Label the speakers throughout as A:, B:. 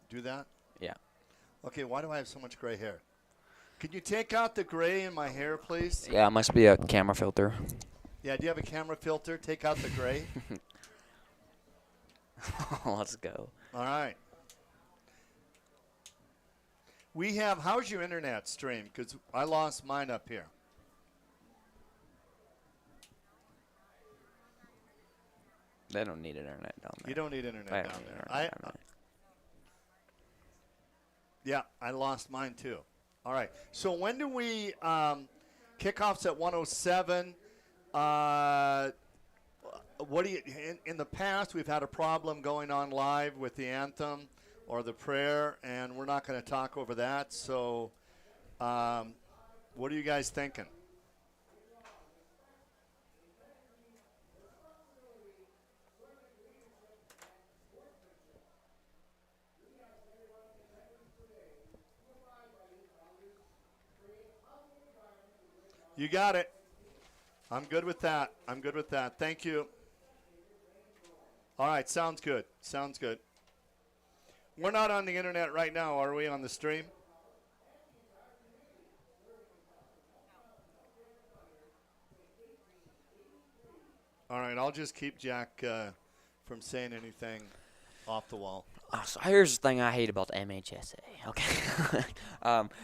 A: do that?
B: Yeah.
A: Okay, why do I have so much gray hair? Can you take out the gray in my hair, please?
B: Yeah, it must be a camera filter.
A: Yeah, do you have a camera filter? Take out the gray.
B: Let's go.
A: All right. We have, how's your internet stream? Because I lost mine up here.
B: They don't need internet down there.
A: You don't need internet
B: I
A: down
B: don't need
A: there.
B: internet down there.
A: Yeah, I lost mine too. All right. So when do we kickoffs at 107? What do you? In the past, we've had a problem going on live with the anthem or the prayer, and we're not going to talk over that. So, what are you guys thinking? You got it. I'm good with that. I'm good with that. Thank you. All right, sounds good. Sounds good. We're not on the internet right now, are we, on the stream? All right, I'll just keep Jack from saying anything off the wall.
B: So here's the thing I hate about the MHSA. Okay,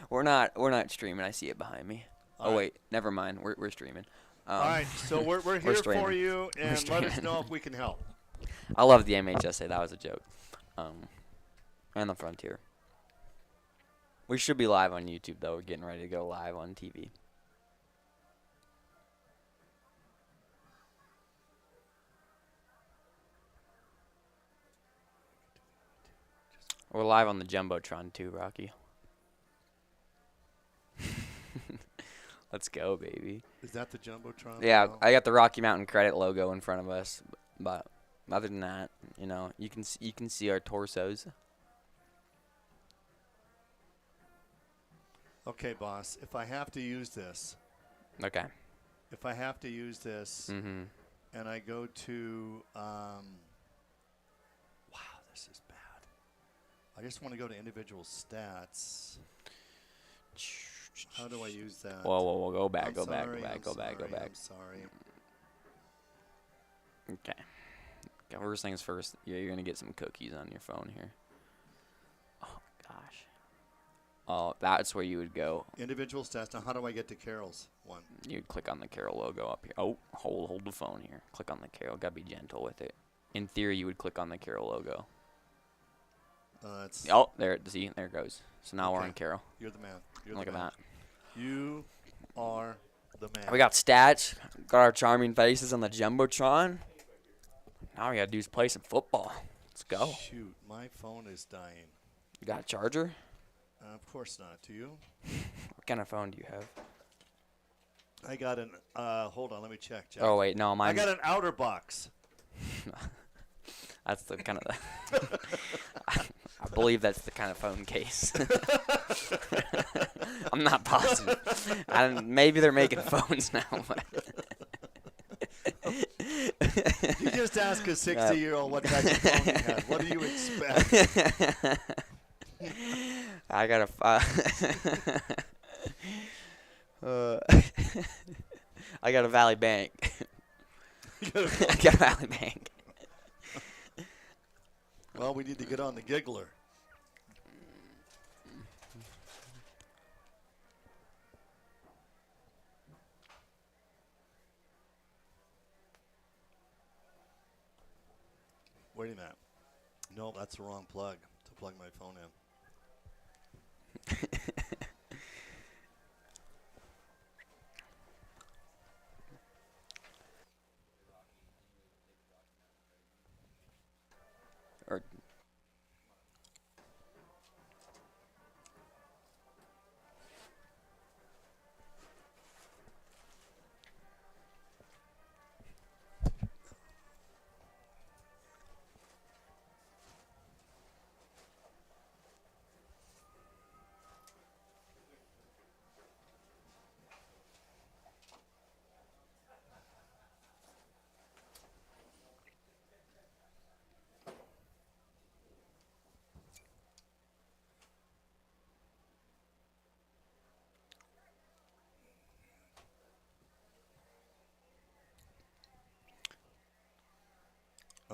B: we're not streaming. I see it behind me.
A: All
B: oh
A: right.
B: wait, never mind. We're streaming.
A: All right, so we're here
B: streaming.
A: for you,
B: We're
A: and let us
B: streaming.
A: know if we can help.
B: I love the MHSA. That was a joke. And the Frontier. We should be live on YouTube though. We're getting ready to go live on TV. We're live on the Jumbotron too, Rocky. Let's go, baby.
A: Is that the Jumbotron?
B: Yeah,
A: now?
B: I got the Rocky Mountain Credit logo in front of us, but other than that, you can see our torsos.
A: Okay, boss. If I have to use this,
B: Okay.
A: and I go to, wow, this is bad. I just want to go to individual stats. How do I use that?
B: Whoa, go back,
A: I'm
B: go back,
A: sorry,
B: go back,
A: I'm
B: go back, go
A: sorry,
B: back.
A: I'm sorry.
B: Okay. First things first, you're going to get some cookies on your phone here. Oh, gosh. Oh, that's where you would go.
A: Individual stats. Now, how do I get to Carroll's one?
B: You'd click on the Carroll logo up here. Oh, hold the phone here. Click on the Carroll. Got to be gentle with it. In theory, you would click on the Carroll logo. Oh, there it goes. So now we're on Carroll.
A: You're the man.
B: Look at that.
A: You are the man.
B: We got stats. Got our charming faces on the Jumbotron. Now we got to do is play some football. Let's go.
A: Shoot, my phone is dying.
B: You got a charger?
A: Of course not. Do you?
B: What kind of phone do you have?
A: I got an, hold on, let me check, Jack.
B: Oh, wait, no, mine.
A: I got an outer box.
B: That's the kind of I believe that's the kind of phone case. I'm not positive. Maybe they're making phones now. But
A: You just ask a 60-year-old what type of phone he has. What do you expect?
B: I got I got a Valley Bank. I got a Valley Bank.
A: Well, we need to get on the giggler. Wait a minute. No, that's the wrong plug to plug my phone in.
B: Or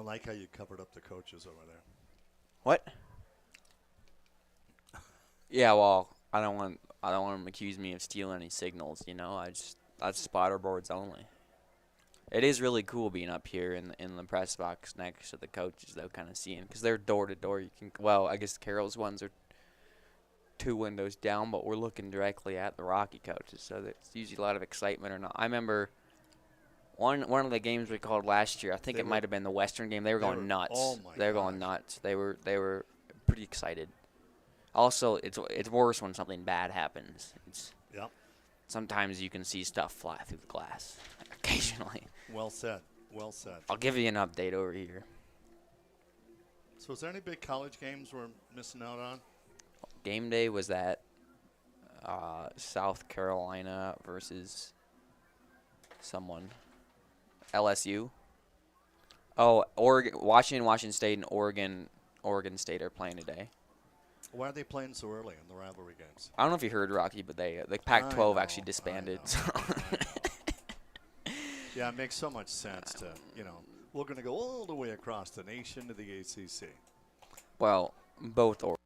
A: I like how you covered up the coaches over there.
B: What? Yeah, well, I don't want them to accuse me of stealing any signals. That's spotter boards only. It is really cool being up here in the press box next to the coaches, though, kind of seeing, because they're door to door. Well, I guess Carroll's ones are 2 windows down, but we're looking directly at the Rocky coaches, so there's usually a lot of excitement or not. I remember one of the games we called last year. I think it might have been the Western game. They were going nuts.
A: Oh my!
B: They were going nuts. They were pretty excited. Also, it's worse when something bad happens.
A: Yep.
B: Sometimes you can see stuff fly through the glass. Occasionally.
A: Well said. Well said.
B: I'll give you an update over here.
A: So, is there any big college games we're missing out on?
B: Game day was at South Carolina versus someone. LSU. Oh, Washington State, and Oregon State are playing today.
A: Why are they playing so early in the rivalry games?
B: I don't know if you heard, Rocky, but the Pac-12 actually disbanded.
A: I know. Yeah, it makes so much sense to, we're going to go all the way across the nation to the ACC.
B: Well, both or.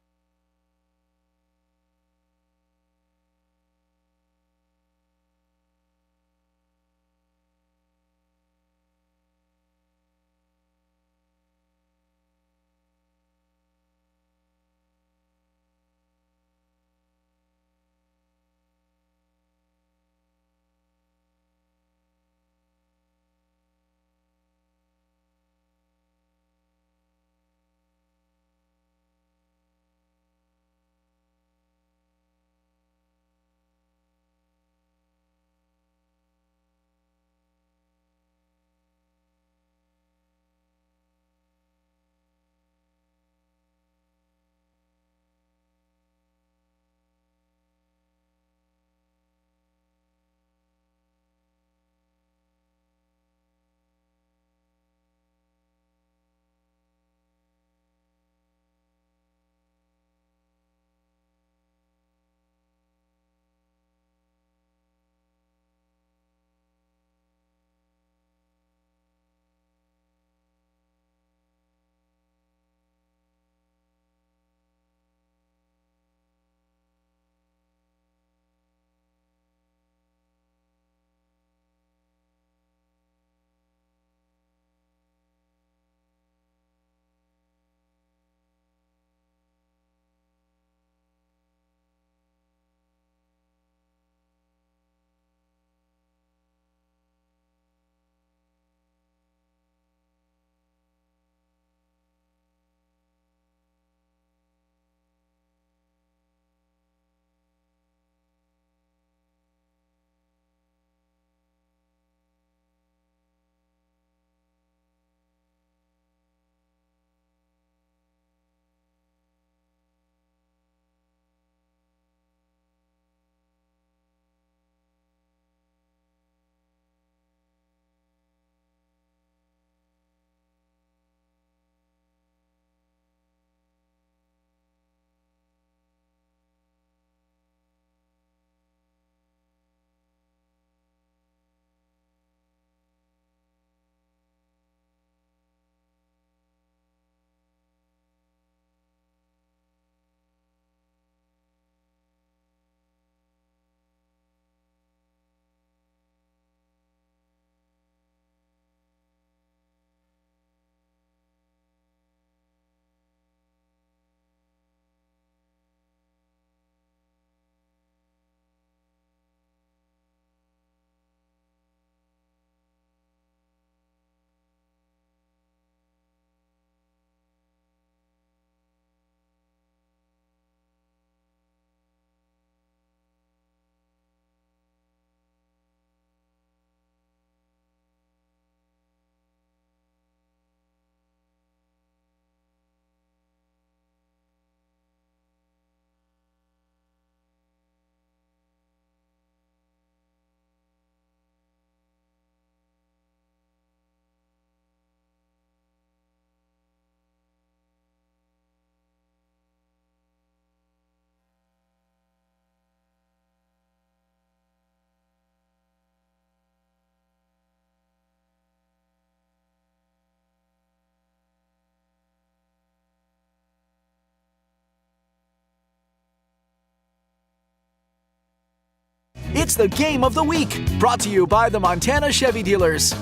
C: It's the game of the week, brought to you by the Montana Chevy Dealers.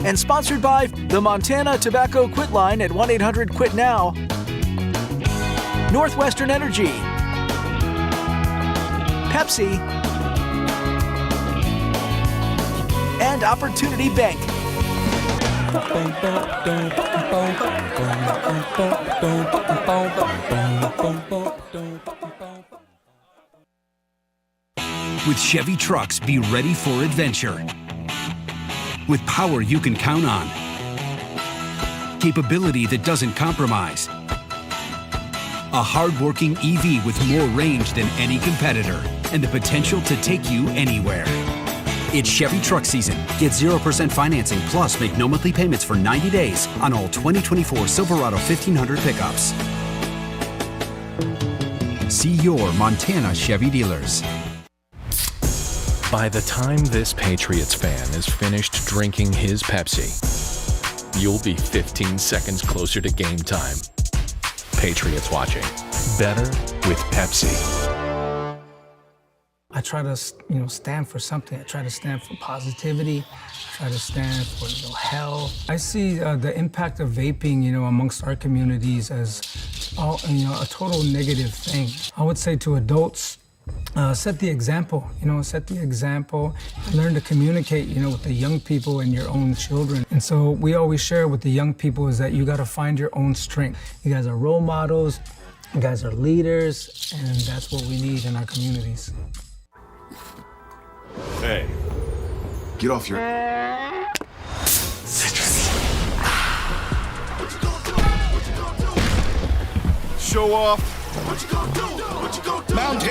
C: And sponsored by the Montana Tobacco Quit Line at 1-800-QUIT-NOW, Northwestern Energy, Pepsi, and Opportunity Bank.
D: With Chevy trucks, be ready for adventure. With power you can count on. Capability that doesn't compromise. A hard-working EV with more range than any competitor and the potential to take you anywhere. It's Chevy truck season. Get 0% financing plus make no monthly payments for 90 days on all 2024 Silverado 1500 pickups. See your Montana Chevy dealers.
E: By the time this Patriots fan is finished drinking his Pepsi, you'll be 15 seconds closer to game time. Patriots watching. Better with Pepsi.
F: I try to, stand for something. I try to stand for positivity. I try to stand for, health. I see the impact of vaping, amongst our communities as, a total negative thing. I would say to adults, set the example, set the example and learn to communicate, with the young people and your own children. And so we always share with the young people is that you got to find your own strength. You guys are role models, you guys are leaders, and that's what we need in our communities.
G: Hey. Get off your... Show off. What you gonna do? What you gonna do? Mountain Dew.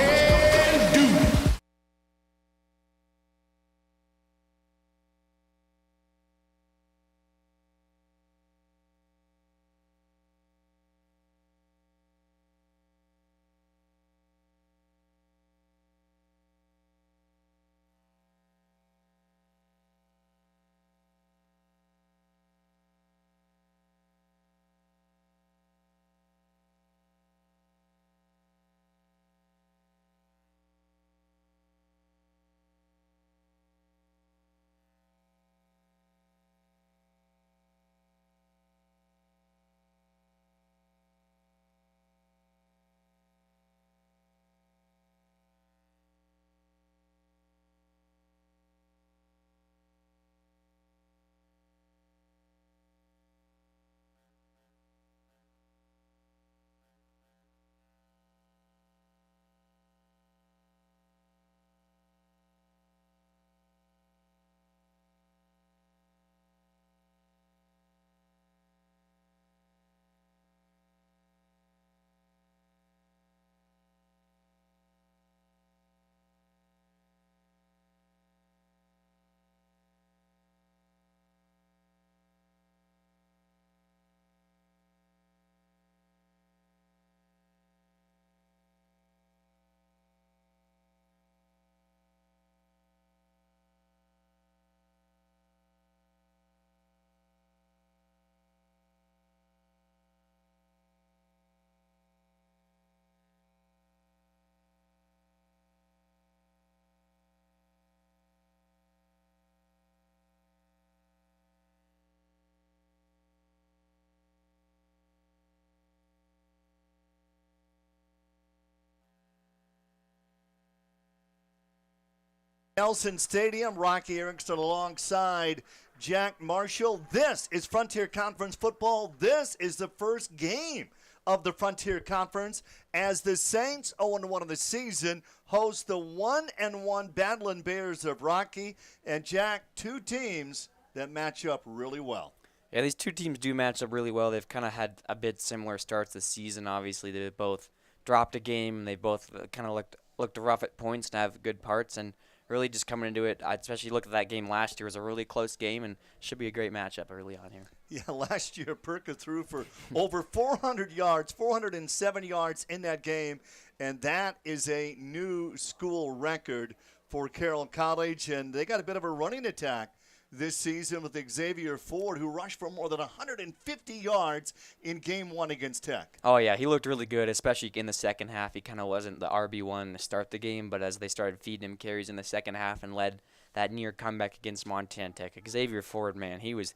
A: Nelson Stadium, Rocky Erickson alongside Jack Marshall. This is Frontier Conference football. This is the first game of the Frontier Conference as the Saints, 0-1 of the season, host the 1-1 Battling Bears of Rocky. And Jack, two teams that match up really well.
B: Yeah, these two teams do match up really well. They've kind of had a bit similar starts this season. Obviously, they both dropped a game. They both kind of looked rough at points and have good parts. And really just coming into it, I especially looked at that game last year. It was a really close game and should be a great matchup early on here.
A: Yeah, last year Perka threw for over 400 yards, 407 yards in that game, and that is a new school record for Carroll College, and they got a bit of a running attack this season with Xavier Ford, who rushed for more than 150 yards in Game 1 against Tech.
B: Oh, yeah, he looked really good, especially in the second half. He kind of wasn't the RB1 to start the game, but as they started feeding him carries in the second half and led that near comeback against Montana Tech, Xavier Ford, man, he was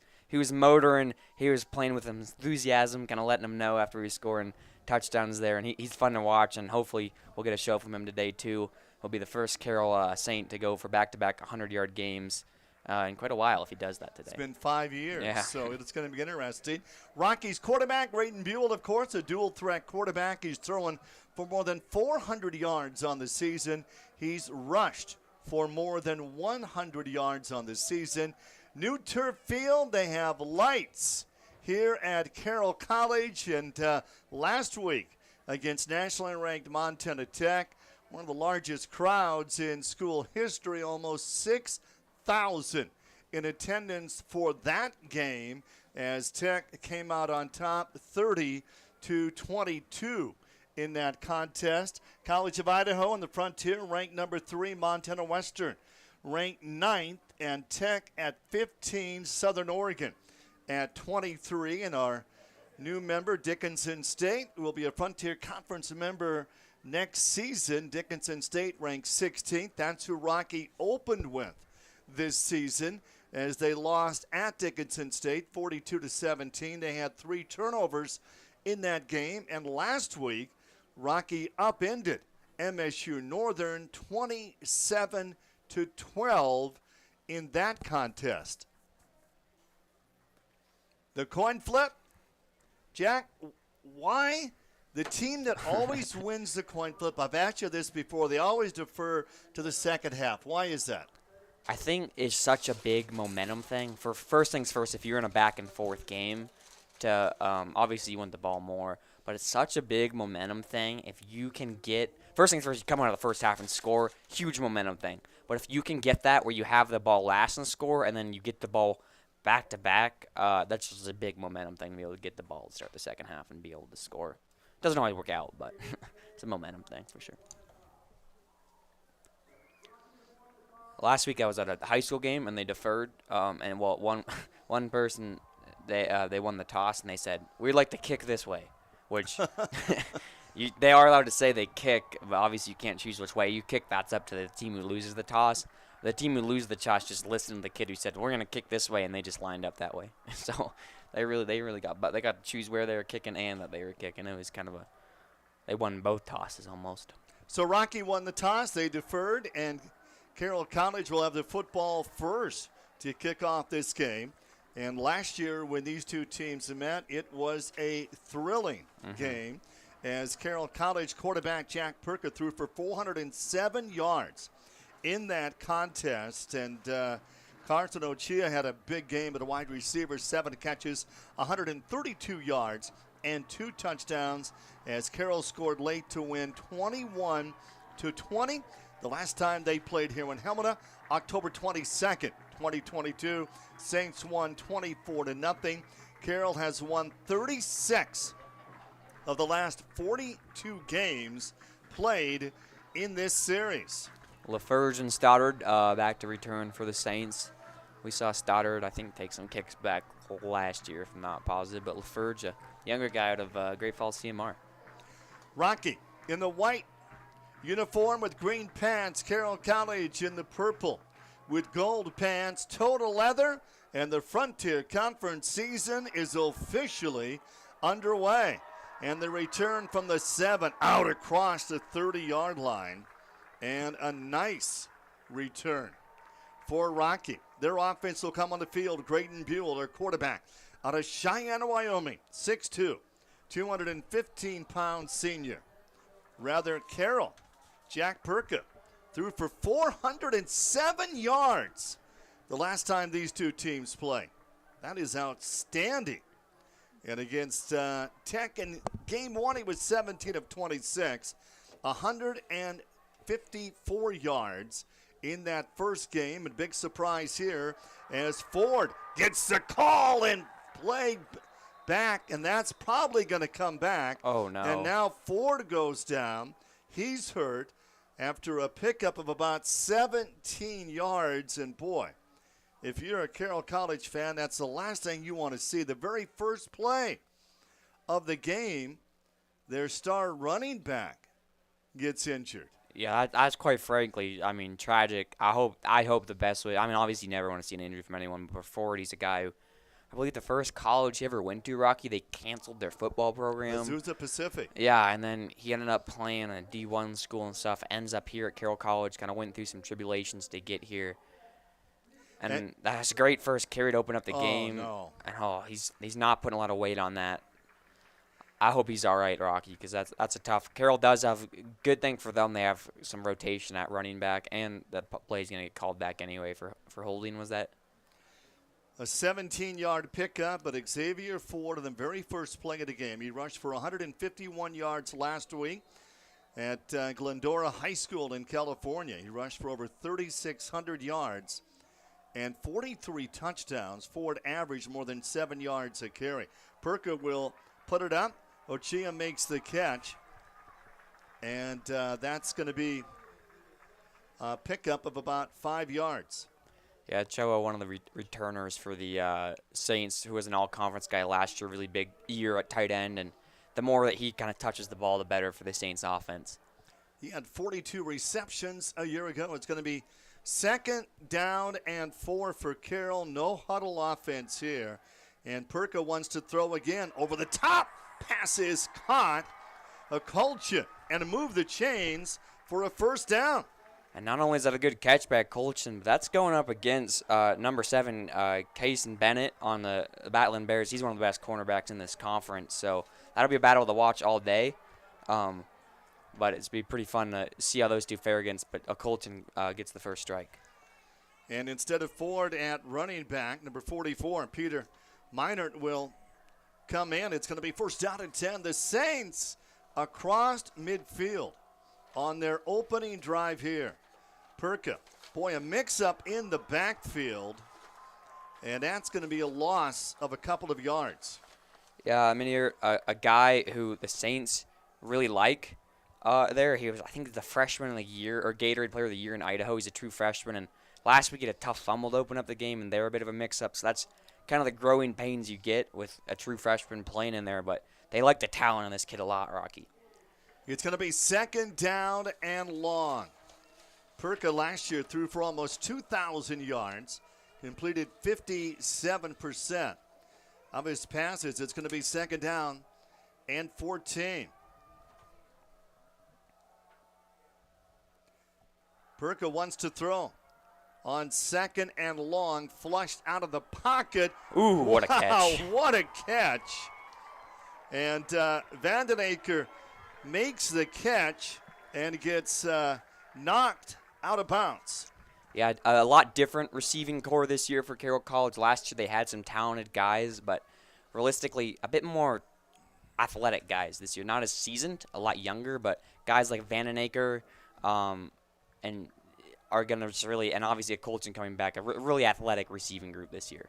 B: motoring. He was playing with enthusiasm, kind of letting them know after he's scoring touchdowns there, and he's fun to watch, and hopefully we'll get a show from him today, too. He'll be the first Carroll Saint to go for back-to-back 100-yard games in quite a while if he does that today.
A: It's been 5 years,
B: Yeah.
A: so it's going to be interesting. Rocky's quarterback, Brayton Buell, of course, a dual-threat quarterback. He's throwing for more than 400 yards on the season. He's rushed for more than 100 yards on the season. New turf field, they have lights here at Carroll College. And last week against nationally ranked Montana Tech, one of the largest crowds in school history, almost 6,000 in attendance for that game as Tech came out on top 30-22 in that contest. College of Idaho and the Frontier ranked number 3, Montana Western ranked 9th, and Tech at 15, Southern Oregon at 23, and our new member, Dickinson State, will be a Frontier Conference member next season. Dickinson State ranked 16th. That's who Rocky opened with this season as they lost at Dickinson State 42-17. They had 3 turnovers in that game, and last week Rocky upended MSU Northern 27-12 in that contest. The coin flip, Jack, why the team that always wins the coin flip, I've asked you this before, they always defer to the second half. Why is that?
B: I think it's such a big momentum thing. For first things first, if you're in a back and forth game, to obviously you want the ball more, but it's such a big momentum thing. If you can get first things first, you come out of the first half and score, huge momentum thing. But if you can get that where you have the ball last and score, and then you get the ball back to back, that's just a big momentum thing to be able to get the ball to start the second half and be able to score. Doesn't always work out, but it's a momentum thing for sure. Last week I was at a high school game and they deferred, and one person they won the toss and they said we'd like to kick this way, which they are allowed to say they kick, but obviously you can't choose which way you kick. That's up to the team who loses the toss. The team who loses the toss just listened to the kid who said we're gonna kick this way, and they just lined up that way. So they really got to choose where they were kicking and that they were kicking. It was kind of they won both tosses almost.
A: So Rocky won the toss. They deferred, and Carroll College will have the football first to kick off this game. And last year when these two teams met, it was a thrilling game as Carroll College quarterback Jack Perka threw for 407 yards in that contest. And Carson Ochia had a big game at a wide receiver, 7 catches, 132 yards, and 2 touchdowns as Carroll scored late to win 21-20. The last time they played here in Helena, October 22nd, 2022. Saints won 24-0. Carroll has won 36 of the last 42 games played in this series.
B: LaFerge and Stoddard back to return for the Saints. We saw Stoddard, I think, take some kicks back last year, if I'm not positive. But LaFerge, a younger guy out of Great Falls CMR.
A: Rocky in the white uniform with green pants. Carroll College in the purple with gold pants. Total leather, and the Frontier Conference season is officially underway. And the return from the 7 out across the 30-yard line. And a nice return for Rocky. Their offense will come on the field. Brayton Buell, their quarterback, out of Cheyenne, Wyoming, 6'2", 215-pound senior. Rather, Carroll, Jack Perka, threw for 407 yards the last time these two teams played. That is outstanding. And against Tech in Game 1, he was 17 of 26, 154 yards in that first game. And big surprise here as Ford gets the call and play back, and that's probably going to come back.
B: Oh, no.
A: And now Ford goes down. He's hurt after a pickup of about 17 yards. And boy, if you're a Carroll College fan, that's the last thing you want to see. The very first play of the game, their star running back gets injured.
B: Yeah, that's quite frankly, I mean, tragic. I hope the best way. I mean, obviously, you never want to see an injury from anyone. But before, he's a guy who, I believe, the first college he ever went to, Rocky, they canceled their football program.
A: Azusa Pacific.
B: Yeah, and then he ended up playing a D1 school and stuff. Ends up here at Carroll College. Kind of went through some tribulations to get here. And that's a great first carry to open up the game.
A: No.
B: And he's not putting a lot of weight on that. I hope he's all right, Rocky, because that's a tough. Carroll does have good thing for them. They have some rotation at running back, and that play's gonna get called back anyway for holding. Was that?
A: A 17-yard pickup, but Xavier Ford in the very first play of the game. He rushed for 151 yards last week at Glendora High School in California. He rushed for over 3,600 yards and 43 touchdowns. Ford averaged more than 7 yards a carry. Perka will put it up. Ochia makes the catch, and that's going to be a pickup of about 5 yards.
B: Yeah, Choa, one of the returners for the Saints, who was an all-conference guy last year, really big year at tight end, and the more that he kind of touches the ball, the better for the Saints offense.
A: He had 42 receptions a year ago. It's going to be 2nd down and 4 for Carroll. No huddle offense here. And Perka wants to throw again over the top. Pass is caught. A Colchin and a move the chains for a first down.
B: And not only is that a good catch by Colchin, but that's going up against number 7, Kaysen Bennett on the Battling Bears. He's one of the best cornerbacks in this conference. So that'll be a battle to watch all day. But it's be pretty fun to see how those two fare against. But Colchin gets the first strike.
A: And instead of Ford at running back, number 44, Peter Meinert will come in. It's going to be first down and 10. The Saints across midfield on their opening drive here. Perka, boy, a mix-up in the backfield, and that's going to be a loss of a couple of yards.
B: Yeah, I mean, you're a guy who the Saints really like there. He was, I think, the freshman of the year, or Gatorade Player of the Year in Idaho. He's a true freshman, and last week he had a tough fumble to open up the game, and they were a bit of a mix-up, so that's kind of the growing pains you get with a true freshman playing in there, but they like the talent on this kid a lot, Rocky.
A: It's going to be 2nd down and long. Perka last year threw for almost 2,000 yards, completed 57% of his passes. It's going to be 2nd down and 14. Perka wants to throw on 2nd and long, flushed out of the pocket.
B: Ooh, what a catch.
A: What a catch. And Vandenaker makes the catch and gets knocked out of bounds.
B: Yeah, a lot different receiving core this year for Carroll College. Last year they had some talented guys, but realistically a bit more athletic guys this year. Not as seasoned, a lot younger, but guys like Vandenaker and are going to really, and obviously a Colchin coming back, a really athletic receiving group this year.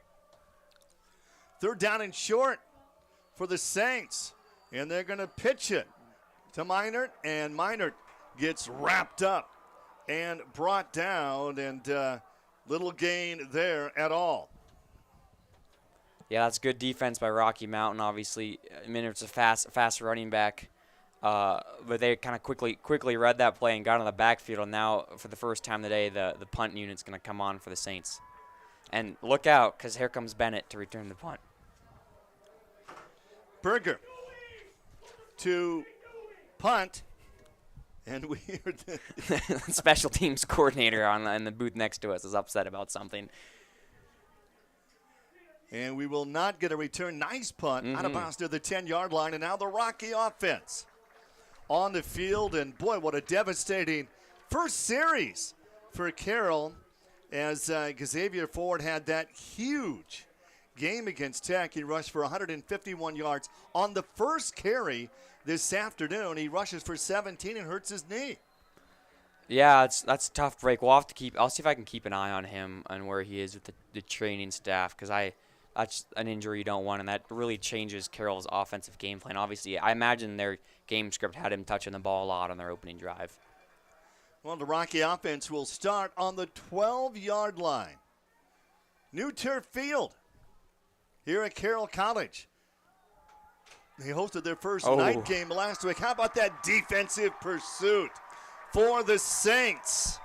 A: 3rd down and short for the Saints, and they're going to pitch it to Meinert, and Meinert gets wrapped up and brought down, and little gain there at all.
B: Yeah, that's good defense by Rocky Mountain, obviously. I mean, it's a fast running back. But they kind of quickly read that play and got on the backfield. And now, for the first time today, the punt unit's going to come on for the Saints. And look out, because here comes Bennett to return the punt.
A: Berger to punt. And we hear
B: the special teams coordinator in the booth next to us is upset about something.
A: And we will not get a return. Nice punt out of bounds to the 10-yard line. And now the Rocky offense on the field. And, boy, what a devastating first series for Carroll as Xavier Ford had that huge game against Tech. He rushed for 151 yards. On the first carry this afternoon, he rushes for 17 and hurts his knee.
B: Yeah, that's a tough break. I'll see if I can keep an eye on him and where he is with the training staff, because that's an injury you don't want, and that really changes Carroll's offensive game plan. Obviously, I imagine their game script had him touching the ball a lot on their opening drive.
A: Well, the Rocky offense will start on the 12-yard line. New turf field here at Carroll College. They hosted their first night game last week. How about that defensive pursuit for the Saints?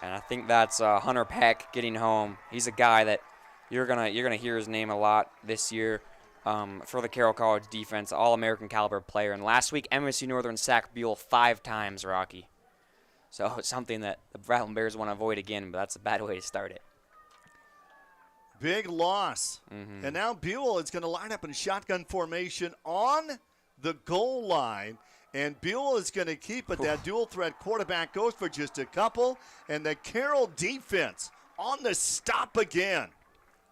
B: And I think that's Hunter Peck getting home. He's a guy that you're gonna hear his name a lot this year for the Carroll College defense, All-American caliber player. And last week, MSU Northern sacked Buell 5 times, Rocky. So it's something that the Rattling Bears want to avoid again, but that's a bad way to start it.
A: Big loss. And now Buell is going to line up in shotgun formation on the goal line. And Buell is going to keep it. That dual threat quarterback goes for just a couple. And the Carroll defense on the stop again.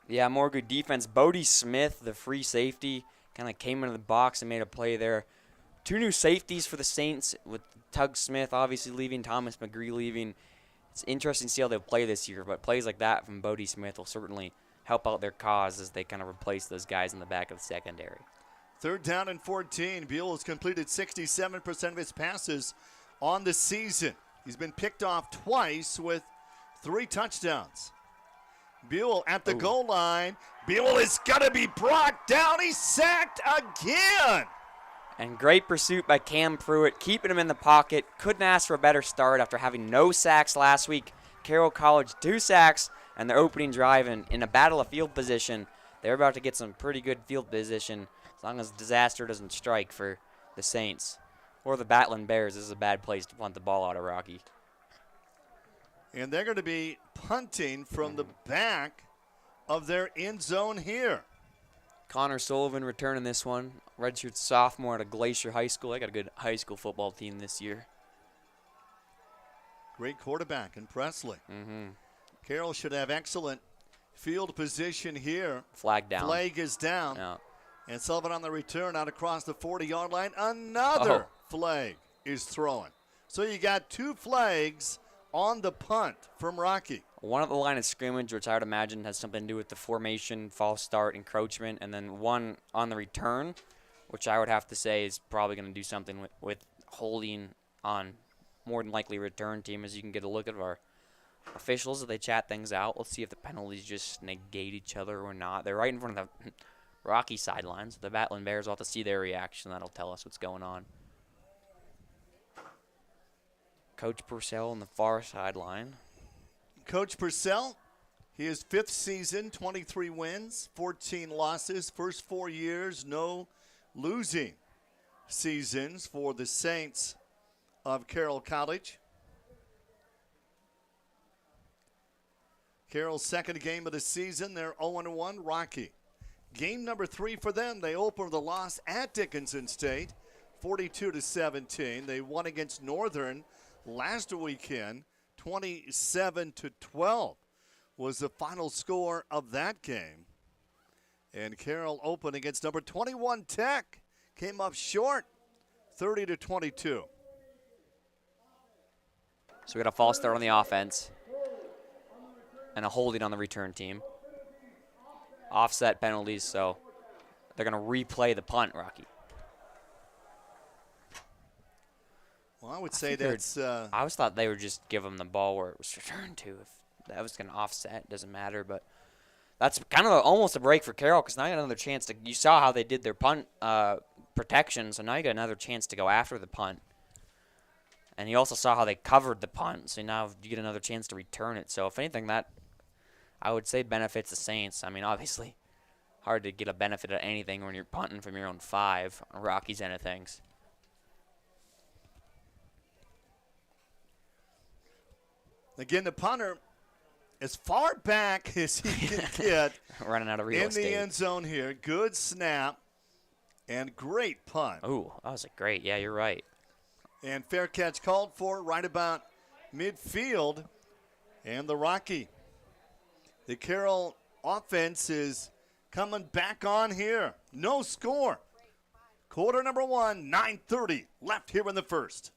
B: Yeah, more good defense. Bodie Smith, the free safety, kind of came into the box and made a play there. 2 new safeties for the Saints with Tug Smith obviously leaving, Thomas McGree leaving. It's interesting to see how they'll play this year, but plays like that from Bodie Smith will certainly help out their cause as they kind of replace those guys in the back of the secondary.
A: 3rd down and 14. Buell has completed 67% of his passes on the season. He's been picked off twice with 3 touchdowns. Buell at the goal line. Buell is going to be brought down. He's sacked again.
B: And great pursuit by Cam Pruitt, keeping him in the pocket. Couldn't ask for a better start after having no sacks last week. Carroll College 2 sacks, and their opening drive in a battle of field position. They're about to get some pretty good field position as long as disaster doesn't strike for the Saints. Or the Battling Bears. This is a bad place to punt the ball out of, Rocky.
A: And they're going to be punting from the back of their end zone here.
B: Connor Sullivan returning this one. Redshirt sophomore at Glacier High School. They got a good high school football team this year.
A: Great quarterback in Presley. Carroll should have excellent field position here.
B: Flag down.
A: Flag is down.
B: Yeah.
A: And Sullivan on the return out across the 40-yard line. Another flag is thrown. So you got 2 flags on the punt from Rocky.
B: One at the line of scrimmage, which I would imagine has something to do with the formation, false start, encroachment, and then one on the return, which I would have to say is probably going to do something with holding on more than likely return team, as you can get a look at our officials as they chat things out. Let's see if the penalties just negate each other or not. They're right in front of the Rocky sidelines. The Battling Bears will have to see their reaction. That'll tell us what's going on. Coach Purcell on the far sideline.
A: Coach Purcell, his 5th season, 23 wins, 14 losses. First 4 years, no losing seasons for the Saints of Carroll College. Carroll's 2nd game of the season. They're 0-1. Rocky. Game number 3 for them. They opened the loss at Dickinson State, 42-17. They won against Northern last weekend, 27-12 was the final score of that game. And Carroll opened against number 21 Tech. Came up short, 30-22.
B: So we got a false start on the offense and a holding on the return team. Offset penalties, so they're going to replay the punt, Rocky.
A: Well, I would say that's...
B: I always thought they would just give them the ball where it was returned to. If that was going to offset, doesn't matter. But that's kind of almost a break for Carroll because now you got another chance to... You saw how they did their punt protection, so now you got another chance to go after the punt. And you also saw how they covered the punt, so now you get another chance to return it. So if anything, that I would say benefits the Saints. I mean, obviously, hard to get a benefit of anything when you're punting from your own 5 on Rocky's end of things.
A: Again, the punter, as far back as he can get
B: running out of real
A: in
B: estate.
A: the end zone here. Good snap and great punt.
B: Oh, that was a great. Yeah, you're right.
A: And fair catch called for right about midfield. And the Carroll offense is coming back on here. No score. Quarter number 1, 9:30 left here in the first.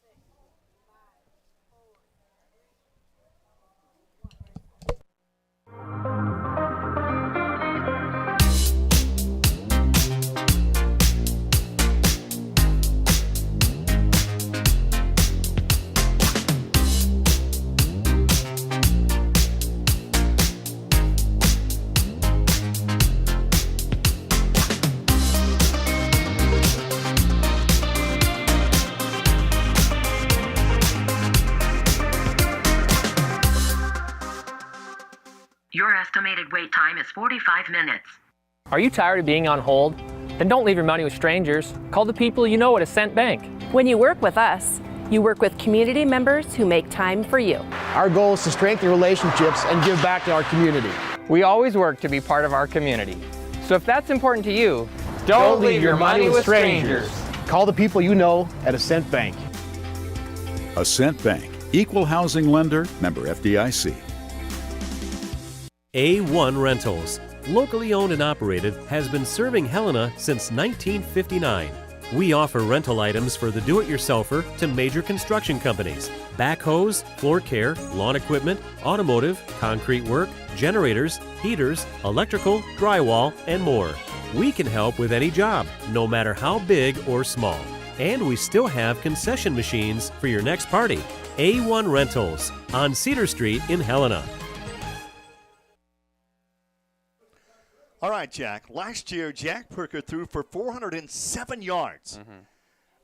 H: estimated wait time is 45 minutes.
I: Are you tired of being on hold? Then don't leave your money with strangers. Call the people you know at Ascent Bank.
J: When you work with us, you work with community members who make time for you.
K: Our goal is to strengthen relationships and give back to our community.
I: We always work to be part of our community. So if that's important to you, don't leave your money with strangers.
K: Call the people you know at Ascent Bank.
L: Ascent Bank, equal housing lender, member FDIC.
M: A1 Rentals, locally owned and operated, has been serving Helena since 1959. We offer rental items for the do-it-yourselfer to major construction companies, backhoes, floor care, lawn equipment, automotive, concrete work, generators, heaters, electrical, drywall, and more. We can help with any job, no matter how big or small. And we still have concession machines for your next party. A1 Rentals on Cedar Street in Helena.
A: All right, Jack. Last year, Jack Perker threw for 407 yards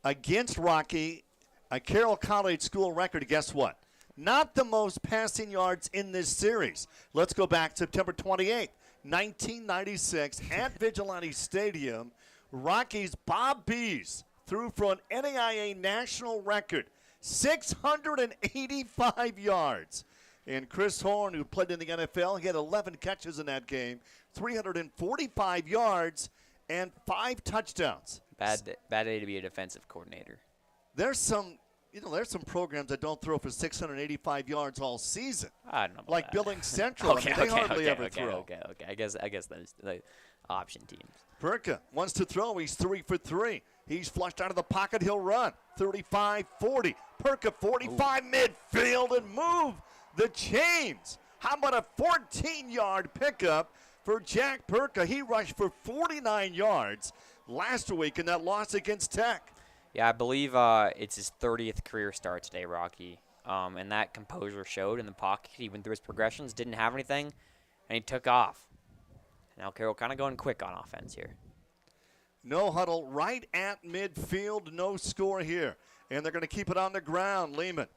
A: against Rocky, a Carroll College school record. Guess what? Not the most passing yards in this series. Let's go back September 28th, 1996, at Vigilante Stadium. Rocky's Bob Bees threw for an NAIA national record, 685 yards. And Chris Horn, who played in the NFL, he had 11 catches in that game, 345 yards, and 5 touchdowns.
B: Bad day to be a defensive coordinator.
A: There's some programs that don't throw for 685 yards all season.
B: I don't know.
A: Like Billings Central. They hardly ever throw.
B: Okay. I guess those the option teams.
A: Perka wants to throw. He's 3 for 3. He's flushed out of the pocket. He'll run. 35-40. Perka 45 midfield and move the chains. How about a 14-yard pickup for Jack Perka? He rushed for 49 yards last week in that loss against Tech.
B: Yeah, I believe it's his 30th career start today, Rocky. And that composure showed in the pocket. He went through his progressions, didn't have anything, and he took off. Now Carroll kind of going quick on offense here.
A: No huddle right at midfield. No score here. And they're going to keep it on the ground. Lehman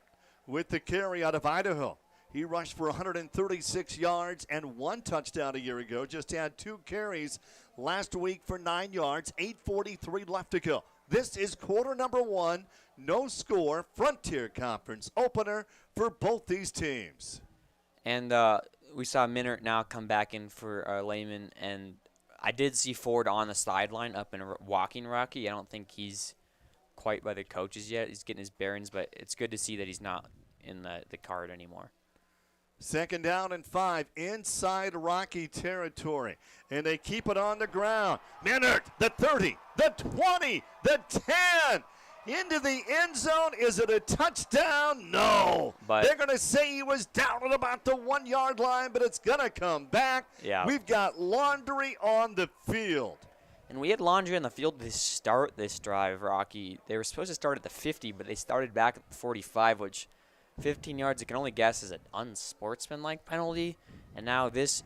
A: with the carry out of Idaho. He rushed for 136 yards and 1 touchdown a year ago. Just had 2 carries last week for 9 yards. 8:43 left to go. This is quarter number 1. No score. Frontier Conference opener for both these teams.
B: And we saw Minert now come back in for Lehman. And I did see Ford on the sideline up and walking Rocky. I don't think he's quite by the coaches yet. He's getting his bearings, but it's good to see that he's not in the card anymore.
A: 2nd down and 5 inside Rocky territory. And they keep it on the ground. Minert, the 30, the 20, the 10. Into the end zone. Is it a touchdown? No.
B: But
A: they're going to say he was down at about the 1-yard line, but it's going to come back.
B: Yeah.
A: We've got Laundry on the field.
B: And we had Laundry on the field to start this drive, Rocky. They were supposed to start at the 50, but they started back at the 45, which 15 yards, I can only guess, is an unsportsmanlike penalty. And now this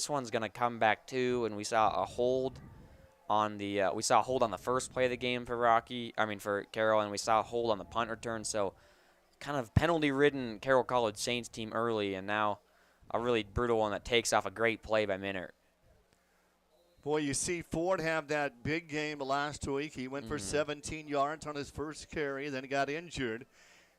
B: one's going to come back too. And we saw a hold on the first play of the game for Carroll, and we saw a hold on the punt return. So kind of penalty-ridden Carroll College Saints team early, and now a really brutal one that takes off a great play by Minert.
A: Boy, you see Ford have that big game last week. He went for 17 yards on his first carry, then he got injured.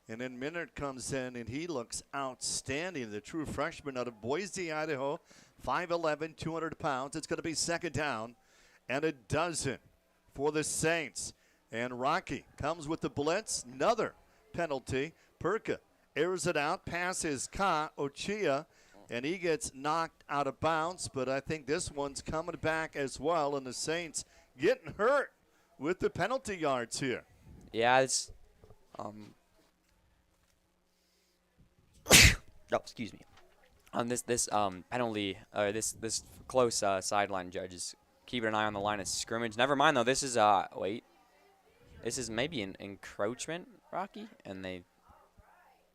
A: And then Minert comes in, and he looks outstanding. The true freshman out of Boise, Idaho, 5'11", 200 pounds. It's going to be 2nd down and a dozen for the Saints. And Rocky comes with the blitz. Another penalty. Perka airs it out, passes Ochia, and he gets knocked out of bounds. But I think this one's coming back as well, and the Saints getting hurt with the penalty yards here.
B: Yeah, it's excuse me. On this penalty, this close sideline judge is keeping an eye on the line of scrimmage. Never mind though. This is this is maybe an encroachment, Rocky, and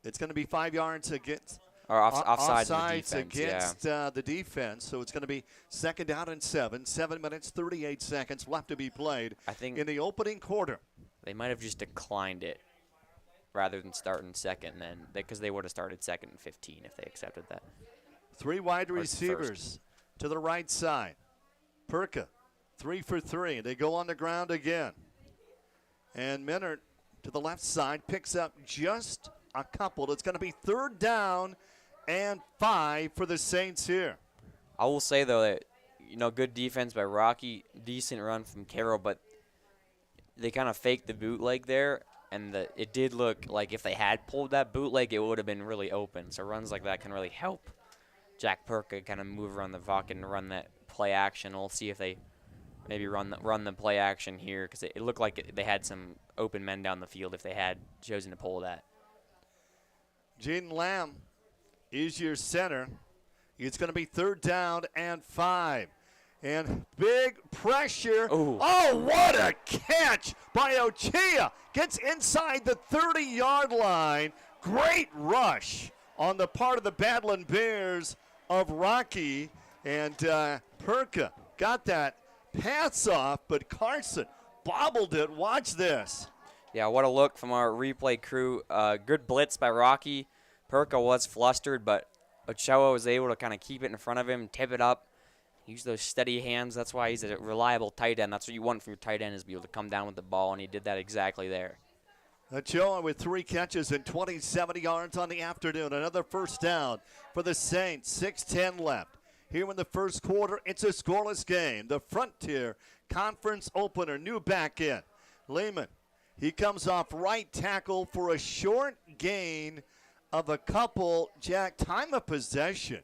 A: it's going to be 5 yards against
B: offside
A: against the defense. So it's going to be 2nd down and 7. 7 minutes 38 seconds left to be played.
B: I think
A: in the opening quarter.
B: They might have just declined it rather than starting second, then because they would have started 2nd and 15 if they accepted that.
A: Three wide
B: Or it's the
A: receivers to the right side. Perka, 3 for 3. They go on the ground again. And Minard to the left side picks up just a couple. It's going to be 3rd down and 5 for the Saints here.
B: I will say, though, that, good defense by Rocky, decent run from Carroll, but they kind of faked the bootleg there, and it did look like if they had pulled that bootleg, it would have been really open. So runs like that can really help Jack Perka kind of move around the pocket and run that play action. We'll see if they maybe run the play action here, because it looked like they had some open men down the field if they had chosen to pull that.
A: Jaden Lamb is your center. It's going to be 3rd down and 5. And big pressure.
B: Ooh.
A: Oh, what a catch by Ochia. Gets inside the 30-yard line. Great rush on the part of the Badland Bears of Rocky. And Perka got that pass off, but Carson bobbled it. Watch this.
B: Yeah, what a look from our replay crew. Good blitz by Rocky. Perka was flustered, but Ochoa was able to kind of keep it in front of him, tip it up, use those steady hands. That's why he's a reliable tight end. That's what you want from your tight end, is be able to come down with the ball, and he did that exactly there.
A: Ochoa with 3 catches and 27 yards on the afternoon. Another 1st down for the Saints. 6:10 left. Here in the first quarter, it's a scoreless game. The Frontier Conference opener, new back end. Lehman, he comes off right tackle for a short gain of a couple. Jack, time of possession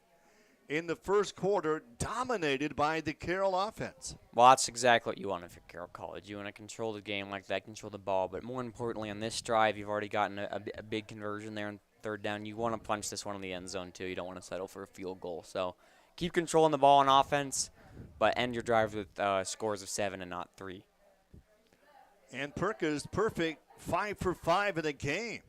A: in the first quarter dominated by the Carroll offense.
B: Well, that's exactly what you want for Carroll College. You want to control the game like that, control the ball. But more importantly, on this drive, you've already gotten a big conversion there on 3rd down. You want to punch this one in the end zone, too. You don't want to settle for a field goal. So keep controlling the ball on offense, but end your drive with scores of 7 and not 3.
A: And Perka's perfect 5 for 5 in the game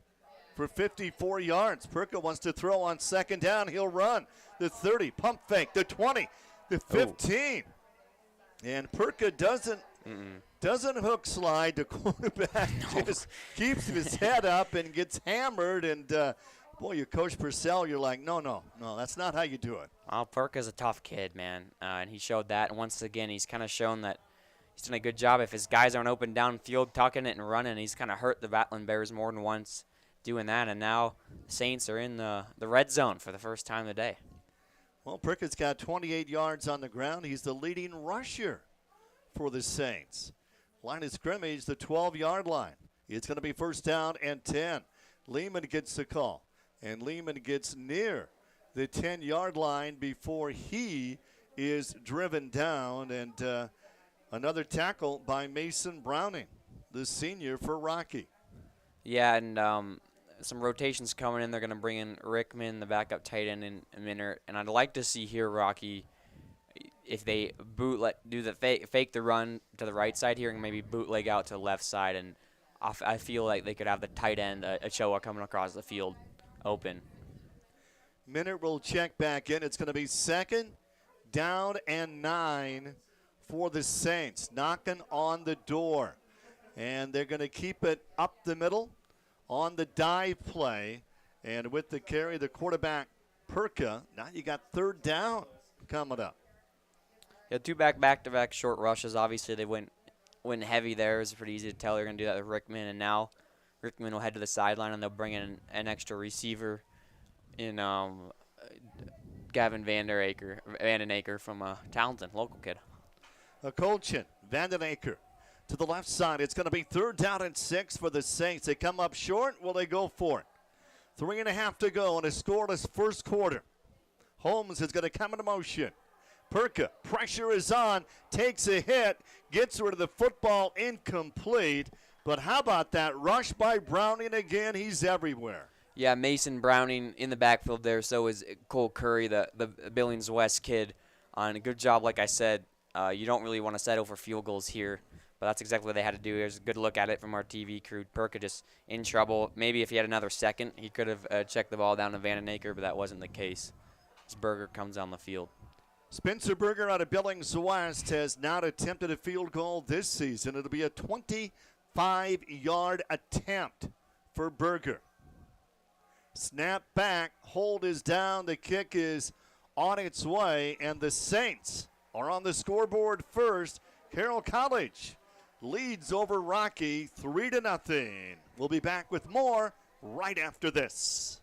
A: for 54 yards. Perka wants to throw on 2nd down. He'll run the 30, pump fake, the 20, the 15. Oh. And Perka doesn't hook slide. The quarterback just keeps his head up and gets hammered. And, boy, you Coach Purcell, you're like, no, that's not how you do it.
B: Well, Perka's a tough kid, man, and he showed that. And once again, he's kind of shown that he's done a good job. If his guys aren't open downfield, tucking it and running, he's kind of hurt the Badland Bears more than once doing that. And now the Saints are in the red zone for the first time of the day.
A: Well, Perka's got 28 yards on the ground. He's the leading rusher for the Saints. Line of scrimmage, the 12-yard line. It's going to be 1st down and 10. Lehman gets the call, and Lehman gets near the 10-yard line before he is driven down. And another tackle by Mason Browning, the senior for Rocky.
B: Yeah, and some rotations coming in. They're going to bring in Rickman, the backup tight end, in a minute. And I'd like to see here, Rocky, if they do the fake the run to the right side here and maybe bootleg out to the left side. And I feel like they could have the tight end, Ochoa, coming across the field open.
A: Minute will check back in. It's going to be 2nd down and 9 for the Saints. Knocking on the door. And they're going to keep it up the middle on the dive play. And with the carry, the quarterback, Perka. Now you got 3rd down coming up.
B: Yeah, 2 back-to-back short rushes. Obviously, they went heavy there. It was pretty easy to tell they're going to do that with Rickman. And now Rickman will head to the sideline, and they'll bring in an extra receiver in Gavin Vandenaker from Talenton, local kid.
A: Colchin, Vandenaker to the left side. It's going to be 3rd down and 6 for the Saints. They come up short. Will they go for it? 3.5 to go in a scoreless first quarter. Holmes is going to come into motion. Perka, pressure is on, takes a hit, gets rid of the football, incomplete. But how about that rush by Browning again? He's everywhere.
B: Yeah, Mason Browning in the backfield there. So is Cole Curry, the Billings West kid. On a good job, like I said. You don't really want to settle for field goals here, but that's exactly what they had to do. There's a good look at it from our TV crew. Perka just in trouble. Maybe if he had another second, he could have checked the ball down to Vandenaker, but that wasn't the case. As Berger comes on the field.
A: Spencer Berger out of Billings West has not attempted a field goal this season. It'll be a 25-yard attempt for Berger. Snap back, hold is down, the kick is on its way, and the Saints are on the scoreboard first. Carroll College leads over Rocky 3-0. We'll be back with more right after this.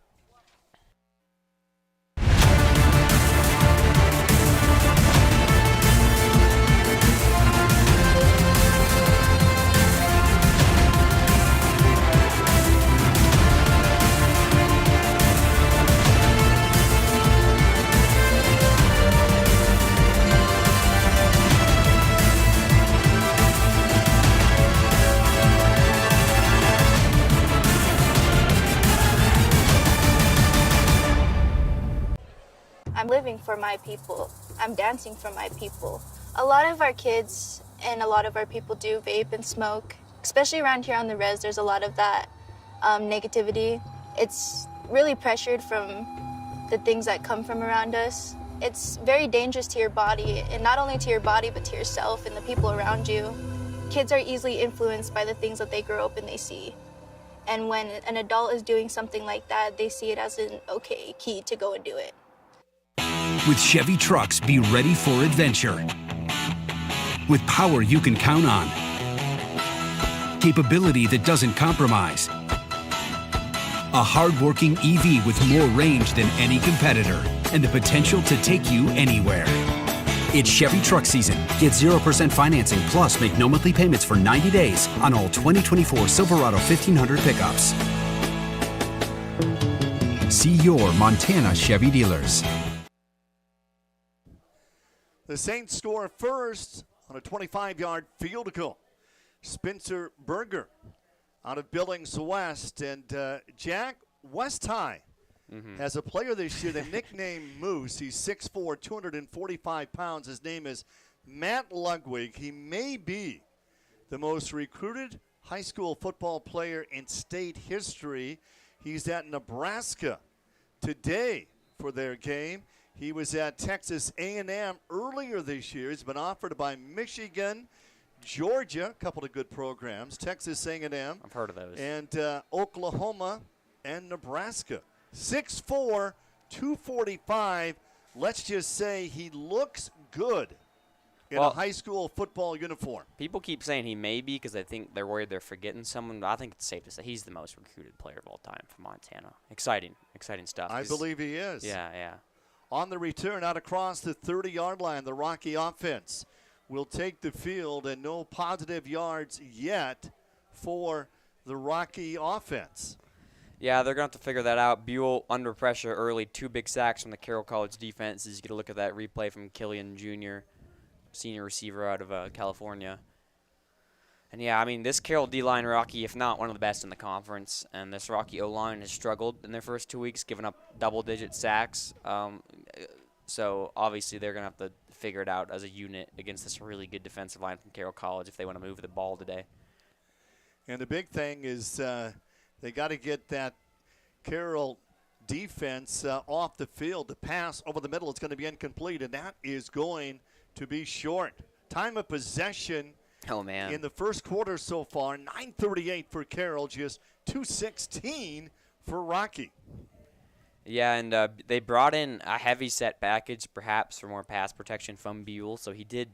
N: I'm living for my people. I'm dancing for my people. A lot of our kids and a lot of our people do vape and smoke. Especially around here on the res, there's a lot of that negativity. It's really pressured from the things that come from around us. It's very dangerous to your body, and not only to your body, but to yourself and the people around you. Kids are easily influenced by the things that they grow up and they see. And when an adult is doing something like that, they see it as an okay key to go and do it.
D: With Chevy trucks, be ready for adventure. With power you can count on. Capability that doesn't compromise. A hard-working EV with more range than any competitor and the potential to take you anywhere. It's Chevy truck season. Get 0% financing plus make no monthly payments for 90 days on all 2024 Silverado 1500 pickups. See your Montana Chevy dealers.
A: The Saints score first on a 25-yard field goal. Spencer Berger out of Billings West. And Jack, West High has a player this year they nicknamed Moose. He's 6'4", 245 pounds. His name is Matt Ludwig. He may be the most recruited high school football player in state history. He's at Nebraska today for their game. He was at Texas A&M earlier this year. He's been offered by Michigan, Georgia, a couple of good programs, Texas A&M.
B: I've heard of those.
A: And Oklahoma and Nebraska. 6'4", 245. Let's just say he looks good in a high school football uniform.
B: People keep saying he may be because I think they're worried they're forgetting someone. But I think it's safe to say he's the most recruited player of all time for Montana. Exciting stuff.
A: I believe he is.
B: Yeah.
A: On the return, out across the 30-yard line, the Rocky offense will take the field, and no positive yards yet for the Rocky offense.
B: Yeah, they're going to have to figure that out. Buell under pressure early, 2 big sacks from the Carroll College defense. You get a look at that replay from Killian Jr., senior receiver out of California. And, yeah, I mean, this Carroll D-line Rocky, if not one of the best in the conference, and this Rocky O-line has struggled in their first 2 weeks, giving up double-digit sacks. So, obviously, they're going to have to figure it out as a unit against this really good defensive line from Carroll College if they want to move the ball today.
A: And the big thing is they got to get that Carroll defense off the field. The pass over the middle is going to be incomplete, and that is going to be short. Time of possession in the first quarter so far, 9:38 for Carroll, just 2:16 for Rocky.
B: Yeah, and they brought in a heavy set package, perhaps for more pass protection from Buell, so he did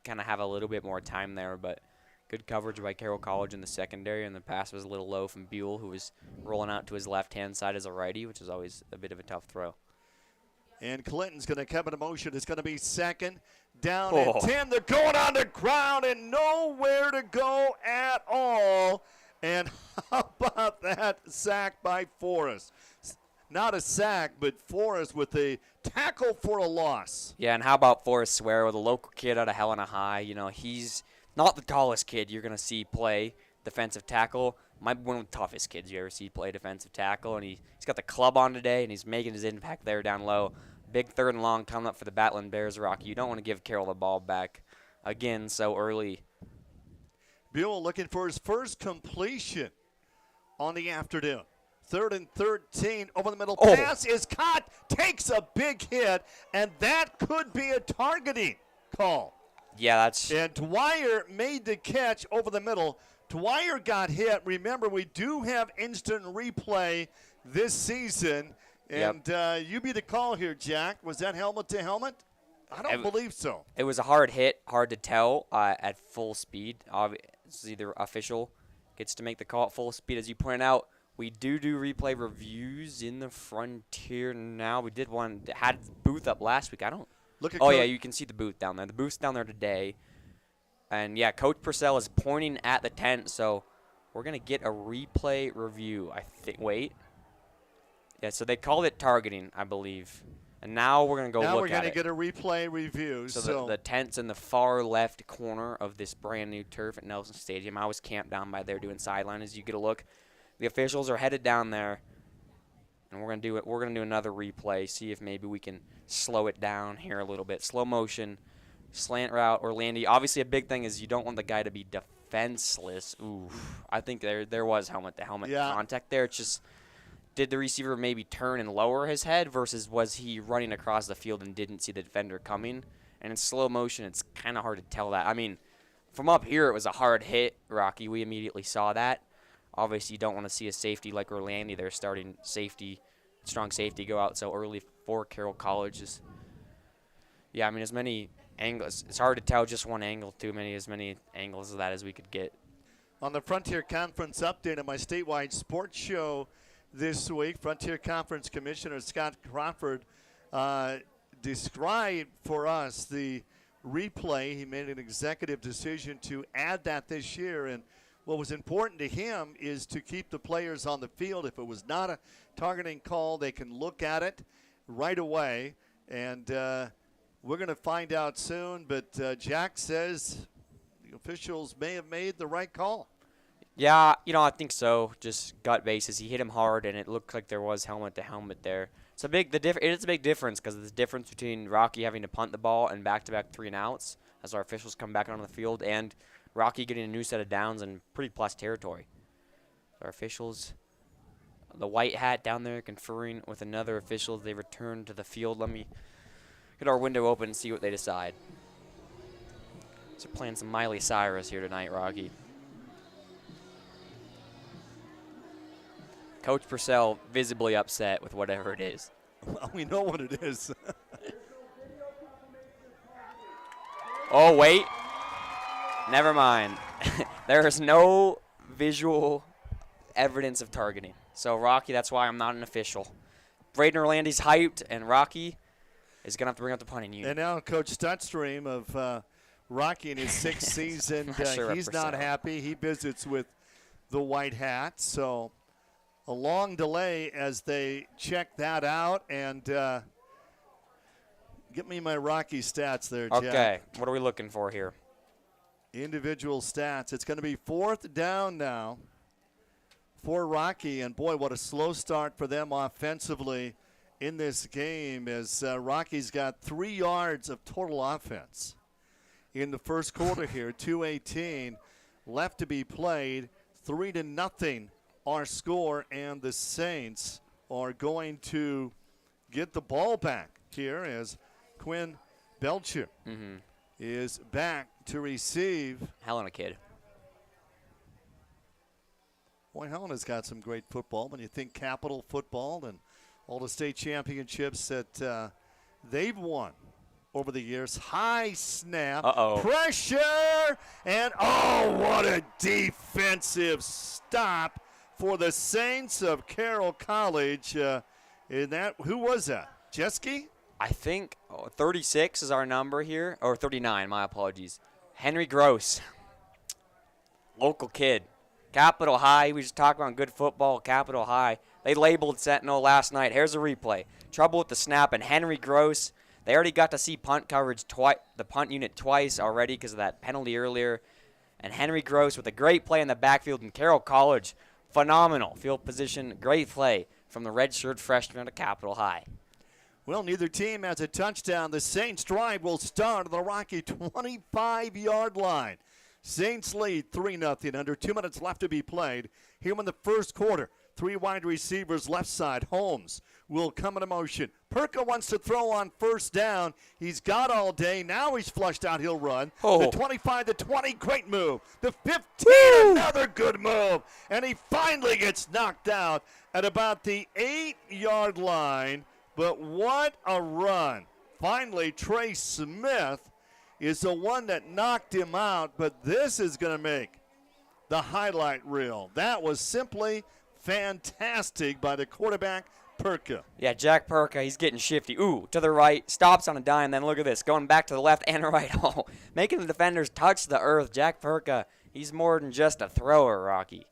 B: kind of have a little bit more time there, but good coverage by Carroll College in the secondary, and the pass was a little low from Buell, who was rolling out to his left-hand side as a righty, which is always a bit of a tough throw.
A: And Clinton's going to come into motion. It's going to be second down at 10. They're going on the ground and nowhere to go at all. And how about that sack by Forrest? Not a sack, but Forrest with a tackle for a loss.
B: Yeah, and how about Forrest Swear, the local kid out of Helena High? You know, he's not the tallest kid you're going to see play defensive tackle. Might be one of the toughest kids you ever see play defensive tackle. And he's got the club on today, and he's making his impact there down low. Big 3rd and long coming up for the Battling Bears, Rocky. You don't want to give Carroll the ball back again so early.
A: Buell looking for his first completion on the afternoon. 3rd and 13 over the middle. Pass is caught, takes a big hit, and that could be a targeting call.
B: Yeah, that's.
A: And Dwyer made the catch over the middle. Dwyer got hit. Remember, we do have instant replay this season. And you be the call here, Jack. Was that helmet to helmet? I don't believe so.
B: It was a hard hit, hard to tell at full speed. Obviously, the official gets to make the call at full speed. As you pointed out, we do replay reviews in the Frontier now. We did one that had booth up last week. Yeah, you can see the booth down there. The booth's down there today. And, yeah, Coach Purcell is pointing at the tent, so we're going to get a replay review, I think. Wait. Yeah, so they called it targeting, I believe. And now we're going to go look at it.
A: Now we're going to get a replay review.
B: So the tent's in the far left corner of this brand-new turf at Nelson Stadium. I was camped down by there doing sideline as you get a look. The officials are headed down there, and we're going to do it. We're going to do another replay, see if maybe we can slow it down here a little bit. Slow motion. Slant route or Landy. Obviously, a big thing is you don't want the guy to be defenseless. Ooh, I think there was helmet-to-helmet contact there. It's just, did the receiver maybe turn and lower his head versus was he running across the field and didn't see the defender coming? And in slow motion, it's kind of hard to tell that. I mean, from up here, it was a hard hit, Rocky. We immediately saw that. Obviously, you don't want to see a safety like Orlandi. They're starting strong safety, go out so early for Carroll College. Yeah, I mean, as many angles. It's hard to tell just one angle. As many angles of that as we could get.
A: On the Frontier Conference update of my statewide sports show this week, Frontier Conference Commissioner Scott Crawford described for us the replay. He made an executive decision to add that this year, and what was important to him is to keep the players on the field. If it was not a targeting call, they can look at it right away, and we're going to find out soon, but Jack says the officials may have made the right call.
B: Yeah, I think so. Just gut basis. He hit him hard, and it looked like there was helmet-to-helmet there. It is a big difference because it's the difference between Rocky having to punt the ball and back-to-back 3-and-outs as our officials come back onto the field, and Rocky getting a new set of downs in pretty plus territory. Our officials, the white hat down there conferring with another official as they return to the field. Let me get our window open and see what they decide. So playing some Miley Cyrus here tonight, Rocky. Coach Purcell visibly upset with whatever it is.
A: Well, we know what it is.
B: Oh, wait. Never mind. There is no visual evidence of targeting. So, Rocky, that's why I'm not an official. Braden Orlandi's hyped, and Rocky is going to have to bring up the punting unit.
A: And now Coach Stutstream of Rocky in his sixth season, he's not happy. He visits with the white hat. So a long delay as they check that out. And get me my Rocky stats there, Jack.
B: Okay, what are we looking for here?
A: Individual stats. It's going to be 4th down now for Rocky. And, boy, what a slow start for them offensively in this game as Rocky's got 3 yards of total offense in the first quarter here. 2:18 left to be played. 3-0 our score, and the Saints are going to get the ball back here as Quinn Belcher is back to receive.
B: Helena kid.
A: Boy, Helena's got some great football. When you think Capital football and all the state championships that they've won over the years. High snap. Pressure. And, what a defensive stop for the Saints of Carroll College. Who was that? Jeske?
B: I think 36 is our number here. Or 39, my apologies. Henry Gross. Local kid. Capital High. We just talked about good football. Capital High. They labeled Sentinel last night. Here's a replay. Trouble with the snap, and Henry Gross. They already got to see punt coverage the punt unit twice already because of that penalty earlier. And Henry Gross with a great play in the backfield in Carroll College. Phenomenal field position. Great play from the redshirt freshman at Capital High.
A: Well, neither team has a touchdown. The Saints drive will start at the Rocky 25-yard line. Saints lead 3-0. Under 2 minutes left to be played. Here in the first quarter, 3 wide receivers left side. Holmes will come into motion. Perka wants to throw on first down. He's got all day. Now he's flushed out. He'll run.
B: Oh.
A: The 25, the 20, great move. The 15, another good move. And he finally gets knocked out at about the 8-yard line. But what a run. Finally, Trey Smith is the one that knocked him out. But this is going to make the highlight reel. That was simply fantastic by the quarterback, Perka.
B: Yeah, Jack Perka, he's getting shifty. Ooh, to the right, stops on a dime, then look at this, going back to the left and right. Oh, making the defenders touch the earth. Jack Perka, he's more than just a thrower, Rocky.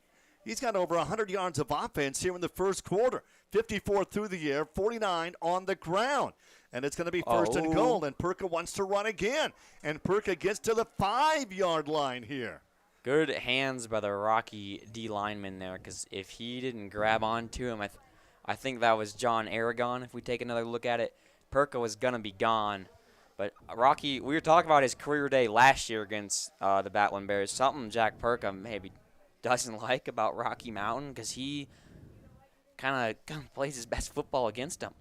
A: He's got over 100 yards of offense here in the first quarter. 54 through the air, 49 on the ground. And it's going to be first and goal, and Perka wants to run again. And Perka gets to the 5-yard line here.
B: Good hands by the Rocky D lineman there, because if he didn't grab onto him, I think that was John Aragon. If we take another look at it, Perka was going to be gone. But Rocky, we were talking about his career day last year against the Battling Bears. Something Jack Perka maybe doesn't like about Rocky Mountain, because he kind of plays his best football against him.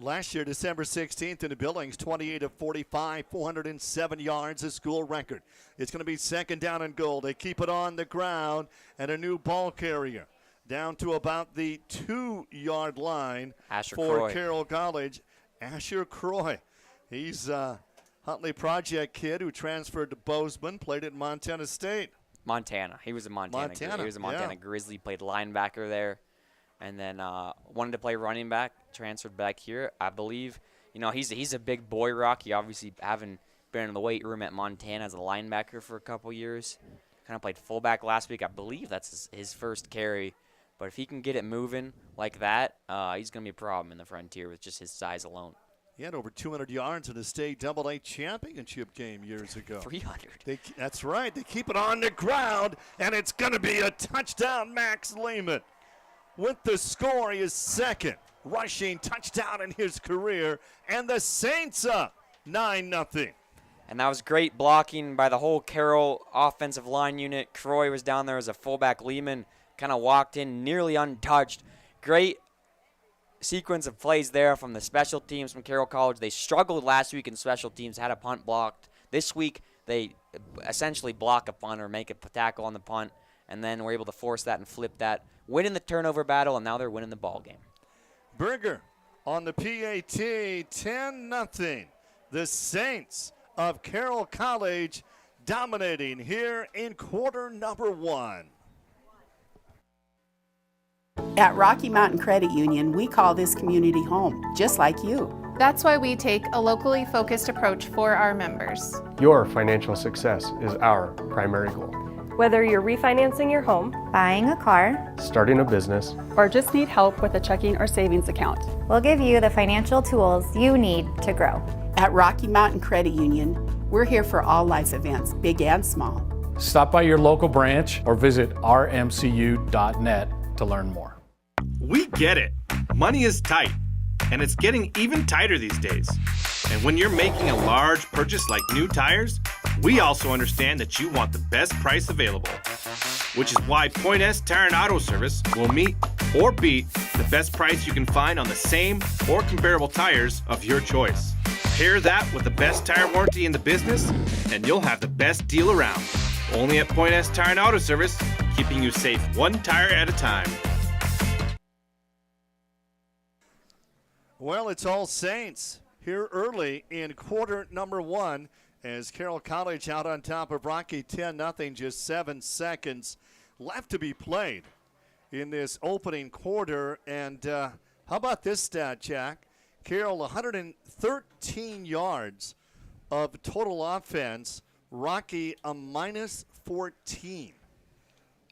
A: Last year, December 16th in the Billings, 28 of 45, 407 yards, a school record. It's going to be second down and goal. They keep it on the ground, and a new ball carrier down to about the 2-yard line
B: Asher
A: for
B: Croy.
A: Carroll College. Asher Croy. He's a Huntley Project kid who transferred to Bozeman, played at Montana State.
B: Montana. He was a Montana. He was a Montana Grizzly, played linebacker there. And then wanted to play running back, transferred back here. I believe, he's a big boy, Rocky. Obviously, having been in the weight room at Montana as a linebacker for a couple years. Kind of played fullback last week. I believe that's his first carry. But if he can get it moving like that, he's going to be a problem in the Frontier with just his size alone.
A: He had over 200 yards in the state AA championship game years ago.
B: 300.
A: That's right. They keep it on the ground, and it's going to be a touchdown, Max Lehman. With the score, he is second rushing touchdown in his career, and the Saints up 9-0.
B: And that was great blocking by the whole Carroll offensive line unit. Croy was down there as a fullback. Lehman kind of walked in nearly untouched. Great sequence of plays there from the special teams from Carroll College. They struggled last week in special teams, had a punt blocked. This week, they essentially block a punt or make a tackle on the punt, and then were able to force that and flip that, winning the turnover battle, and now they're winning the ball game.
A: Berger on the PAT, 10-0. The Saints of Carroll College dominating here in quarter number 1.
O: At Rocky Mountain Credit Union, we call this community home, just like you.
P: That's why we take a locally focused approach for our members.
K: Your financial success is our primary goal.
J: Whether you're refinancing your home,
Q: buying a car,
K: starting a business,
R: or just need help with a checking or savings account,
Q: we'll give you the financial tools you need to grow.
O: At Rocky Mountain Credit Union, we're here for all life events, big and small.
S: Stop by your local branch or visit rmcu.net to learn more.
T: We get it. Money is tight, and it's getting even tighter these days. And when you're making a large purchase like new tires, we also understand that you want the best price available, which is why Point S Tire and Auto Service will meet or beat the best price you can find on the same or comparable tires of your choice. Pair that with the best tire warranty in the business, and you'll have the best deal around. Only at Point S Tire and Auto Service, keeping you safe one tire at a time.
A: Well, it's all Saints here early in quarter number 1 as Carroll College out on top of Rocky 10-0, just 7 seconds left to be played in this opening quarter. And how about this stat, Jack? Carroll 113 yards of total offense, Rocky a minus 14.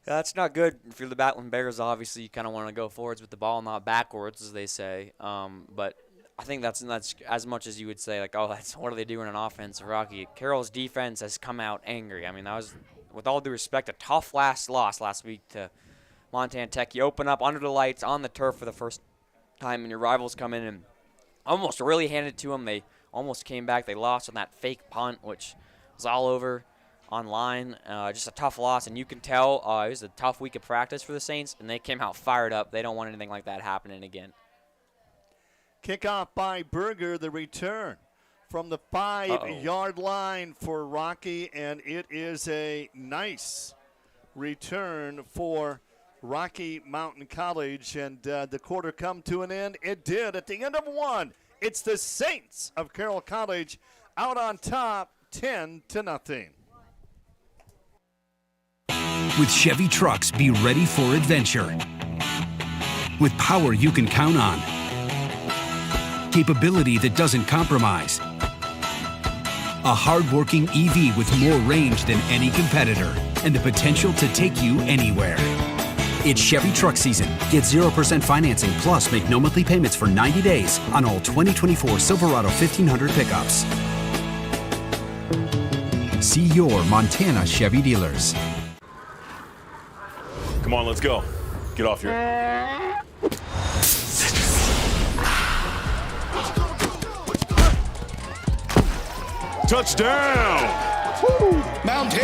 B: That's not good if you're the Battling Bears. Obviously, you kind of want to go forwards with the ball, not backwards, as they say. But I think that's as much as you would say, like, oh, what are they doing on offense? Rocky. Carroll's defense has come out angry. I mean, that was, with all due respect, a tough loss last week to Montana Tech. You open up under the lights on the turf for the first time, and your rivals come in and almost really handed it to them. They almost came back. They lost on that fake punt, which was all over online. Just a tough loss, and you can tell it was a tough week of practice for the Saints, and they came out fired up. They don't want anything like that happening again.
A: Kickoff by Berger, the return from the 5-yard line for Rocky, and it is a nice return for Rocky Mountain College. And the quarter come to an end. It did at the end of one. It's the Saints of Carroll College out on top, 10-0.
D: With Chevy trucks, be ready for adventure. With power you can count on. Capability that doesn't compromise. A hard-working EV with more range than any competitor and the potential to take you anywhere. It's Chevy truck season. Get 0% financing plus make no monthly payments for 90 days on all 2024 Silverado 1500 pickups. See your Montana Chevy dealers.
G: Come on, let's go. Get off your... Touchdown! Woo! Mountain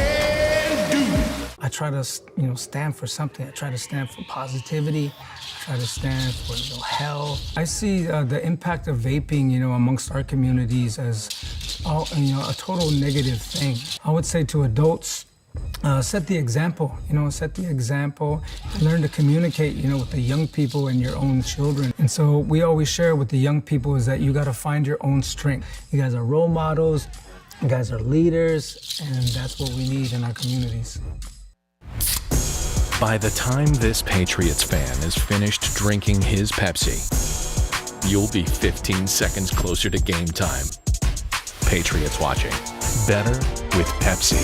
G: Dew!
F: I try to, stand for something. I try to stand for positivity. I try to stand for, health. I see the impact of vaping, amongst our communities as, a total negative thing. I would say to adults, set the example, set the example and learn to communicate, with the young people and your own children. And so we always share with the young people is that you got to find your own strength. You guys are role models, you guys are leaders, and that's what we need in our communities.
E: By the time this Patriots fan is finished drinking his Pepsi, you'll be 15 seconds closer to game time. Patriots watching. Better with Pepsi.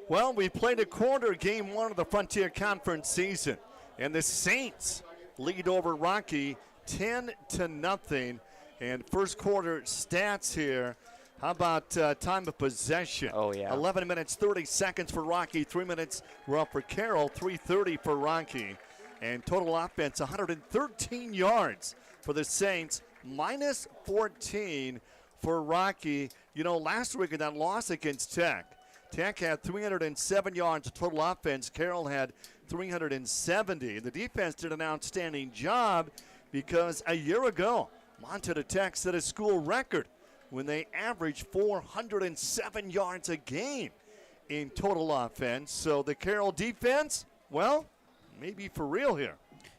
A: Well, we played a quarter, game one of the Frontier Conference season, and the Saints lead over Rocky 10-0. And first quarter stats here. How about time of possession?
B: Oh, yeah.
A: 11 minutes, 30 seconds for Rocky. 3 minutes were up for Carroll. 3:30 for Rocky. And total offense, 113 yards for the Saints, minus 14 for Rocky. Last week in that loss against Tech, Tech had 307 yards of total offense. Carroll had 370. The defense did an outstanding job because a year ago, Montana Tech set a school record when they averaged 407 yards a game in total offense. So the Carroll defense, well, maybe for real here.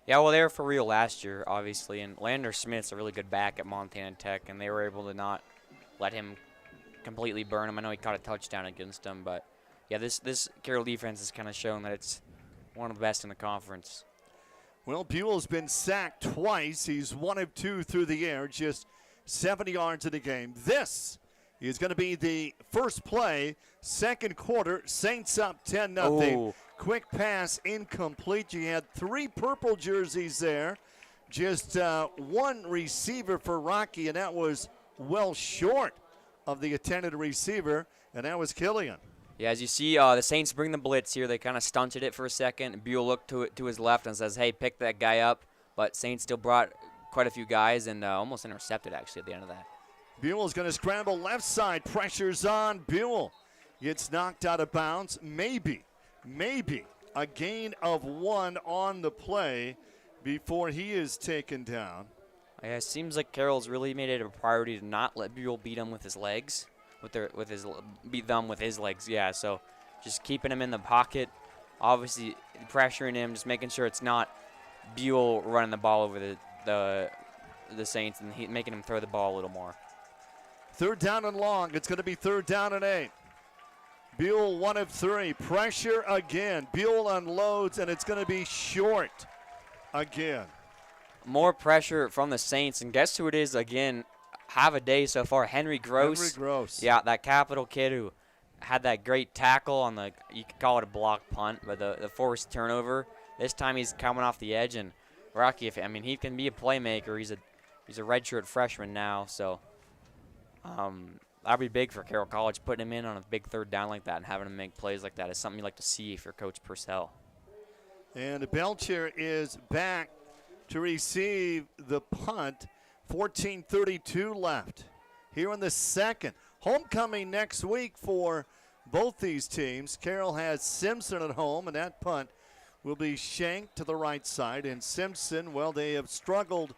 B: Yeah, well, they were for real last year, obviously. And Lander Smith's a really good back at Montana Tech, and they were able to not let him completely burn him. I know he caught a touchdown against him, but, yeah, this Carroll defense has kind of shown that it's one of the best in the conference.
A: Well, Buell's been sacked twice. He's 1 of 2 through the air, just 70 yards in the game. This is going to be the first play, second quarter. Saints up 10-0.
B: Oh.
A: Quick pass incomplete. You had 3 purple jerseys there. Just one receiver for Rocky, and that was well short of the intended receiver, and that was Killian.
B: Yeah, as you see, the Saints bring the blitz here. They kind of stunted it for a second. Buell looked to his left and says, hey, pick that guy up. But Saints still brought quite a few guys and almost intercepted, actually, at the end of that.
A: Buell's going to scramble left side. Pressure's on. Buell gets knocked out of bounds. Maybe a gain of 1 on the play before he is taken down.
B: Yeah, it seems like Carroll's really made it a priority to not let Buell beat him with his legs. Beat them with his legs, yeah. So just keeping him in the pocket, obviously pressuring him, just making sure it's not Buell running the ball over the Saints and making him throw the ball a little more.
A: 3rd down and long. It's going to be 3rd down and 8. Buell 1 of 3. Pressure again. Buell unloads, and it's going to be short again.
B: More pressure from the Saints, and guess who it is again? Have a day so far. Henry Gross. Yeah, that Capital kid who had that great tackle on you could call it a block punt, but the forced turnover. This time he's coming off the edge, and Rocky, he can be a playmaker. He's a redshirt freshman now, so that'd be big for Carroll College. Putting him in on a big 3rd down like that and having him make plays like that is something you like to see if you're Coach Purcell.
A: And Belcher is back to receive the punt. 14:32 left here in the second. Homecoming next week for both these teams. Carroll has Simpson at home, and that punt will be shanked to the right side. And Simpson, well, they have struggled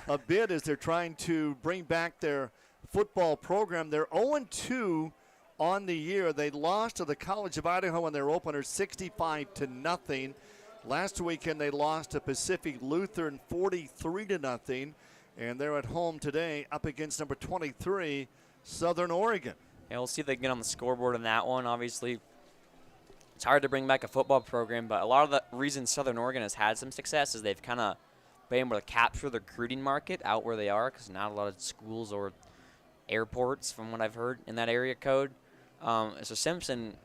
A: a bit as they're trying to bring back their football program. They're 0-2 on the year. They lost to the College of Idaho in their opener 65-0. Last weekend they lost to Pacific Lutheran 43-0. And they're at home today up against number 23, Southern Oregon.
B: Yeah, we'll see if they can get on the scoreboard in that one. Obviously, it's hard to bring back a football program, but a lot of the reason Southern Oregon has had some success is they've kind of been able to capture the recruiting market out where they are, because not a lot of schools or airports, from what I've heard, in that area code. So Simpson,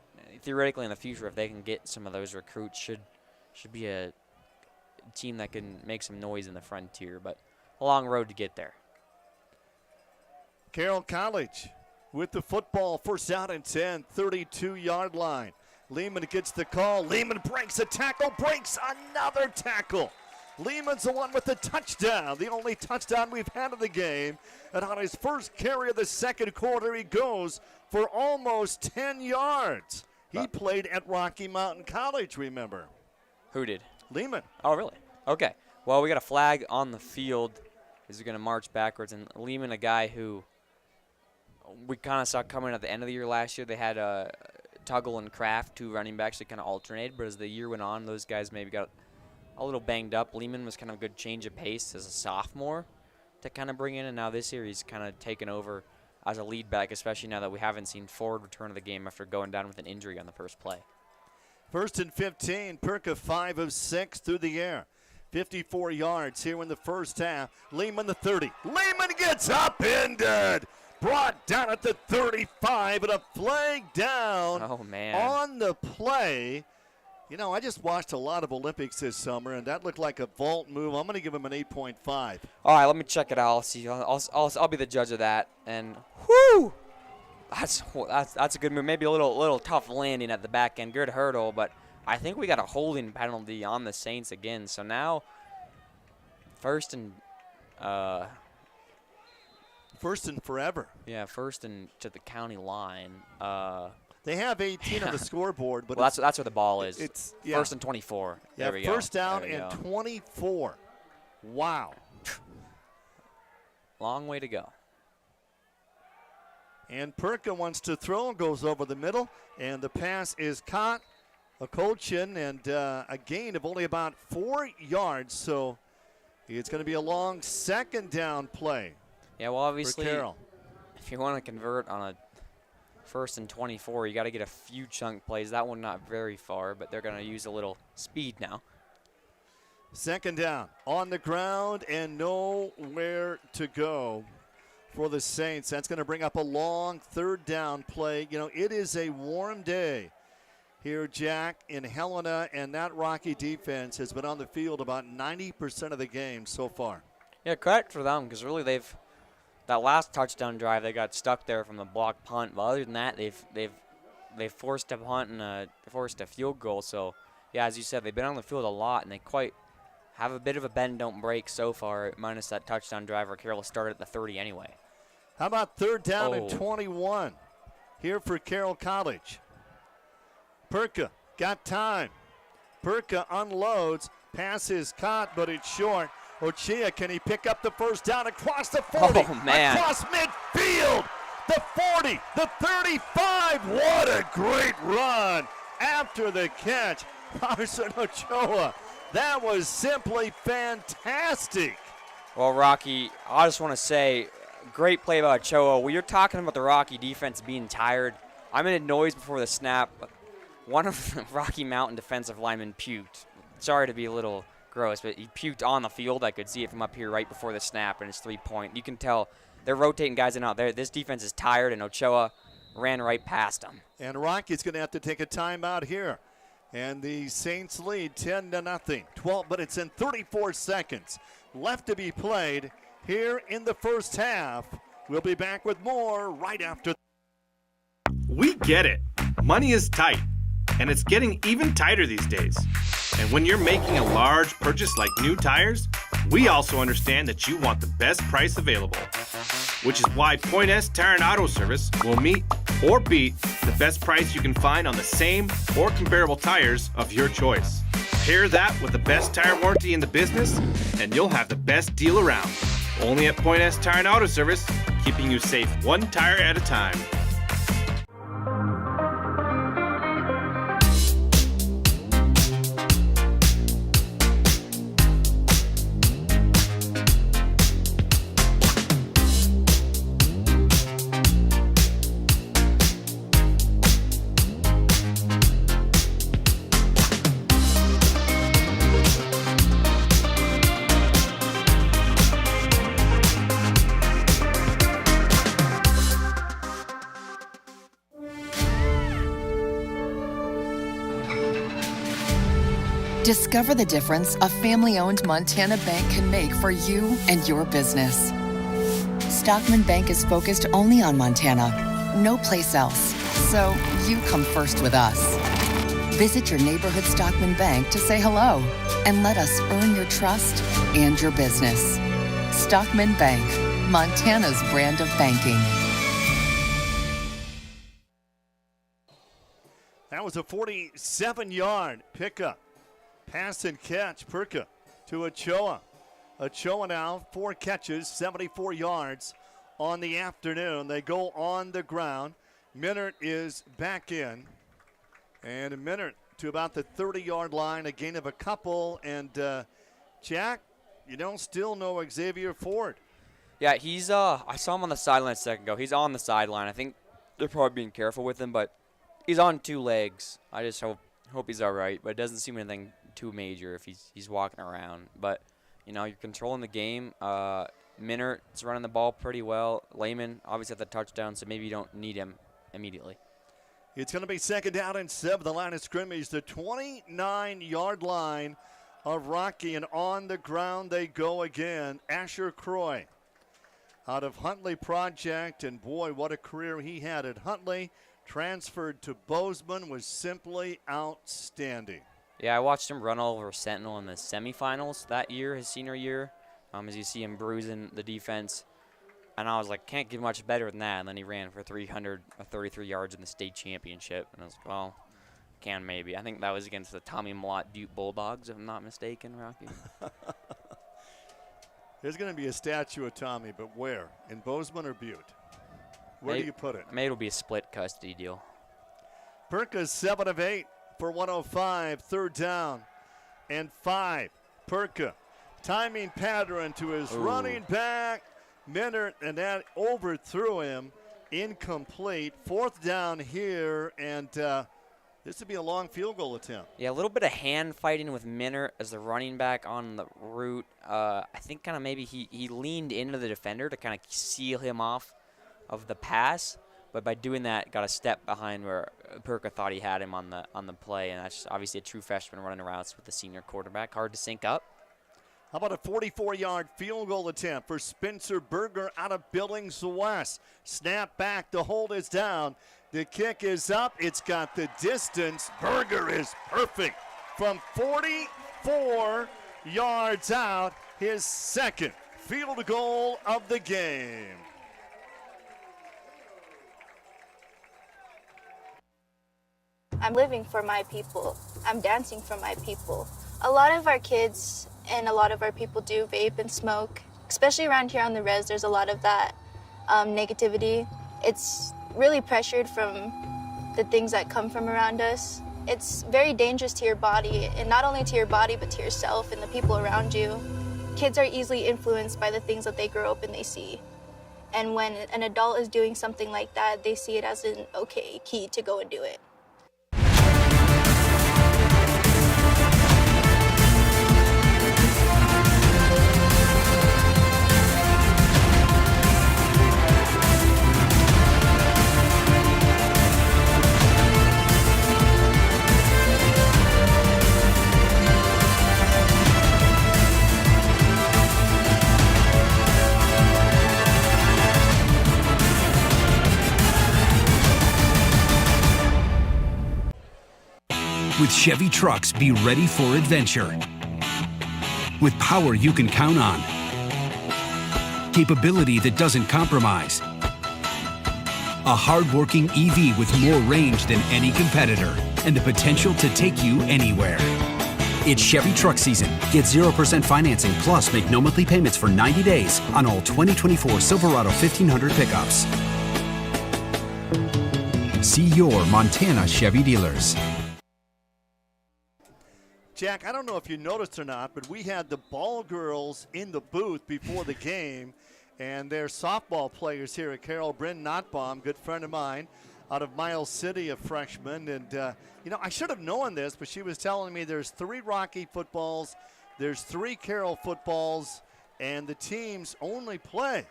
B: theoretically in the future, if they can get some of those recruits, should be a team that can make some noise in the frontier, but a long road to get there.
A: Carroll College with the football, first out and 10, 32-yard line. Lehman gets the call. Lehman breaks a tackle, breaks another tackle. Lehman's the one with the touchdown, the only touchdown we've had of the game. And on his first carry of the second quarter, he goes for almost 10 yards. He played at Rocky Mountain College, remember.
B: Who did?
A: Lehman.
B: Oh, really? Okay. Well, we got a flag on the field. He's going to march backwards. And Lehman, a guy who we kind of saw coming at the end of the year last year. They had Tuggle and Kraft, two running backs that kind of alternated. But as the year went on, those guys maybe got a little banged up. Lehman was kind of a good change of pace as a sophomore to kind of bring in. And now this year he's kind of taken over as a lead back, especially now that we haven't seen Ford return to the game after going down with an injury on the first play.
A: First and 15, Perka 5 of 6 through the air. 54 yards here in the first half. Lehman the 30. Lehman gets upended. Brought down at the 35, and a flag down on the play. You know, I just watched a lot of Olympics this summer, and that looked like a vault move. I'm going to give him an 8.5.
B: All right, let me check it out. I'll see. I'll be the judge of that. And whoo, that's a good move. Maybe a little tough landing at the back end. Good hurdle, but I think we got a holding penalty on the Saints again. So now, first and
A: forever.
B: Yeah, first and to the county line.
A: They have 18 on the scoreboard, but
B: well, that's where the ball is.
A: It's
B: first and 24.
A: Yeah,
B: there we go.
A: First down and 24. Wow.
B: Long way to go.
A: And Perka wants to throw, goes over the middle, and the pass is caught. A Colchin, and a gain of only about 4 yards, so it's going to be a long second down play.
B: Yeah, well, obviously,
A: for Carroll.
B: If you want to convert on a first and 24, you got to get a few chunk plays. That one not very far, but they're going to use a little speed now.
A: Second down, on the ground and nowhere to go for the Saints. That's going to bring up a long third down play. You know, it is a warm day here, Jack, in Helena, and that Rocky defense has been on the field about 90% of the game so far.
B: Yeah, credit for them, because really that last touchdown drive, they got stuck there from the block punt. But other than that, they've forced a punt and forced a field goal. So, yeah, as you said, they've been on the field a lot, and they quite have a bit of a bend don't break so far, minus that touchdown drive where Carroll started at the 30 anyway.
A: How about third down and 21 here for Carroll College? Perka got time. Perka unloads. Pass is caught, but it's short. Ochia, can he pick up the first down across the 40?
B: Oh, man.
A: Across midfield. The 40, the 35. What a great run after the catch. Carson Ochoa. That was simply fantastic.
B: Well, Rocky, I just want to say, great play by Ochoa. Well, you're talking about the Rocky defense being tired. I made a noise before the snap. One of the Rocky Mountain defensive linemen puked. Sorry to be a little gross, but he puked on the field. I could see it from up here right before the snap, and it's 3-point. You can tell they're rotating guys in out there. This defense is tired, and Ochoa ran right past him.
A: And Rocky's going to have to take a timeout here. And the Saints lead 10-0. 12 minutes and 34 seconds left to be played here in the first half. We'll be back with more right after.
T: We get it. Money is tight, and it's getting even tighter these days. And when you're making a large purchase like new tires, we also understand that you want the best price available. Which is why Point S Tire and Auto Service will meet or beat the best price you can find on the same or comparable tires of your choice. Pair that with the best tire warranty in the business, and you'll have the best deal around. Only at Point S Tire and Auto Service, keeping you safe one tire at a time.
U: Discover the difference a family-owned Montana bank can make for you and your business. Stockman Bank is focused only on Montana, no place else. So you come first with us. Visit your neighborhood Stockman Bank to say hello and let us earn your trust and your business. Stockman Bank, Montana's brand of banking.
A: That was a 47-yard pickup. Pass and catch, Perka to Ochoa. Ochoa now, 4 catches, 74 yards on the afternoon. They go on the ground. Minert is back in. And Minert to about the 30-yard line, a gain of a couple. And, Jack, you don't still know Xavier Ford.
B: Yeah, he's, I saw him on the sideline a second ago. He's on the sideline. I think they're probably being careful with him, but he's on 2 legs. I just hope he's all right, but it doesn't seem anything too major if he's walking around. But, you know, you're controlling the game. Minert's running the ball pretty well. Lehman obviously had the touchdown, so maybe you don't need him immediately.
A: It's going to be 2nd down and 7. The line of scrimmage, the 29-yard line of Rocky, and on the ground they go again. Asher Croy out of Huntley Project, and boy, what a career he had at Huntley. Transferred to Bozeman, was simply outstanding.
B: Yeah, I watched him run all over Sentinel in the semifinals that year, his senior year, as you see him bruising the defense. And I was like, can't get much better than that. And then he ran for 333 yards in the state championship. And I was like, well, can maybe. I think that was against the Tommy Mlott Duke Bulldogs, if I'm not mistaken, Rocky.
A: There's going to be a statue of Tommy, but where? In Bozeman or Butte? Where do you put it?
B: Maybe it'll be a split custody deal.
A: Perka's 7 of 8 for 105, 3rd down and 5. Perka, timing pattern to his running back, Minert, and that overthrew him. Incomplete. 4th down here, and this would be a long field goal attempt.
B: Yeah, a little bit of hand fighting with Minert as the running back on the route. I think kind of maybe he leaned into the defender to kind of seal him off of the pass, but by doing that, got a step behind where Perka thought he had him on the play, and that's obviously a true freshman running routes with the senior quarterback. Hard to sync up.
A: How about a 44-yard field goal attempt for Spencer Berger out of Billings West? Snap back, the hold is down. The kick is up, it's got the distance. Berger is perfect from 44 yards out, his 2nd field goal of the game.
N: I'm living for my people. I'm dancing for my people. A lot of our kids and a lot of our people do vape and smoke. Especially around here on the res, there's a lot of that negativity. It's really pressured from the things that come from around us. It's very dangerous to your body, and not only to your body, but to yourself and the people around you. Kids are easily influenced by the things that they grow up and they see. And when an adult is doing something like that, they see it as an okay key to go and do it.
D: With Chevy trucks, be ready for adventure. With power you can count on. Capability that doesn't compromise. A hard-working EV with more range than any competitor and the potential to take you anywhere. It's Chevy truck season. Get 0% financing plus make no monthly payments for 90 days on all 2024 Silverado 1500 pickups. See your Montana Chevy dealers.
A: Jack, I don't know if you noticed or not, but we had the ball girls in the booth before the game, and they're softball players here at Carroll. Bryn Notbaum, good friend of mine, out of Miles City, a freshman. And, I should have known this, but she was telling me there's 3 Rocky footballs, there's 3 Carroll footballs, and the teams only play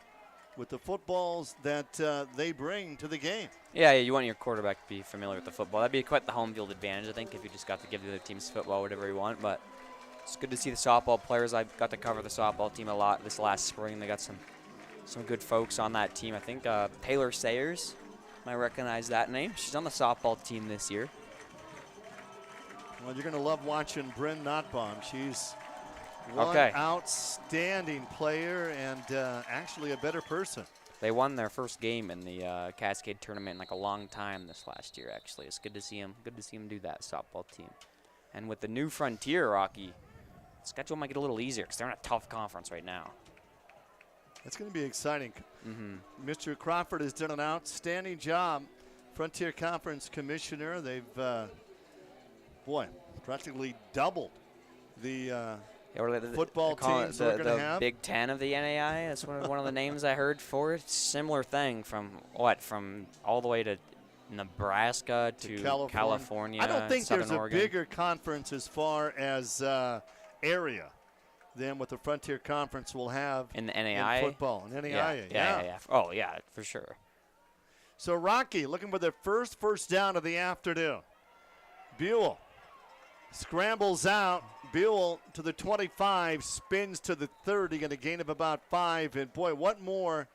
A: with the footballs that they bring to the game.
B: Yeah, you want your quarterback to be familiar with the football. That'd be quite the home field advantage, I think, if you just got to give the other teams football, whatever you want. But it's good to see the softball players. I got to cover the softball team a lot this last spring. They got some good folks on that team. I think Taylor Sayers, I recognize that name. She's on the softball team this year.
A: Well, you're going to love watching Bryn Notbaum. She's one outstanding player and actually a better person.
B: They won their first game in the Cascade tournament in like a long time this last year, actually. It's good to see them. Good to see them do that, softball team. And with the new Frontier, Rocky, the schedule might get a little easier because they're in a tough conference right now.
A: It's going to be exciting. Mr. Crawford has done an outstanding job. Frontier Conference Commissioner. They've, practically doubled the football teams we're going to have.
B: Big Ten of the NAI. That's one of the names I heard for it. Similar thing from all the way to Nebraska to California.
A: I don't think
B: Southern
A: there's
B: Oregon.
A: a bigger conference as far as area than what the Frontier Conference will have
B: in the NAI
A: in football. In NAI,
B: yeah. Oh yeah, for sure.
A: So Rocky looking for their first down of the afternoon. Buell scrambles out. Buell to the 25, spins to the 30, and a gain of about 5. And, boy, what more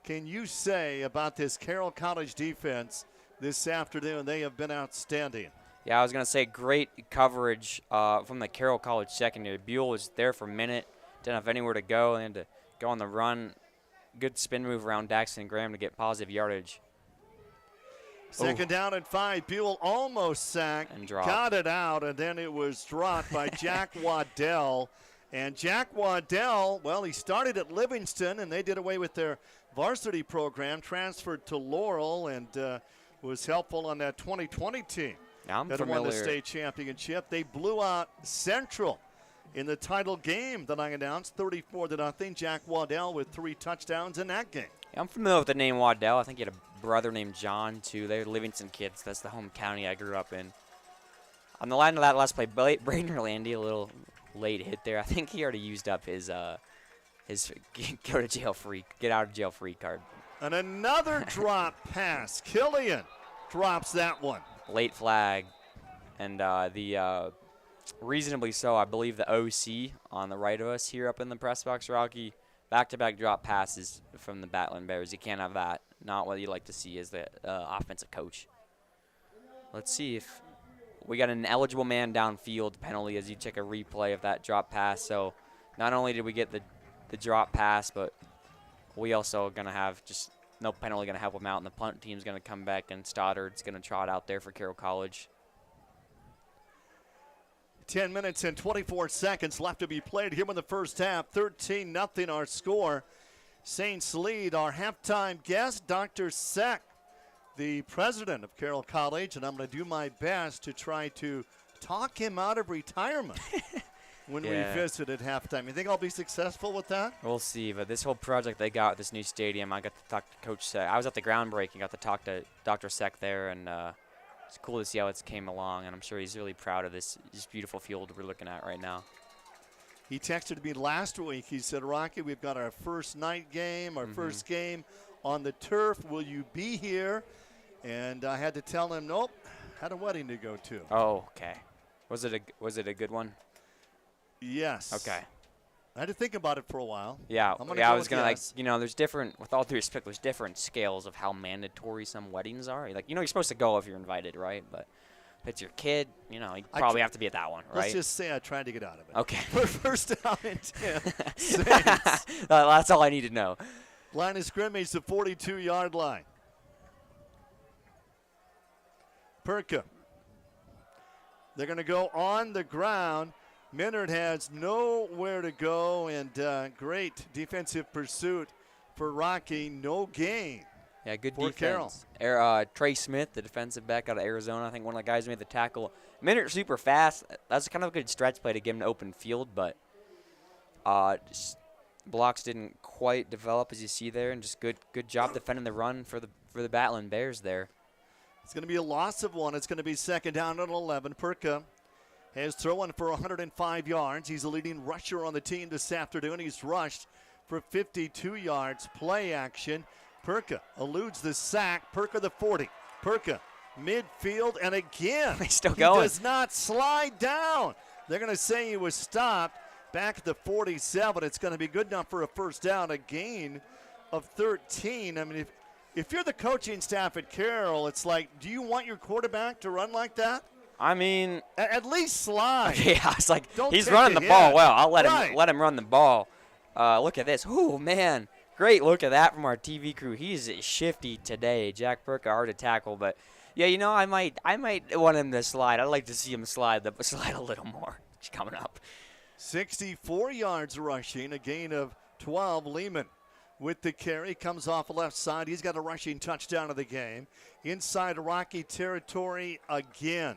A: can you say about this Carroll College defense this afternoon? They have been outstanding.
B: Yeah, I was going to say great coverage from the Carroll College secondary. Buell was there for a minute, didn't have anywhere to go, and had to go on the run. Good spin move around Daxton Graham to get positive yardage.
A: Second down and 5. Buell almost sacked,
B: and dropped.
A: Got it out, and then it was dropped by Jack Waddell. And Jack Waddell, well, he started at Livingston, and they did away with their varsity program, transferred to Laurel, and was helpful on that 2020 team that won the state championship. They blew out Central in the title game that I announced, 34-0. Jack Waddell with 3 touchdowns in that game.
B: Yeah, I'm familiar with the name Waddell. I think he had a brother named John, too. They're Livingston kids. That's the home county I grew up in. On the line of that last play, Braden Orlandi, a little late hit there. I think he already used up his get out of jail free card.
A: And another drop pass. Killian drops that one.
B: Late flag. And reasonably so, I believe the OC on the right of us here up in the press box, Rocky, back-to-back drop passes from the Battling Bears. You can't have that. Not what you like to see as the offensive coach. Let's see if we got an eligible man downfield penalty as you check a replay of that drop pass. So not only did we get the drop pass, but we also going to have just no penalty going to help them out. And the punt team's going to come back, and Stoddard's going to trot out there for Carroll College.
A: 10 minutes and 24 seconds left to be played here in the first half. 13-0 our score. Saints lead. Our halftime guest, Dr. Seck, the president of Carroll College, and I'm going to do my best to try to talk him out of retirement when we visit at halftime. You think I'll be successful with that?
B: We'll see, but this whole project they got, this new stadium, I got to talk to Coach Seck. I was at the groundbreaking, got to talk to Dr. Seck there, and it's cool to see how it's came along, and I'm sure he's really proud of this beautiful field we're looking at right now.
A: He texted me last week. He said, Rocky, we've got our first night game, our first game on the turf. Will you be here? And I had to tell him, nope, had a wedding to go to.
B: Oh, okay. Was it a good one?
A: Yes.
B: Okay.
A: I had to think about it for a while.
B: Yeah, I was going to, there's different, with all due respect, there's different scales of how mandatory some weddings are. Like, you're supposed to go if you're invited, right? But if it's your kid, you probably have to be at that one, right?
A: Let's just say I tried to get out of it.
B: Okay.
A: First down and 10. Saints.
B: That's all I need to know.
A: Line of scrimmage, the 42-yard line. Perka. They're going to go on the ground. Minard has nowhere to go, and great defensive pursuit for Rocky. No gain.
B: Yeah, good
A: for
B: defense.
A: Carroll.
B: Trey Smith, the defensive back out of Arizona, I think one of the guys who made the tackle. Minard super fast. That's kind of a good stretch play to give him an open field, but just blocks didn't quite develop as you see there, and just good job defending the run for the Battling Bears there.
A: It's going to be a loss of 1. It's going to be second down and 11. Perka has thrown for 105 yards. He's the leading rusher on the team this afternoon. He's rushed for 52 yards. Play action. Perka eludes the sack. Perka the 40. Perka midfield, and again,
B: he's still going.
A: He does not slide down. They're going to say he was stopped back at the 47. It's going to be good enough for a first down, a gain of 13. I mean, if you're the coaching staff at Carroll, it's like, do you want your quarterback to run like that?
B: I mean,
A: at least slide.
B: Okay, I was like,
A: Don't
B: he's
A: take
B: running
A: a
B: the ball
A: hit.
B: well. I'll let
A: Right.
B: him run the ball. Look at this. Oh man, great look at that from our TV crew. He's shifty today. Jack Perka, hard to tackle, but yeah, you know, I might want him to slide. I'd like to see him slide a little more. He's coming up.
A: 64 yards rushing, a gain of 12. Lehman with the carry, comes off the left side. He's got a rushing touchdown of the game. Inside Rocky territory again.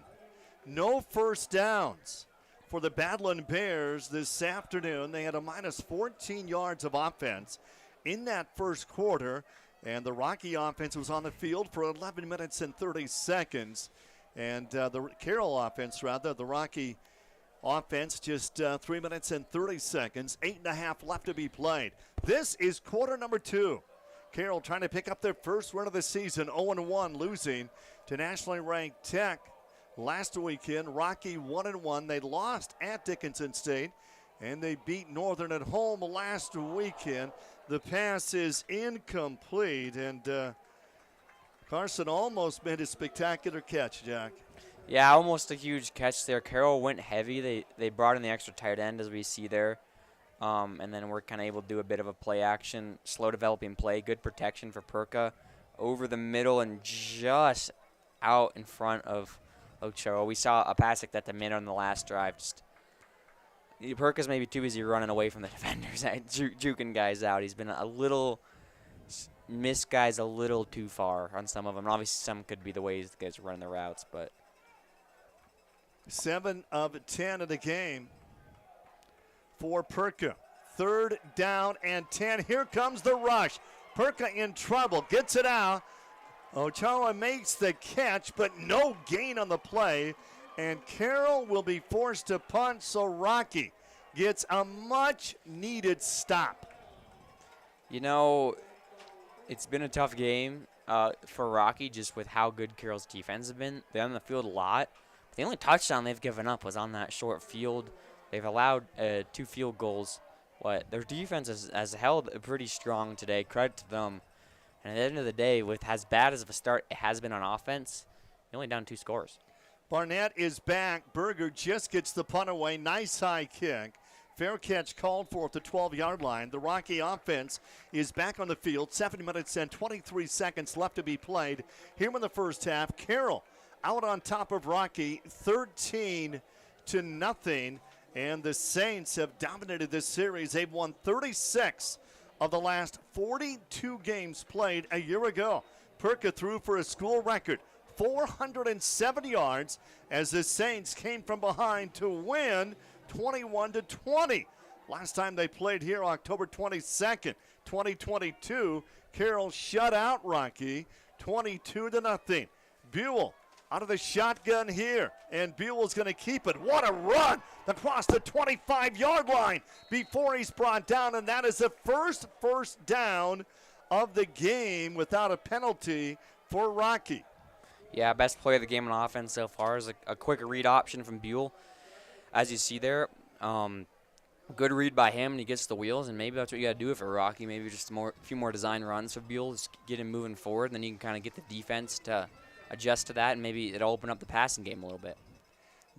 A: No first downs for the Battling Bears this afternoon. They had a minus 14 yards of offense in that first quarter, and the Rocky offense was on the field for 11 minutes and 30 seconds. And the Carroll offense, the Rocky offense, just 3 minutes and 30 seconds. 8.5 left to be played. This is quarter number 2. Carroll trying to pick up their first win of the season, 0-1, losing to nationally ranked Tech last weekend. Rocky 1-1. They lost at Dickinson State, and they beat Northern at home last weekend. The pass is incomplete, and Carson almost made a spectacular catch, Jack.
B: Yeah, almost a huge catch there. Carroll went heavy. They brought in the extra tight end, as we see there. And then we're kind of able to do a bit of a play action, slow developing play, good protection for Perka over the middle and just out in front of Ochoa. We saw a pass like that to Minard on the last drive. Perka's maybe too busy running away from the defenders, juking guys out. He's been a little missed guys a little too far on some of them. And obviously, some could be the ways the guys run the routes, but
A: 7 of 10 of the game for Perka. 3rd down and 10. Here comes the rush. Perka in trouble, gets it out. Ochoa makes the catch, but no gain on the play. And Carroll will be forced to punt, so Rocky gets a much-needed stop.
B: You know, it's been a tough game for Rocky just with how good Carroll's defense has been. They're on the field a lot. The only touchdown they've given up was on that short field. They've allowed 2 field goals. Their defense has held pretty strong today. Credit to them. And at the end of the day, with as bad as of a start it has been on offense, you're only down 2 scores.
A: Barnett is back. Berger just gets the punt away. Nice high kick. Fair catch called for at the 12-yard line. The Rocky offense is back on the field. 7 minutes and 23 seconds left to be played here in the first half. Carroll out on top of Rocky, 13-0. And the Saints have dominated this series. They've won 36 of the last 42 games played a year ago. Perka threw for a school record 407 yards as the Saints came from behind to win 21-20. Last time they played here, October 22nd, 2022. Carroll shut out Rocky 22-0. Buell out of the shotgun here, and Buell's going to keep it. What a run across the 25-yard line before he's brought down, and that is the first down of the game without a penalty for Rocky.
B: Yeah, best play of the game on offense so far is a quick read option from Buell. As you see there, good read by him, and he gets the wheels, and maybe that's what you got to do for Rocky. Maybe just a few more design runs for Buell, just get him moving forward, and then you can kind of get the defense to adjust to that, and maybe it'll open up the passing game a little bit.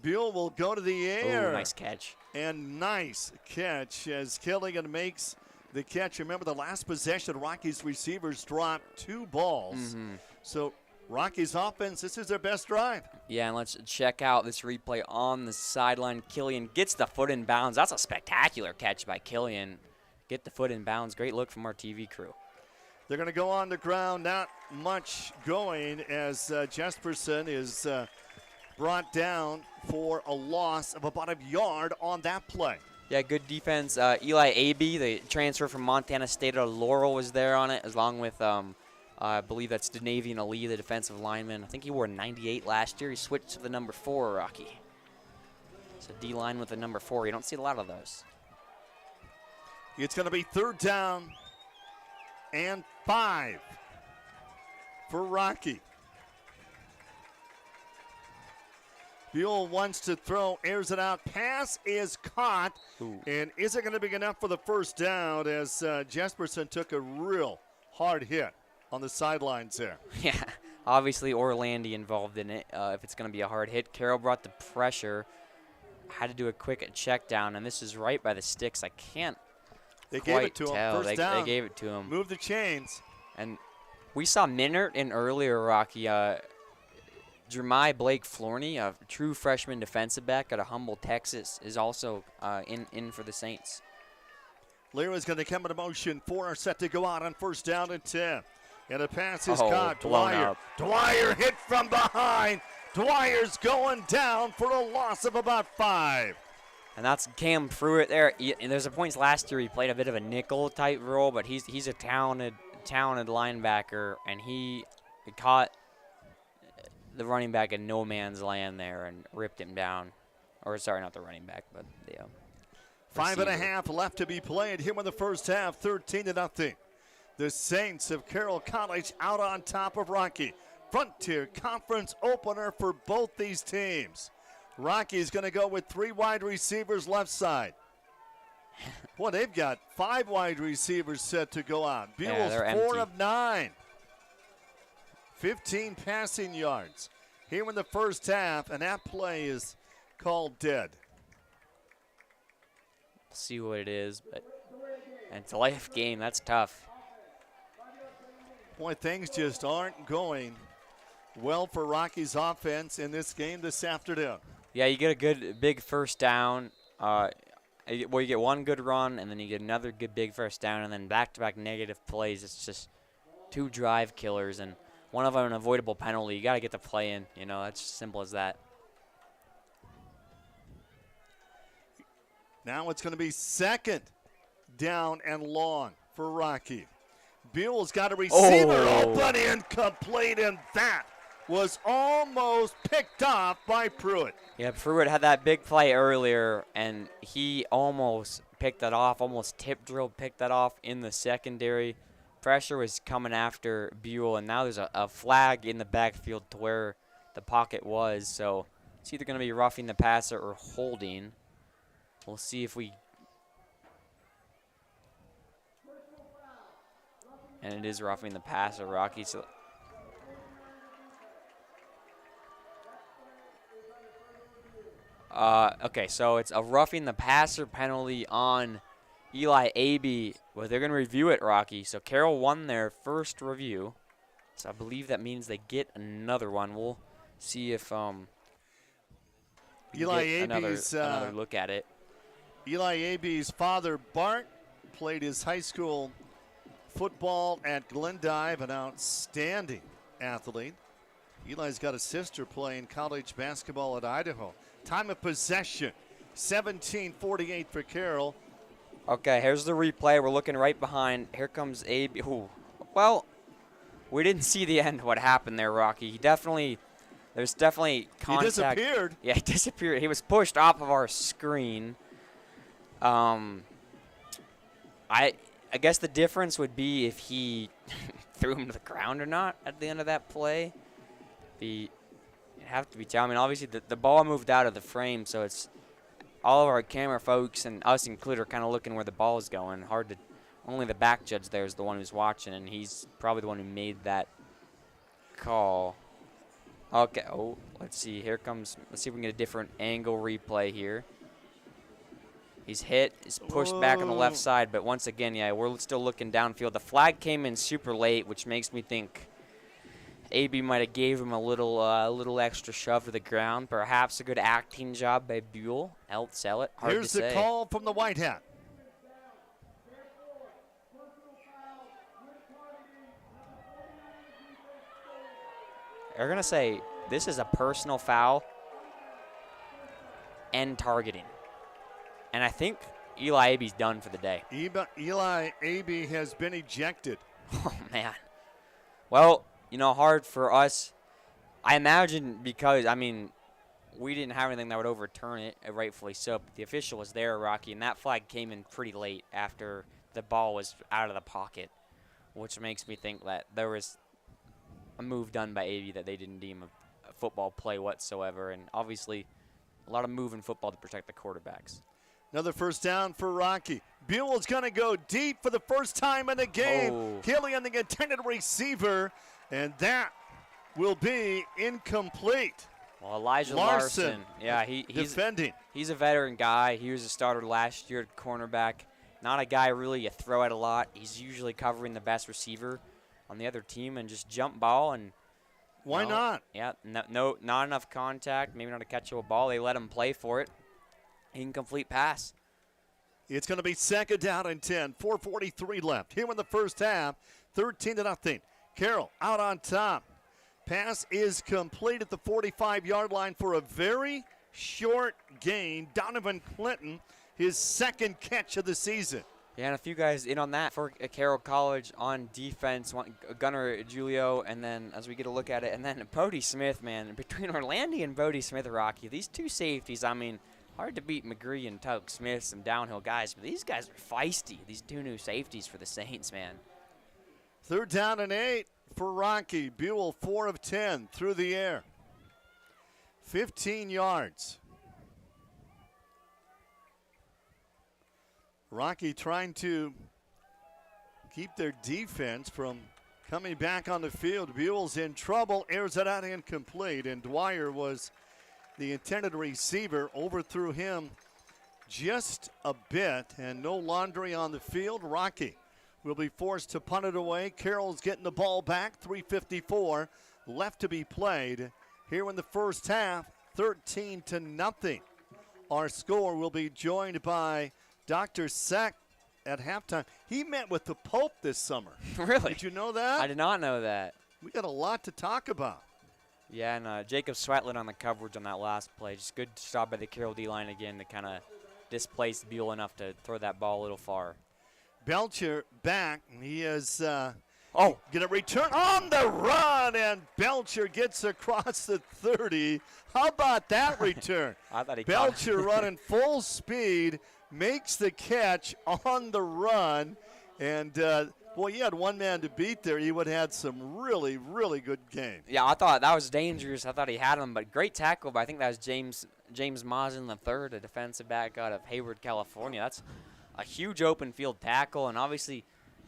A: Buell will go to the air.
B: Ooh, nice catch.
A: And nice catch as Killigan makes the catch. Remember, the last possession, Rockies receivers dropped 2 balls.
B: Mm-hmm.
A: So Rockies offense, this is their best drive.
B: Yeah, and let's check out this replay on the sideline. Killian gets the foot in bounds. That's a spectacular catch by Killian. Get the foot in bounds. Great look from our TV crew.
A: They're going to go on the ground. Not much going as Jesperson is brought down for a loss of about a yard on that play.
B: Yeah, good defense. Eli Abe, the transfer from Montana State out of Laurel, was there on it, along with, I believe that's Denavian Ali, the defensive lineman. I think he wore 98 last year. He switched to the number 4, Rocky. So D-line with the number 4. You don't see a lot of those.
A: It's going to be 3rd down and 5 for Rocky. Buell wants to throw, airs it out. Pass is caught.
B: Ooh.
A: And is it going to be enough for the first down as Jesperson took a real hard hit on the sidelines there.
B: Yeah, obviously Orlandi involved in it if it's going to be a hard hit. Carroll brought the pressure. Had to do a quick check down, and this is right by the sticks. I can't
A: They
B: quite
A: gave it to
B: tell.
A: him. First down.
B: They gave it to him.
A: Move the chains.
B: And we saw Minert in earlier, Rocky. Jeremiah Blake Florney, a true freshman defensive back out of Humble, Texas, is also in for the Saints.
A: Lyra's going to come into motion. 4 are set to go out on 1st down and 10. And a pass is
B: Oh,
A: caught.
B: blown
A: Dwyer.
B: up.
A: Dwyer hit from behind. Dwyer's going down for a loss of about 5.
B: And that's Cam Pruitt there. And there's a points last year he played a bit of a nickel type role, but he's a talented linebacker, and he caught the running back in no man's land there and ripped him down. Or sorry, not the running back, but the
A: 5.5 left to be played here in the first half. 13-0. The Saints of Carroll College out on top of Rocky. Frontier Conference opener for both these teams. Rocky's going to go with 3 wide receivers left side. Boy, they've got 5 wide receivers set to go out. Buell's 4
B: empty.
A: of 9. 15 passing yards here in the first half, and that play is called dead.
B: See what it is, but and it's a life game. That's tough.
A: Boy, things just aren't going well for Rocky's offense in this game this afternoon.
B: Yeah, you get a good big first down. You get one good run, and then you get another good big first down, and then back-to-back negative plays. It's just 2 drive killers, and one of them an avoidable penalty. You got to get the play in. You know, that's simple as that.
A: Now it's going to be 2nd down and long for Rocky. Buell's got a receiver open, incomplete, and that was almost picked off by Pruitt.
B: Yeah, Pruitt had that big play earlier, and he almost picked that off, almost picked that off in the secondary. Pressure was coming after Buell, and now there's a flag in the backfield to where the pocket was. So it's either going to be roughing the passer or holding. We'll see if we... And it is roughing the passer, Rocky. So okay, so it's a roughing the passer penalty on Eli Abe. Well, they're going to review it, Rocky. So Carroll won their first review. So I believe that means they get another one. We'll see if
A: Eli Abe's
B: another look at it.
A: Eli Abe's father, Bart, played his high school football at Glendive, an outstanding athlete. Eli's got a sister playing college basketball at Idaho. Time of possession, 17:48 for Carroll.
B: Okay, here's the replay. We're looking right behind. Here comes Abe. Ooh. Well, we didn't see the end of what happened there, Rocky. There's definitely contact.
A: He disappeared.
B: Yeah, he disappeared. He was pushed off of our screen. I guess the difference would be if he threw him to the ground or not at the end of that play. It'd have to be telling. I mean, obviously the ball moved out of the frame, so it's all of our camera folks and us included are kind of looking where the ball is going. Only the back judge there is the one who's watching, and he's probably the one who made that call. Okay, let's see. Let's see if we can get a different angle replay here. He's hit, he's pushed back on the left side, but once again, yeah, we're still looking downfield. The flag came in super late, which makes me think AB might have gave him a little extra shove to the ground. Perhaps a good acting job by Buell. Sell it. Hard
A: Here's
B: to
A: the
B: say.
A: call from the White Hat.
B: They're going to say this is a personal foul and targeting. And I think Eli Abe's done for the day.
A: Eli Abe has been ejected.
B: Oh, man. Well, hard for us. I imagine because, we didn't have anything that would overturn it, rightfully so. But the official was there, Rocky, and that flag came in pretty late after the ball was out of the pocket, which makes me think that there was a move done by AB that they didn't deem a football play whatsoever. And obviously, a lot of move in football to protect the quarterbacks.
A: Another first down for Rocky. Buell's going to go deep for the first time in the game.
B: Oh.
A: Killian, the intended receiver, and that will be incomplete.
B: Well, Elijah Larson. Yeah, he's
A: defending.
B: He's a veteran guy. He was a starter last year at cornerback. Not a guy really you throw at a lot. He's usually covering the best receiver on the other team and just jump ball and
A: why not?
B: Yeah, no, not enough contact. Maybe not a catchable ball. They let him play for it. Incomplete pass.
A: It's going to be second down and 10. 4:43 left. Here in the first half, 13-0. Carroll out on top. Pass is complete at the 45-yard line for a very short gain. Donovan Clinton, his second catch of the season.
B: Yeah, and a few guys in on that for Carroll College on defense. Gunnar Julio, and then as we get a look at it, and then Bodie Smith, man. Between Orlandi and Bodie Smith, Rocky, these two safeties, hard to beat McGree and Tuck Smith, some downhill guys, but these guys are feisty, these two new safeties for the Saints, man.
A: Third down and 8 for Rocky. Buell, 4 of 10 through the air. 15 yards. Rocky trying to keep their defense from coming back on the field. Buell's in trouble, airs it out incomplete, and Dwyer was the intended receiver, overthrew him just a bit, and no laundry on the field. Rocky will be forced to punt it away. Carroll's getting the ball back. 3:54 left to be played here in the first half. 13-0. Our score will be joined by Dr. Sack at halftime. He met with the Pope this summer.
B: Really?
A: Did you know that?
B: I did not know that.
A: We got a lot to talk about.
B: Yeah, and Jacob Sweatland on the coverage on that last play. Just good job by the Carroll D-line again to kind of displace Buell enough to throw that ball a little far.
A: Belcher back. He is going to return on the run, and Belcher gets across the 30. How about that return?
B: I thought he
A: Belcher running full speed, makes the catch on the run, and you had one man to beat there. He would have had some really, really good game.
B: Yeah, I thought that was dangerous. I thought he had him, but great tackle. But I think that was James Mazin III, a defensive back out of Hayward, California. That's a huge open field tackle, and obviously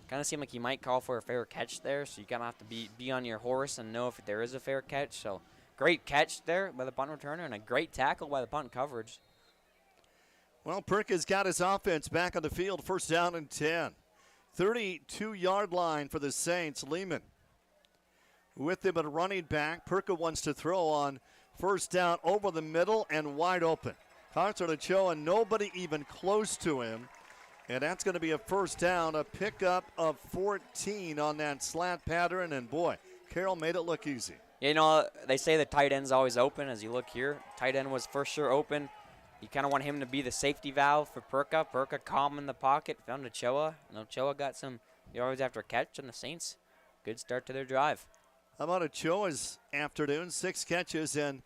B: kind of seemed like he might call for a fair catch there, so you kind of have to be on your horse and know if there is a fair catch. So great catch there by the punt returner and a great tackle by the punt coverage.
A: Well, Perka's got his offense back on the field. First down and 10. 32-yard line for the Saints. Lehman with him at running back. Perka wants to throw on first down over the middle and wide open. Carter Ochoa, nobody even close to him. And that's going to be a first down, a pickup of 14 on that slant pattern. And, boy, Carroll made it look easy.
B: You know, they say the tight end's always open. As you look here, tight end was for sure open. You kind of want him to be the safety valve for Perka. Perka calm in the pocket, found Ochoa. And Ochoa got some yards after a catch on the Saints. Good start to their drive.
A: How about Ochoa's afternoon? 6 catches and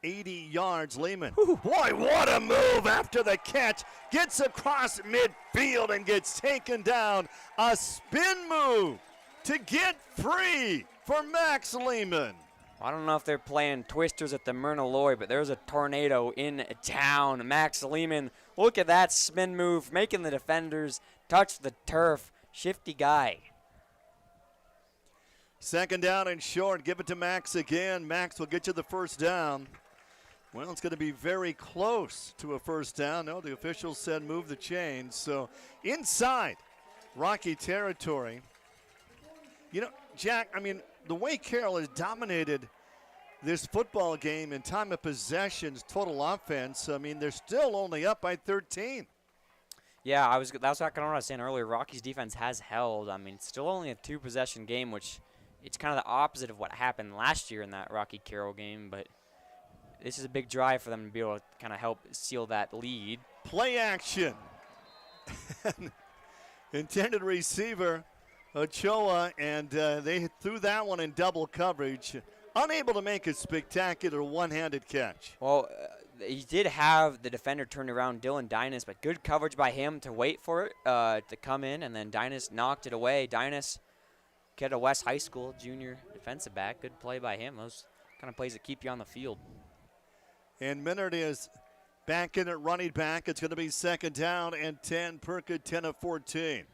A: 80 yards. Lehman. Boy, what a move after the catch. Gets across midfield and gets taken down. A spin move to get free for Max Lehman.
B: I don't know if they're playing twisters at the Myrna Loy, but there's a tornado in town. Max Lehman, look at that spin move, making the defenders touch the turf. Shifty guy.
A: Second down and short. Give it to Max again. Max will get you the first down. Well, it's going to be very close to a first down. No, the officials said move the chains. So inside Rocky territory. You know, Jack, the way Carroll has dominated this football game in time of possessions, total offense, I mean, they're still only up by 13.
B: Yeah, that's what I was saying earlier. Rocky's defense has held. I mean, still only a 2-possession game, which it's kind of the opposite of what happened last year in that Rocky-Carroll game, but this is a big drive for them to be able to kind of help seal that lead.
A: Play action. Intended receiver, Ochoa, and they threw that one in double coverage. Unable to make a spectacular one-handed catch.
B: Well, he did have the defender turned around, Dylan Dynas, but good coverage by him to wait for it to come in, and then Dynas knocked it away. Dynas, kid of West High School, junior defensive back. Good play by him. Those kind of plays that keep you on the field.
A: And Minard is back in at running back. It's going to be 2nd down and 10. Perka 10 of 14.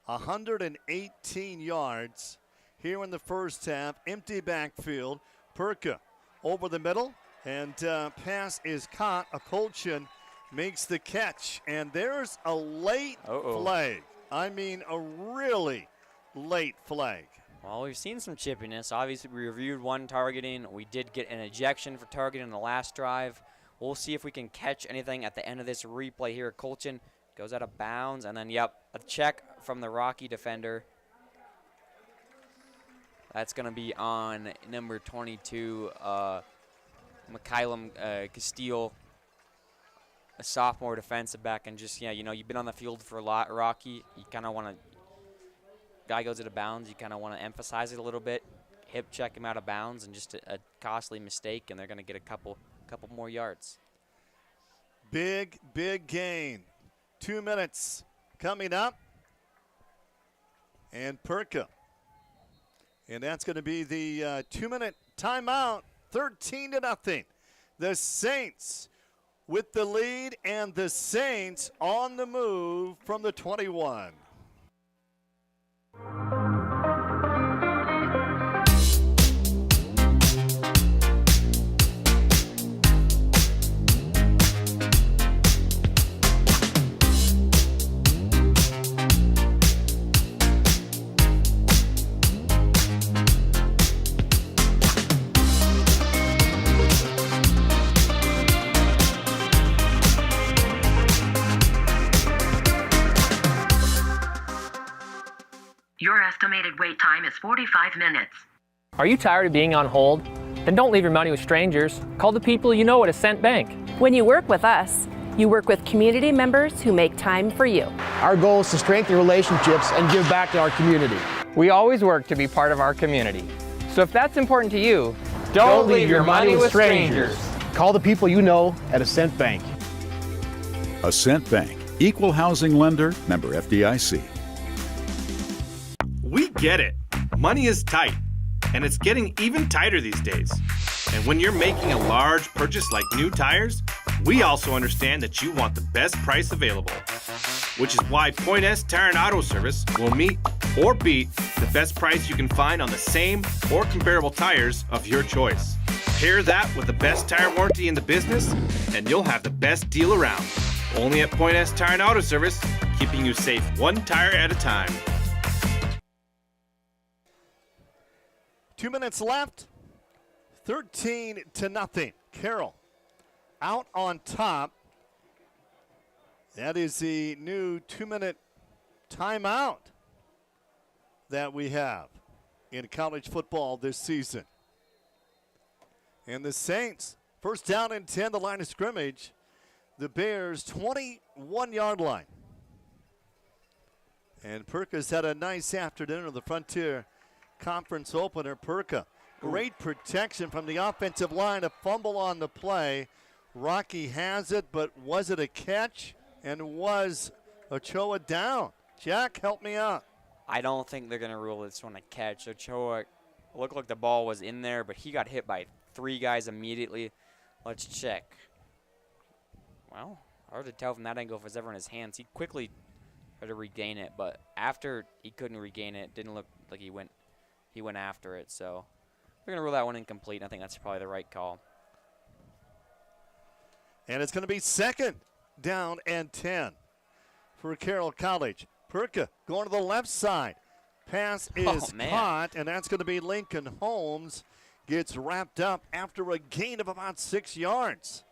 A: 118 yards here in the first half. Empty backfield. Perka over the middle. And pass is caught. Akolchin makes the catch. And there's a late flag. I mean, a really late flag.
B: Well, we've seen some chippiness. Obviously, we reviewed one targeting. We did get an ejection for targeting in the last drive. We'll see if we can catch anything at the end of this replay here. Colchin goes out of bounds. And then, yep, a check from the Rocky defender. That's going to be on number 22, Mikhailum Castile, a sophomore defensive back. And just, yeah, you know, you've been on the field for a lot, Rocky. You kind of want to, guy goes out of bounds, you kind of want to emphasize it a little bit, hip check him out of bounds, and just a costly mistake, and they're going to get a couple more yards.
A: Big gain. 2 minutes coming up. And Perka. And that's going to be the 2-minute timeout. 13-0. The Saints with the lead, and the Saints on the move from the 21.
H: Your estimated wait time is 45 minutes.
I: Are you tired of being on hold? Then don't leave your money with strangers. Call the people you know at Ascent Bank.
J: When you work with us, you work with community members who make time for you.
K: Our goal is to strengthen relationships and give back to our community.
I: We always work to be part of our community. So if that's important to you, don't leave your money with strangers.
K: Call the people you know at Ascent Bank.
L: Ascent Bank, equal housing lender, member FDIC.
T: We get it. Money is tight, and it's getting even tighter these days. And when you're making a large purchase like new tires, we also understand that you want the best price available, which is why Point S Tire and Auto Service will meet or beat the best price you can find on the same or comparable tires of your choice. Pair that with the best tire warranty in the business, and you'll have the best deal around. Only at Point S Tire and Auto Service, keeping you safe one tire at a time.
A: 2 minutes left. 13-0. Carroll out on top. That is the new 2-minute timeout that we have in college football this season. And the Saints, 1st down and 10, the line of scrimmage. The Bears, 21-yard line. And Perka's had a nice afternoon of the Frontier Conference opener. Perka, great protection from the offensive line, a fumble on the play. Rocky has it, but was it a catch? And was Ochoa down? Jack, help me out.
B: I don't think they're going to rule this one a catch. Ochoa looked like the ball was in there, but he got hit by 3 guys immediately. Let's check. Well, hard to tell from that angle if it was ever in his hands. He quickly tried to regain it, but after he couldn't regain it, didn't look like he went after it. So we're going to rule that one incomplete. I think that's probably the right call.
A: And it's going to be 2nd down and 10 for Carroll College. Perka going to the left side. Pass is caught, and that's going to be Lincoln Holmes. Gets wrapped up after a gain of about 6 yards.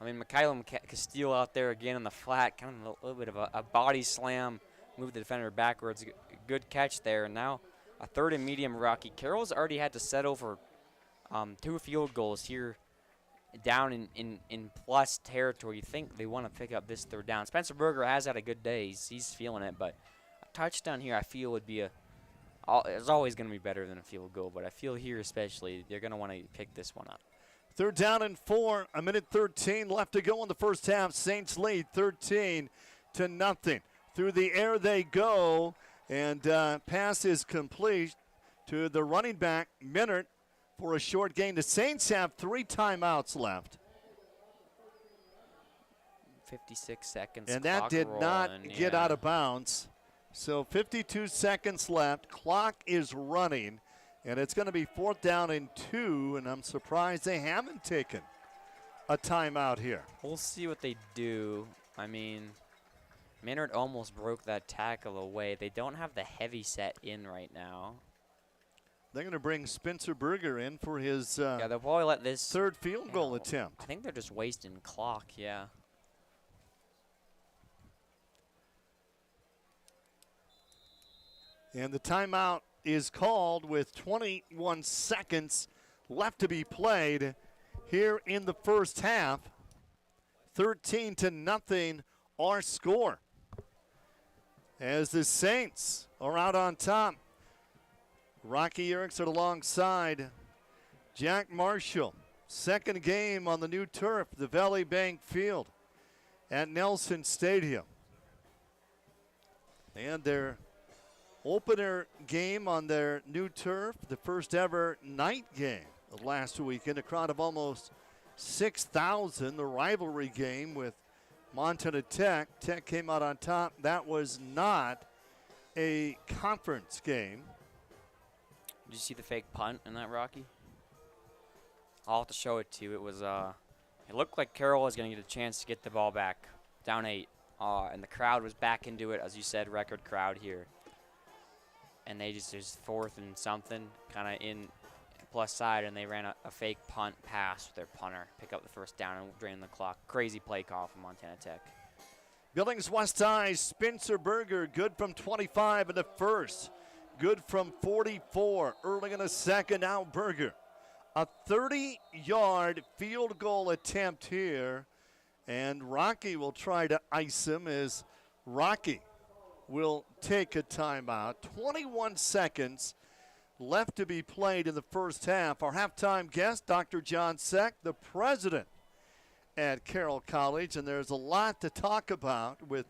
B: I mean, Mikhail Castillo out there again on the flat, kind of a little bit of a body slam, moved the defender backwards. Good catch there. And now a third and medium Rocky. Carroll's already had to settle for 2 field goals here down in plus territory. You think they want to pick up this third down. Spencer Berger has had a good day. He's feeling it, but a touchdown here I feel would be it's always going to be better than a field goal, but I feel here especially they're going to want to pick this one up.
A: 3rd down and 4, a minute 13 left to go in the first half. Saints lead 13-0. Through the air they go, and pass is complete to the running back, Minert, for a short gain. The Saints have 3 timeouts left.
B: 56 seconds.
A: And that did not get out of bounds. So 52 seconds left. Clock is running, and it's going to be 4th down and 2, and I'm surprised they haven't taken a timeout here.
B: We'll see what they do. I mean, Minert almost broke that tackle away. They don't have the heavy set in right now.
A: They're going to bring Spencer Berger in for his
B: they'll probably let this
A: 3rd field goal attempt.
B: I think they're just wasting clock, yeah.
A: And the timeout is called with 21 seconds left to be played here in the first half. 13-0 our score, as the Saints are out on top. Rocky Erickson alongside Jack Marshall. 2nd game on the new turf, the Valley Bank Field at Nelson Stadium. And their opener game on their new turf, the first ever night game of last weekend. A crowd of almost 6,000. The rivalry game with Montana Tech. Tech came out on top. That was not a conference game.
B: Did you see the fake punt in that, Rocky? I'll have to show it to you. It was it looked like Carroll was going to get a chance to get the ball back, down 8, and the crowd was back into it, as you said, record crowd here. And they just 4th and something, kind of in plus side, and they ran a fake punt pass with their punter, pick up the 1st down and drain the clock. Crazy play call from Montana Tech.
A: Billings West High, Spencer Berger, good from 25 in the first. Good from 44 early in the second. Now Berger. A 30-yard field goal attempt here. And Rocky will try to ice him as Rocky will take a timeout. 21 seconds left to be played in the first half. Our halftime guest, Dr. John Seck, the president at Carroll College. And there's a lot to talk about with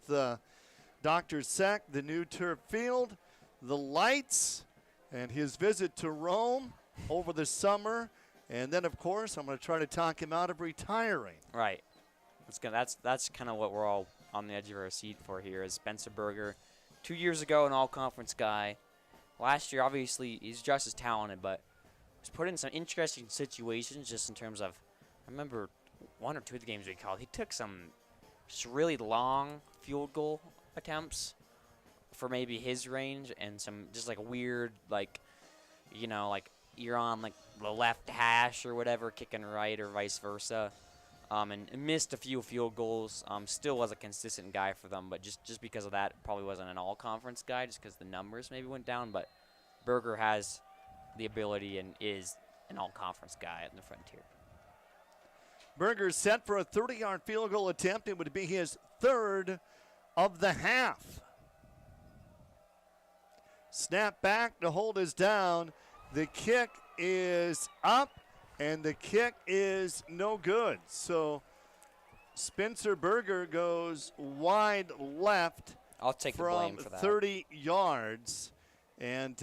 A: Dr. Seck, the new turf field, the lights, and his visit to Rome over the summer. And then, of course, I'm going to try to talk him out of retiring.
B: Right. That's kind of what we're all on the edge of our seat for here is Spencer Berger. 2 years ago, an all-conference guy. Last year, obviously, he's just as talented, but was put in some interesting situations just in terms of, I remember 1 or 2 of the games we called, he took some just really long field goal attempts for maybe his range and some just like weird, like, you know, like you're on like the left hash or whatever, kicking right or vice versa. And missed a few field goals. Still was a consistent guy for them, but just because of that, probably wasn't an all-conference guy, just because the numbers maybe went down. But Berger has the ability and is an all-conference guy at the Frontier.
A: Berger set for a 30-yard field goal attempt. It would be his 3rd of the half. Snap back, the hold is down. The kick is up. And the kick is no good. So Spencer Berger goes wide left.
B: I'll take the blame for that.
A: 30 yards. And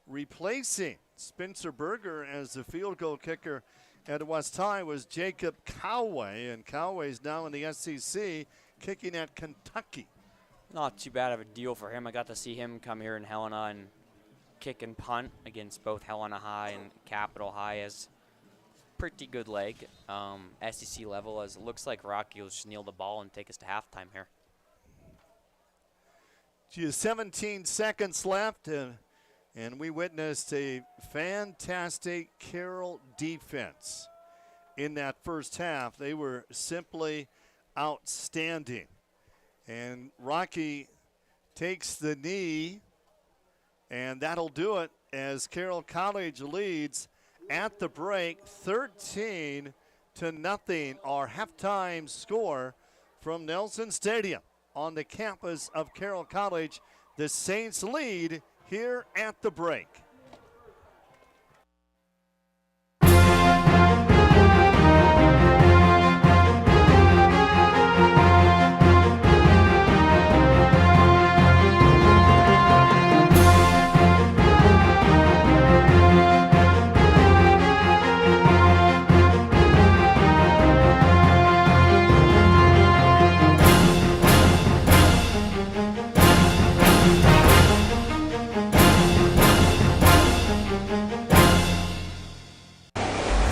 A: replacing Spencer Berger as the field goal kicker at West High was Jacob Coway. And Coway's now in the SEC kicking at Kentucky.
B: Not too bad of a deal for him. I got to see him come here in Helena and kick and punt against both Helena High and Capital High as pretty good leg, SEC level, as it looks like Rocky will just kneel the ball and take us to halftime here.
A: Just 17 seconds left, and we witnessed a fantastic Carroll defense in that first half. They were simply outstanding. And Rocky takes the knee, and that'll do it as Carroll College leads at the break 13-0, our halftime score from Nelson Stadium on the campus of Carroll College. The Saints lead here at the break.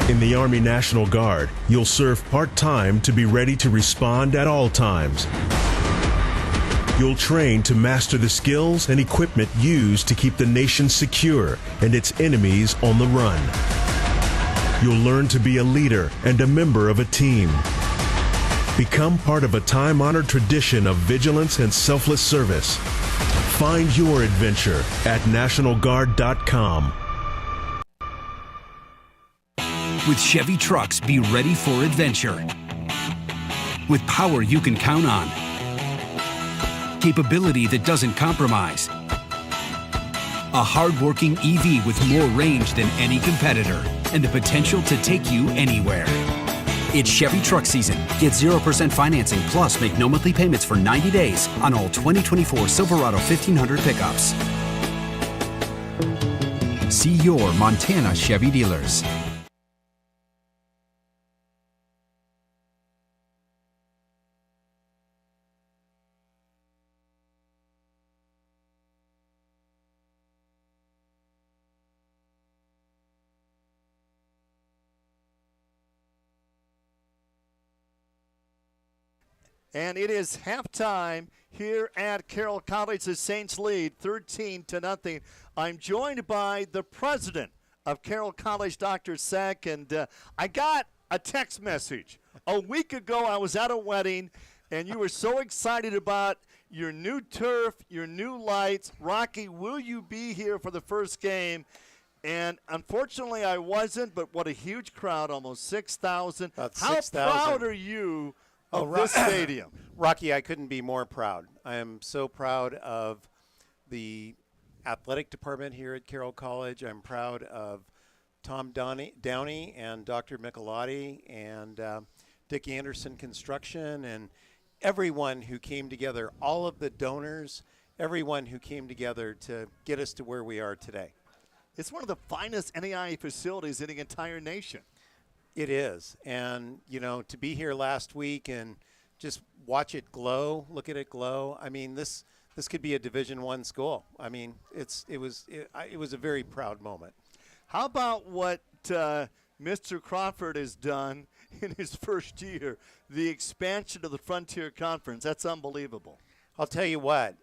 C: In the Army National Guard, you'll serve part-time to be ready to respond at all times. You'll train to master the skills and equipment used to keep the nation secure and its enemies on the run. You'll learn to be a leader and a member of a team. Become part of a time-honored tradition of vigilance and selfless service. Find your adventure at NationalGuard.com.
D: With Chevy trucks, be ready for adventure. With power you can count on. Capability that doesn't compromise. A hard-working EV with more range than any competitor and the potential to take you anywhere. It's Chevy truck season. Get 0% financing plus make no monthly payments for 90 days on all 2024 Silverado 1500 pickups. See your Montana Chevy dealers.
A: And it is halftime here at Carroll College. The Saints lead 13-0. I'm joined by the president of Carroll College, Dr. Sack, and I got a text message. A week ago, I was at a wedding, and you were so excited about your new turf, your new lights. Rocky, will you be here for the first game? And unfortunately, I wasn't, but what a huge crowd, almost 6,000. How proud are you of this stadium?
V: Rocky, I couldn't be more proud. I am so proud of the athletic department here at Carroll College. I'm proud of Tom Downey and Dr. Michelotti and Dick Anderson Construction and everyone who came together, all of the donors, everyone who came together to get us to where we are today.
A: It's one of the finest NAIA facilities in the entire nation.
V: It is. And, you know, to be here last week and just watch it glow, look at it glow. I mean, this could be a Division I school. I mean, it was a very proud moment.
A: How about what Mr. Crawford has done in his first year, the expansion of the Frontier Conference? That's unbelievable.
V: I'll tell you what,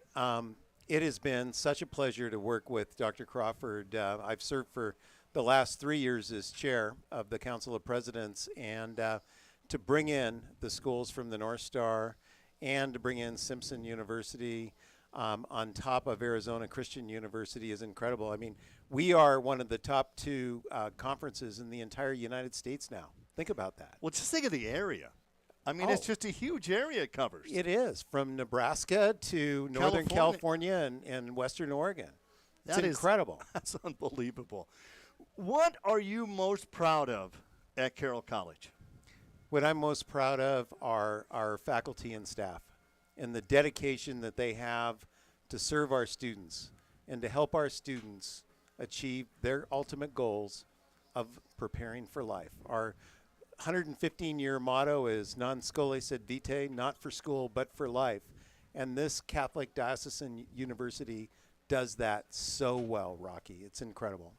V: it has been such a pleasure to work with Dr. Crawford. I've served for the last 3 years as chair of the Council of Presidents, and to bring in the schools from the North Star and to bring in Simpson University on top of Arizona Christian University is incredible. I mean, we are one of the top two conferences in the entire United States now. Think about that.
A: Well, just think of the area. I mean, it's just a huge area it covers.
V: It is, from Nebraska to Northern California and Western Oregon. It's incredible.
A: That's unbelievable. What are you most proud of at Carroll College?
V: What I'm most proud of are our faculty and staff and the dedication that they have to serve our students and to help our students achieve their ultimate goals of preparing for life. Our 115-year motto is non scholae sed vitae, not for school but for life. And this Catholic Diocesan University does that so well, Rocky. It's incredible.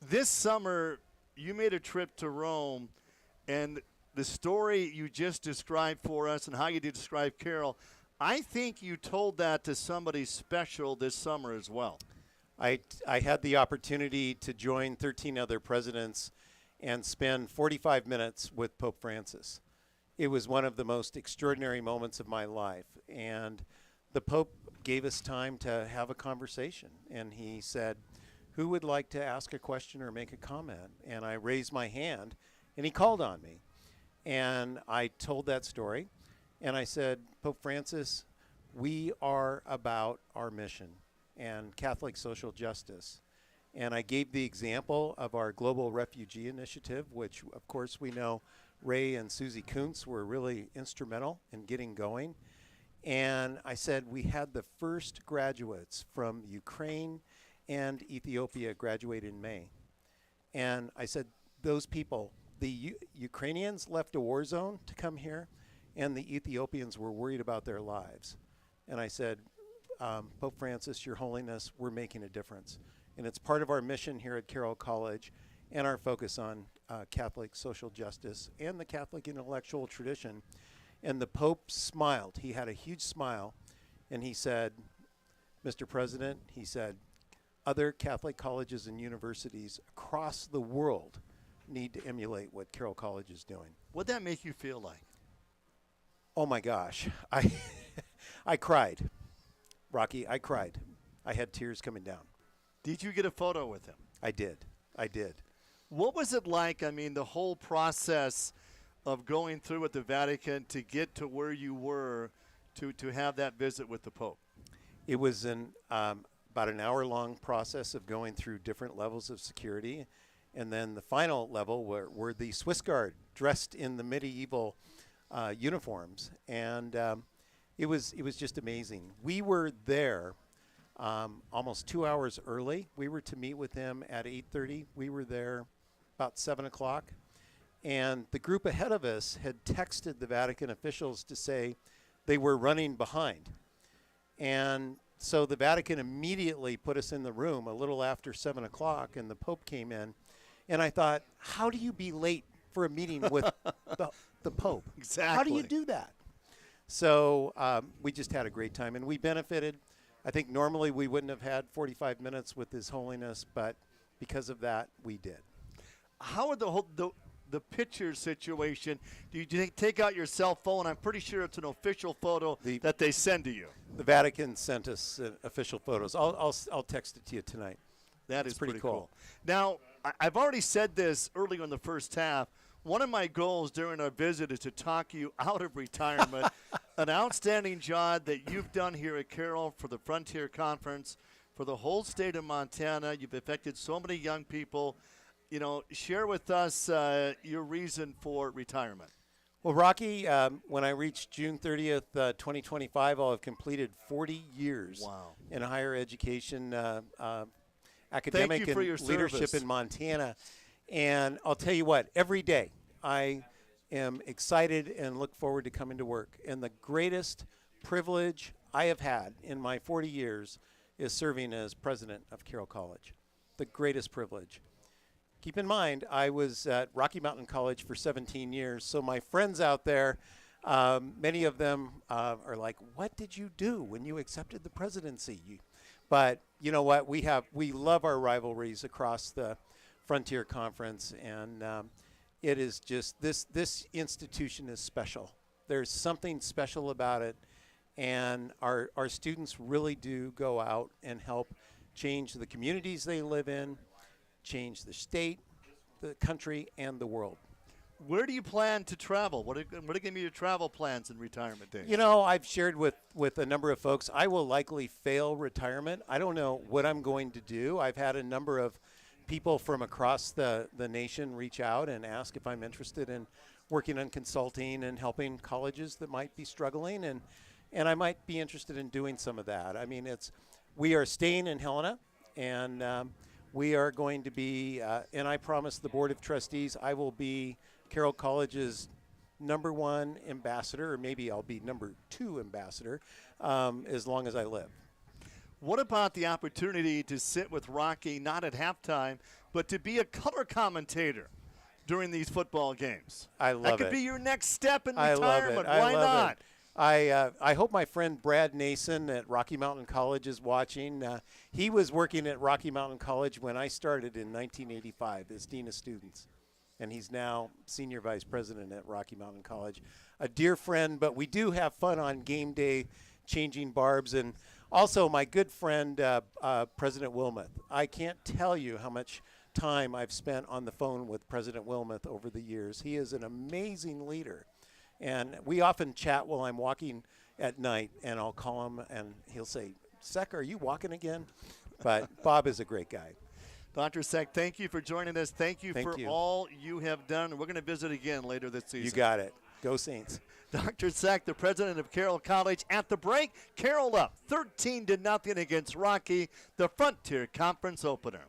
A: This summer, you made a trip to Rome, and the story you just described for us and how you describe Carroll, I think you told that to somebody special this summer as well.
V: I had the opportunity to join 13 other presidents and spend 45 minutes with Pope Francis. It was one of the most extraordinary moments of my life. And the Pope gave us time to have a conversation. And he said, who would like to ask a question or make a comment? And I raised my hand, and he called on me. And I told that story. And I said, Pope Francis, we are about our mission and Catholic social justice. And I gave the example of our Global Refugee Initiative, which, of course, we know Ray and Susie Kuntz were really instrumental in getting going. And I said we had the first graduates from Ukraine and Ethiopia graduate in May. And I said those people, the Ukrainians left a war zone to come here, and the Ethiopians were worried about their lives. And I said, Pope Francis, Your Holiness, we're making a difference. And it's part of our mission here at Carroll College and our focus on Catholic social justice and the Catholic intellectual tradition. And the Pope smiled. He had a huge smile, and he said, Mr. President, he said, other Catholic colleges and universities across the world need to emulate what Carroll College is doing.
A: What'd that make you feel like?
V: Oh my gosh, I cried. Rocky, I cried. I had tears coming down.
A: Did you get a photo with him?
V: I did.
A: What was it like, I mean, the whole process of going through at the Vatican to get to where you were to have that visit with the Pope?
V: It was about an hour-long process of going through different levels of security. And then the final level were the Swiss Guard dressed in the medieval uniforms. And it was just amazing. We were there almost 2 hours early. We were to meet with him at 8:30. We were there about 7 o'clock. And the group ahead of us had texted the Vatican officials to say they were running behind. And so the Vatican immediately put us in the room a little after 7 o'clock, and the Pope came in. And I thought, how do you be late for a meeting with the Pope?
A: Exactly.
V: How do you do that? So we just had a great time, and we benefited. I think normally we wouldn't have had 45 minutes with His Holiness, but because of that, we did.
A: How are the picture situation? Do you take out your cell phone? I'm pretty sure it's an official photo that they send to you.
V: The Vatican sent us official photos. I'll text it to you tonight.
A: That is pretty cool. Now, I've already said this earlier in the first half. One of my goals during our visit is to talk you out of retirement. An outstanding job that you've done here at Carroll for the Frontier Conference, for the whole state of Montana. You've affected so many young people. You know, share with us your reason for retirement.
V: Well, Rocky, when I reach June 30th, 2025, I'll have completed 40 years in higher education, academic and leadership in Montana. And I'll tell you what, every day I am excited and look forward to coming to work. And the greatest privilege I have had in my 40 years is serving as president of Carroll College. The greatest privilege. Keep in mind, I was at Rocky Mountain College for 17 years, so my friends out there, many of them are like, what did you do when you accepted the presidency? But you know what? We love our rivalries across the Frontier Conference, and it is just, this institution is special. There's something special about it, and our students really do go out and help change the communities they live in, change the state, the country, and the world.
A: Where do you plan to travel? What are going to be your travel plans in retirement days?
V: You know, I've shared with a number of folks, I will likely fail retirement. I don't know what I'm going to do. I've had a number of people from across the nation reach out and ask if I'm interested in working on consulting and helping colleges that might be struggling, and I might be interested in doing some of that. I mean, we are staying in Helena, and we are going to be, and I promise the Board of Trustees, I will be Carroll College's #1 ambassador, or maybe I'll be #2 ambassador, as long as I live.
A: What about the opportunity to sit with Rocky, not at halftime, but to be a color commentator during these football games?
V: I love it.
A: That could be your next step in
V: I
A: retirement.
V: love it.
A: Why not?
V: I hope my friend Brad Nason at Rocky Mountain College is watching. He was working at Rocky Mountain College when I started in 1985 as Dean of Students, and he's now Senior Vice President at Rocky Mountain College. A dear friend, but we do have fun on game day changing barbs. And also my good friend, President Wilmoth. I can't tell you how much time I've spent on the phone with President Wilmoth over the years. He is an amazing leader. And we often chat while I'm walking at night, and I'll call him, and he'll say, Sek, are you walking again? But Bob is a great guy.
A: Dr. Sek, thank you for joining us. Thank you for all you have done. We're going to visit again later this season.
V: You got it. Go Saints.
A: Dr. Sek, the president of Carroll College. At the break, Carroll up 13-0 against Rocky, the Frontier Conference opener.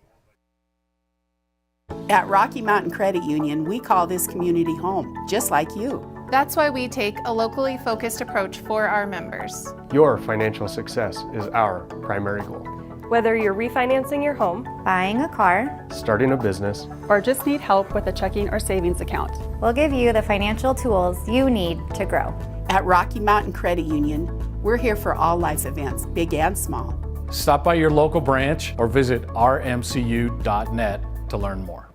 O: At Rocky Mountain Credit Union, we call this community home, just like you.
M: That's why we take a locally focused approach for our members.
P: Your financial success is our primary goal.
J: Whether you're refinancing your home,
Q: Buying a car,
P: Starting a business,
R: or just need help with a checking or savings account,
Q: we'll give you the financial tools you need to grow.
O: At Rocky Mountain Credit Union, we're here for all life's events, big and small.
S: Stop by your local branch or visit rmcu.net to learn more.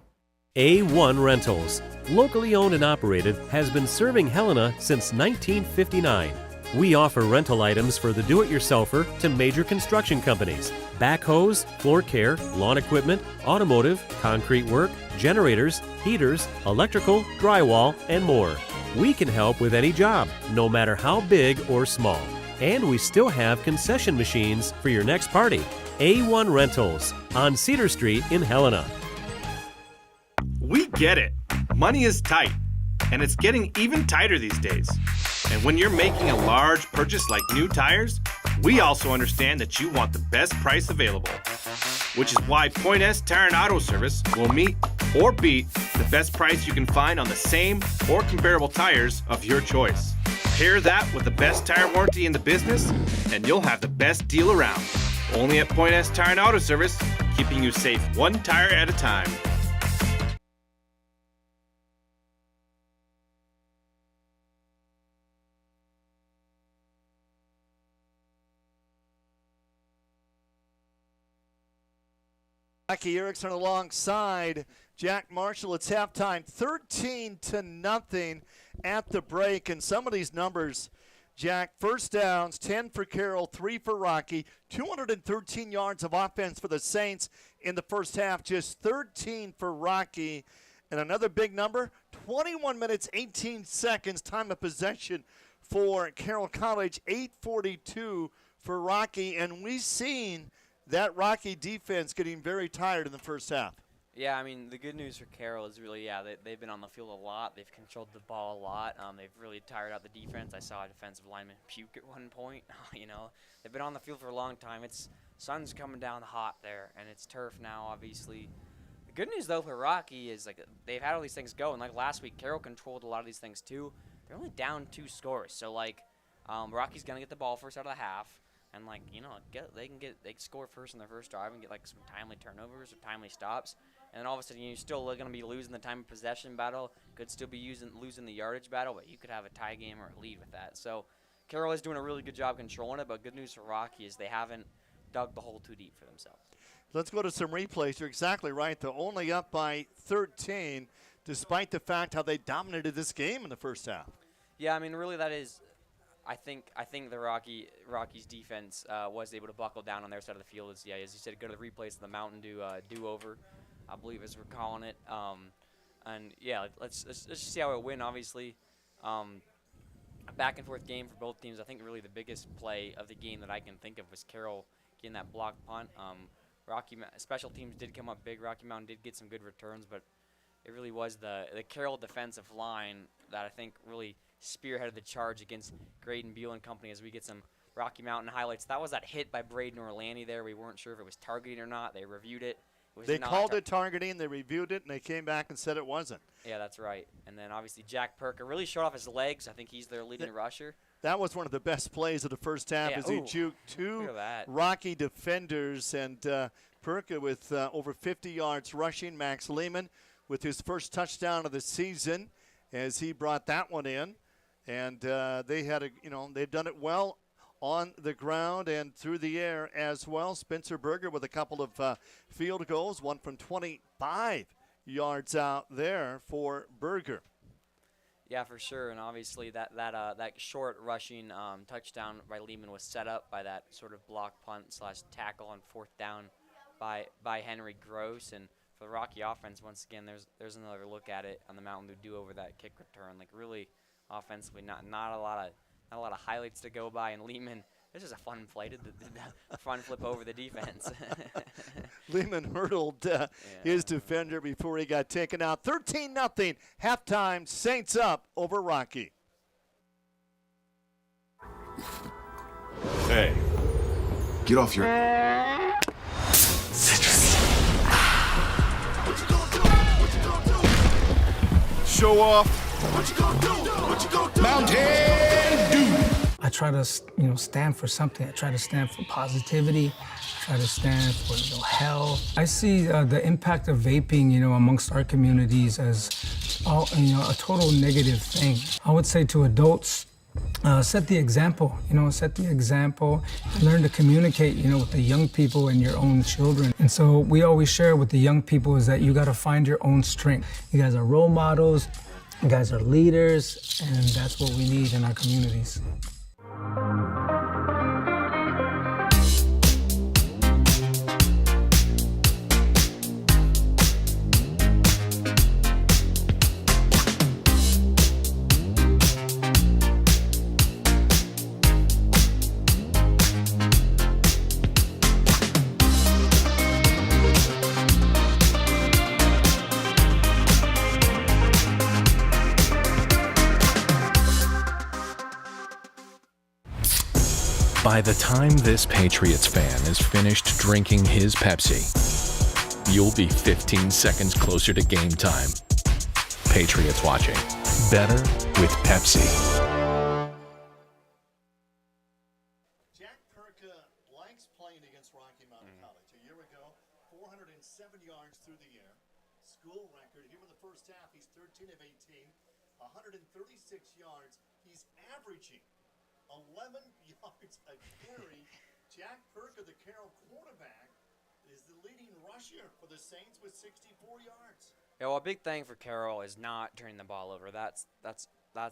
W: A1 Rentals, locally owned and operated, has been serving Helena since 1959. We offer rental items for the do-it-yourselfer to major construction companies, backhoes, floor care, lawn equipment, automotive, concrete work, generators, heaters, electrical, drywall, and more. We can help with any job, no matter how big or small. And we still have concession machines for your next party. A1 Rentals on Cedar Street in Helena.
T: We get it. Money is tight, and it's getting even tighter these days. And when you're making a large purchase like new tires, we also understand that you want the best price available. Which is why Point S Tire and Auto Service will meet or beat the best price you can find on the same or comparable tires of your choice. Pair that with the best tire warranty in the business, and you'll have the best deal around. Only at Point S Tire and Auto Service, keeping you safe one tire at a time.
A: Jackie Erickson alongside Jack Marshall. It's halftime, 13-0 at the break. And some of these numbers, Jack, first downs, 10 for Carroll, 3 for Rocky, 213 yards of offense for the Saints in the first half, just 13 for Rocky. And another big number, 21 minutes, 18 seconds, time of possession for Carroll College, 8:42 for Rocky. And we've seen that Rocky defense getting very tired in the first half.
B: Yeah, I mean, the good news for Carroll is really, they've been on the field a lot. They've controlled the ball a lot. They've really tired out the defense. I saw a defensive lineman puke at one point. They've been on the field for a long time. Sun's coming down hot there, and it's turf now, obviously. The good news, though, for Rocky is, they've had all these things go. And, last week, Carroll controlled a lot of these things, too. They're only down 2 scores. So, Rocky's going to get the ball first out of the half. And, they can score first in their first drive and get, some timely turnovers or timely stops. And then all of a sudden, you're still going to be losing the time of possession battle. Could still be losing the yardage battle, but you could have a tie game or a lead with that. So Carroll is doing a really good job controlling it, but good news for Rocky is they haven't dug the hole too deep for themselves.
A: Let's go to some replays. You're exactly right. They're only up by 13, despite the fact how they dominated this game in the first half.
B: Yeah, I mean, really that is – I think the Rockies defense was able to buckle down on their side of the field. As you said, go to the replays of the Mountain Dew do-over, I believe as we're calling it. Let's just see how it went. Obviously, a back and forth game for both teams. I think really the biggest play of the game that I can think of was Carroll getting that blocked punt. Special teams did come up big. Rocky Mountain did get some good returns, but it really was the Carroll defensive line that I think really spearheaded the charge against Graydon Buell and company as we get some Rocky Mountain highlights. That was that hit by Braden Orlandi there. We weren't sure if it was targeting or not. They reviewed it.
A: They called it targeting. They reviewed it, and they came back and said it wasn't.
B: Yeah, that's right. And then obviously Jack Perka really showed off his legs. I think he's their leading rusher.
A: That was one of the best plays of the first half as he juked 2 Rocky defenders. And Perka with over 50 yards rushing. Max Lehman with his first touchdown of the season as he brought that one in. And they had they've done it well on the ground and through the air as well. Spencer Berger with a couple of field goals, one from 25 yards out there for Berger.
B: Yeah, for sure, and obviously that short rushing touchdown by Lehman was set up by that sort of block punt / tackle on 4th down by Henry Gross. And for the Rocky offense, once again, there's another look at it on the Mountain Dew over that kick return. Like really offensively, not a lot of highlights to go by. And Lehman, this is a fun play, did the front flip over the defense.
A: Lehman hurdled his defender before he got taken out. 13-0 halftime. Saints up over Rocky.
L: Hey, get off your... Show off. What you gonna do? What you gonna do? Mountain Dew.
E: I try to, stand for something. I try to stand for positivity. I try to stand for, health. I see the impact of vaping, amongst our communities as, a total negative thing. I would say to adults, set the example, set the example. Learn to communicate, with the young people and your own children. And so we always share with the young people is that you got to find your own strength. You guys are role models. You guys are leaders, and that's what we need in our communities.
F: By the time this Patriots fan is finished drinking his Pepsi, you'll be 15 seconds closer to game time. Patriots watching. Better with Pepsi.
A: Jack Perka likes playing against Rocky Mountain College. A year ago, 407 yards through the air. School record. Here in the first half, he's 13 of 18, 136 yards. He's averaging 11 yards a carry. Jack Perka, the Carroll quarterback, is the leading rusher for the Saints with 64 yards.
B: Yeah, well, a big thing for Carroll is not turning the ball over. That's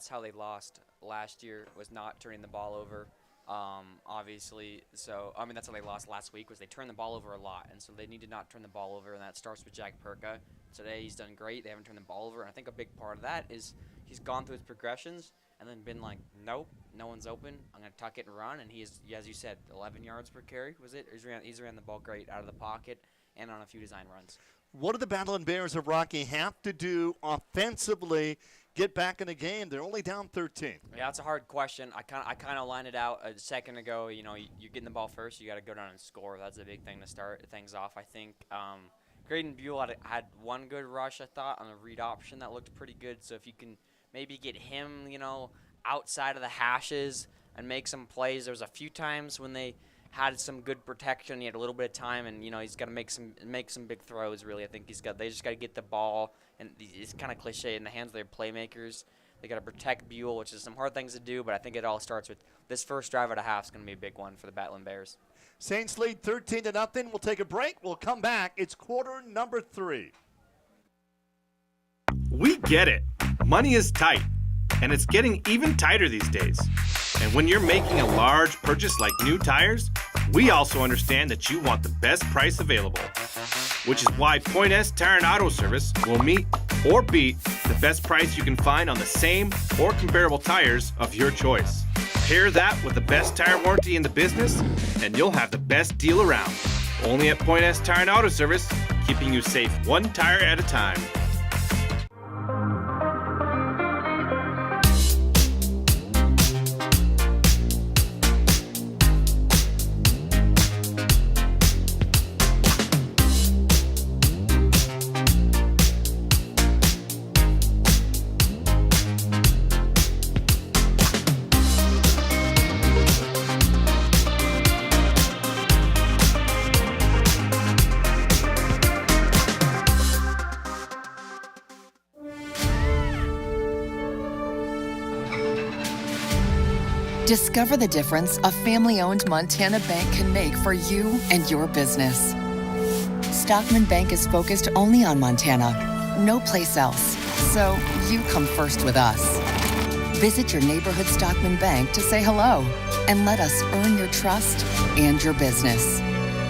B: how they lost last year, was not turning the ball over. Obviously, so that's how they lost last week, was they turned the ball over a lot, and so they need to not turn the ball over, and that starts with Jack Perka. Today he's done great. They haven't turned the ball over, and I think a big part of that is he's gone through his progressions and then been like, nope, no one's open. I'm going to tuck it and run. And he is, as you said, 11 yards per carry, was it? He's ran the ball great out of the pocket and on a few design runs.
A: What do the Battling Bears of Rocky have to do offensively, get back in the game? They're only down 13.
B: Yeah, that's a hard question. I kind of lined it out a second ago. You're getting the ball first. You got to go down and score. That's a big thing to start things off. I think Graydon Buell had one good rush, I thought, on a read option that looked pretty good. So if you can maybe get him, outside of the hashes and make some plays. There was a few times when they had some good protection. He had a little bit of time, and he's got to make some big throws. Really, I think they just got to get the ball, and it's kind of cliche, in the hands of their playmakers. They got to protect Buell, which is some hard things to do, but I think it all starts with this first drive at a half is going to be a big one for the Battling Bears.
A: Saints lead 13-0. We'll take a break. We'll come back. It's quarter number 3.
T: We get it. Money is tight, and it's getting even tighter these days. And when you're making a large purchase like new tires, we also understand that you want the best price available. Which is why Point S Tire and Auto Service will meet or beat the best price you can find on the same or comparable tires of your choice. Pair that with the best tire warranty in the business, and you'll have the best deal around. Only at Point S Tire and Auto Service, keeping you safe one tire at a time.
G: Discover the difference a family-owned Montana bank can make for you and your business. Stockman Bank is focused only on Montana, no place else. So you come first with us. Visit your neighborhood Stockman Bank to say hello and let us earn your trust and your business.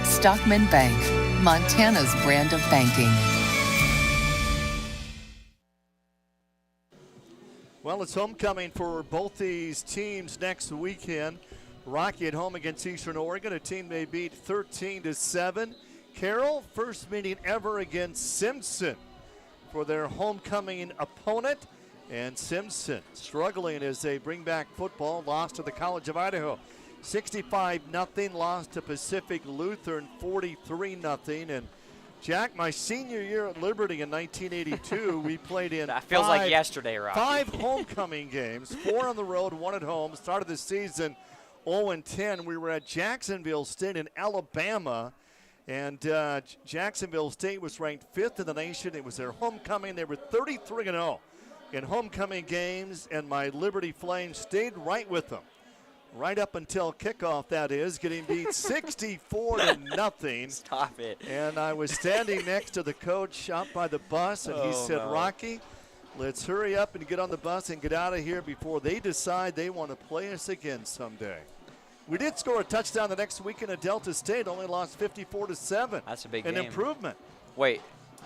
G: Stockman Bank, Montana's brand of banking.
A: Well, it's homecoming for both these teams next weekend. Rocky at home against Eastern Oregon, a team they beat 13-7. Carroll, first meeting ever against Simpson for their homecoming opponent. And Simpson struggling as they bring back football, lost to the College of Idaho. 65-0, lost to Pacific Lutheran 43-0. And Jack, my senior year at Liberty in 1982, we played in
B: that feels like yesterday, Rocky.
A: 5 homecoming games, 4 on the road, 1 at home. Started the season 0-10. We were at Jacksonville State in Alabama, and Jacksonville State was ranked 5th in the nation. It was their homecoming. They were 33-0 in homecoming games, and my Liberty Flames stayed right with them. Right up until kickoff, that is, getting beat 64-0.
B: Stop it.
A: And I was standing next to the coach out by the bus, and he said,
B: no.
A: Rocky, let's hurry up and get on the bus and get out of here before they decide they want to play us again someday. We did score a touchdown the next weekend at Delta State, only lost 54-7.
B: That's a big
A: An
B: game.
A: improvement.
B: Wait,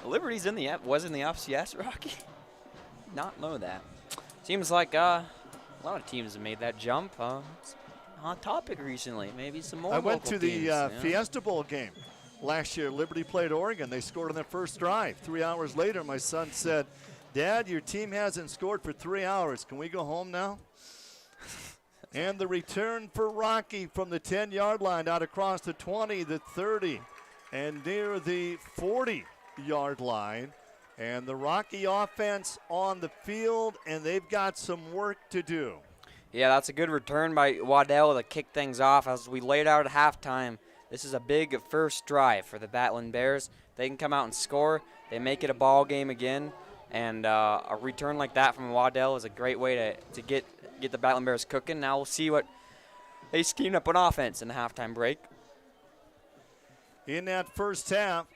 B: Liberty's was in the FCS, Rocky? Not know that. Seems like a lot of teams have made that jump. It's a hot topic recently. Maybe some more.
A: I went to
B: teams,
A: the Fiesta Bowl game last year. Liberty played Oregon. They scored on their first drive. 3 hours later, my son said, Dad, your team hasn't scored for 3 hours. Can we go home now? And the return for Rocky from the 10-yard line out across the 20, the 30, and near the 40-yard line. And the Rocky offense on the field, and they've got some work to do.
B: Yeah, that's a good return by Waddell to kick things off. As we laid out at halftime, this is a big first drive for the Battling Bears. They can come out and score. They make it a ball game again. And a return like that from Waddell is a great way to get the Battling Bears cooking. Now we'll see what they schemed up on offense in the halftime break.
A: In that first half,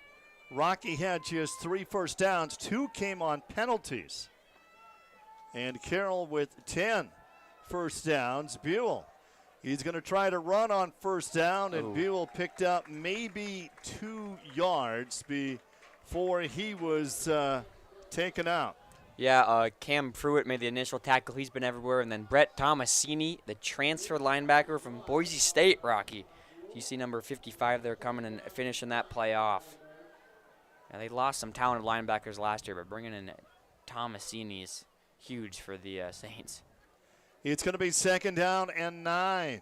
A: Rocky had just 3 first downs. 2 came on penalties. And Carroll with 10 first downs. Buell, he's going to try to run on first down, and Buell picked up maybe 2 yards before he was taken out.
B: Yeah, Cam Pruitt made the initial tackle. He's been everywhere. And then Brett Tomasini, the transfer linebacker from Boise State, Rocky. You see number 55 there coming and finishing that play off. Yeah, they lost some talented linebackers last year, but bringing in Tomasini is huge for the Saints.
A: It's going to be 2nd down and 9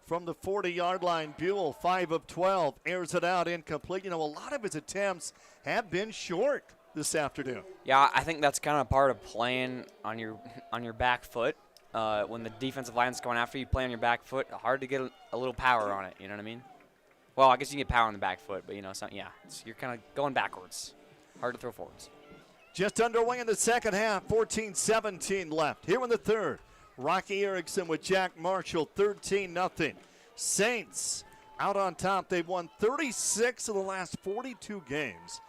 A: from the 40-yard line. Buell, 5 of 12, airs it out, incomplete. You know, a lot of his attempts have been short this afternoon.
B: Yeah, I think that's kind of part of playing on your back foot. When the defensive line's going after you, play on your back foot. Hard to get a little power on it. You know what I mean? Well, I guess you can get power on the back foot, but, you know, you're kind of going backwards. Hard to throw forwards.
A: Just underway in the second half, 14-17 left. Here in the third, Rocky Erickson with Jack Marshall, 13-0. Saints out on top. They've won 36 of the last 42 games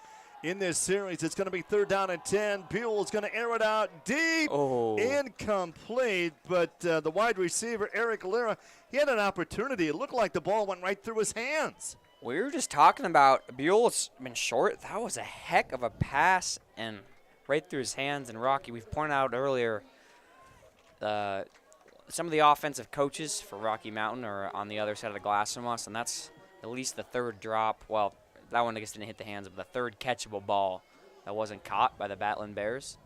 A: in this series. It's going to be 3rd down and 10. Buell is going to air it out deep. Incomplete, but the wide receiver, Eric Lira, he had an opportunity. It looked like the ball went right through his hands.
B: We were just talking about Buell's been short. That was a heck of a pass and right through his hands. And Rocky, we've pointed out earlier, some of the offensive coaches for Rocky Mountain are on the other side of the glass from us, and that's at least the 3rd drop. Well, that one I guess didn't hit the hands, but the 3rd catchable ball that wasn't caught by the Battling Bears.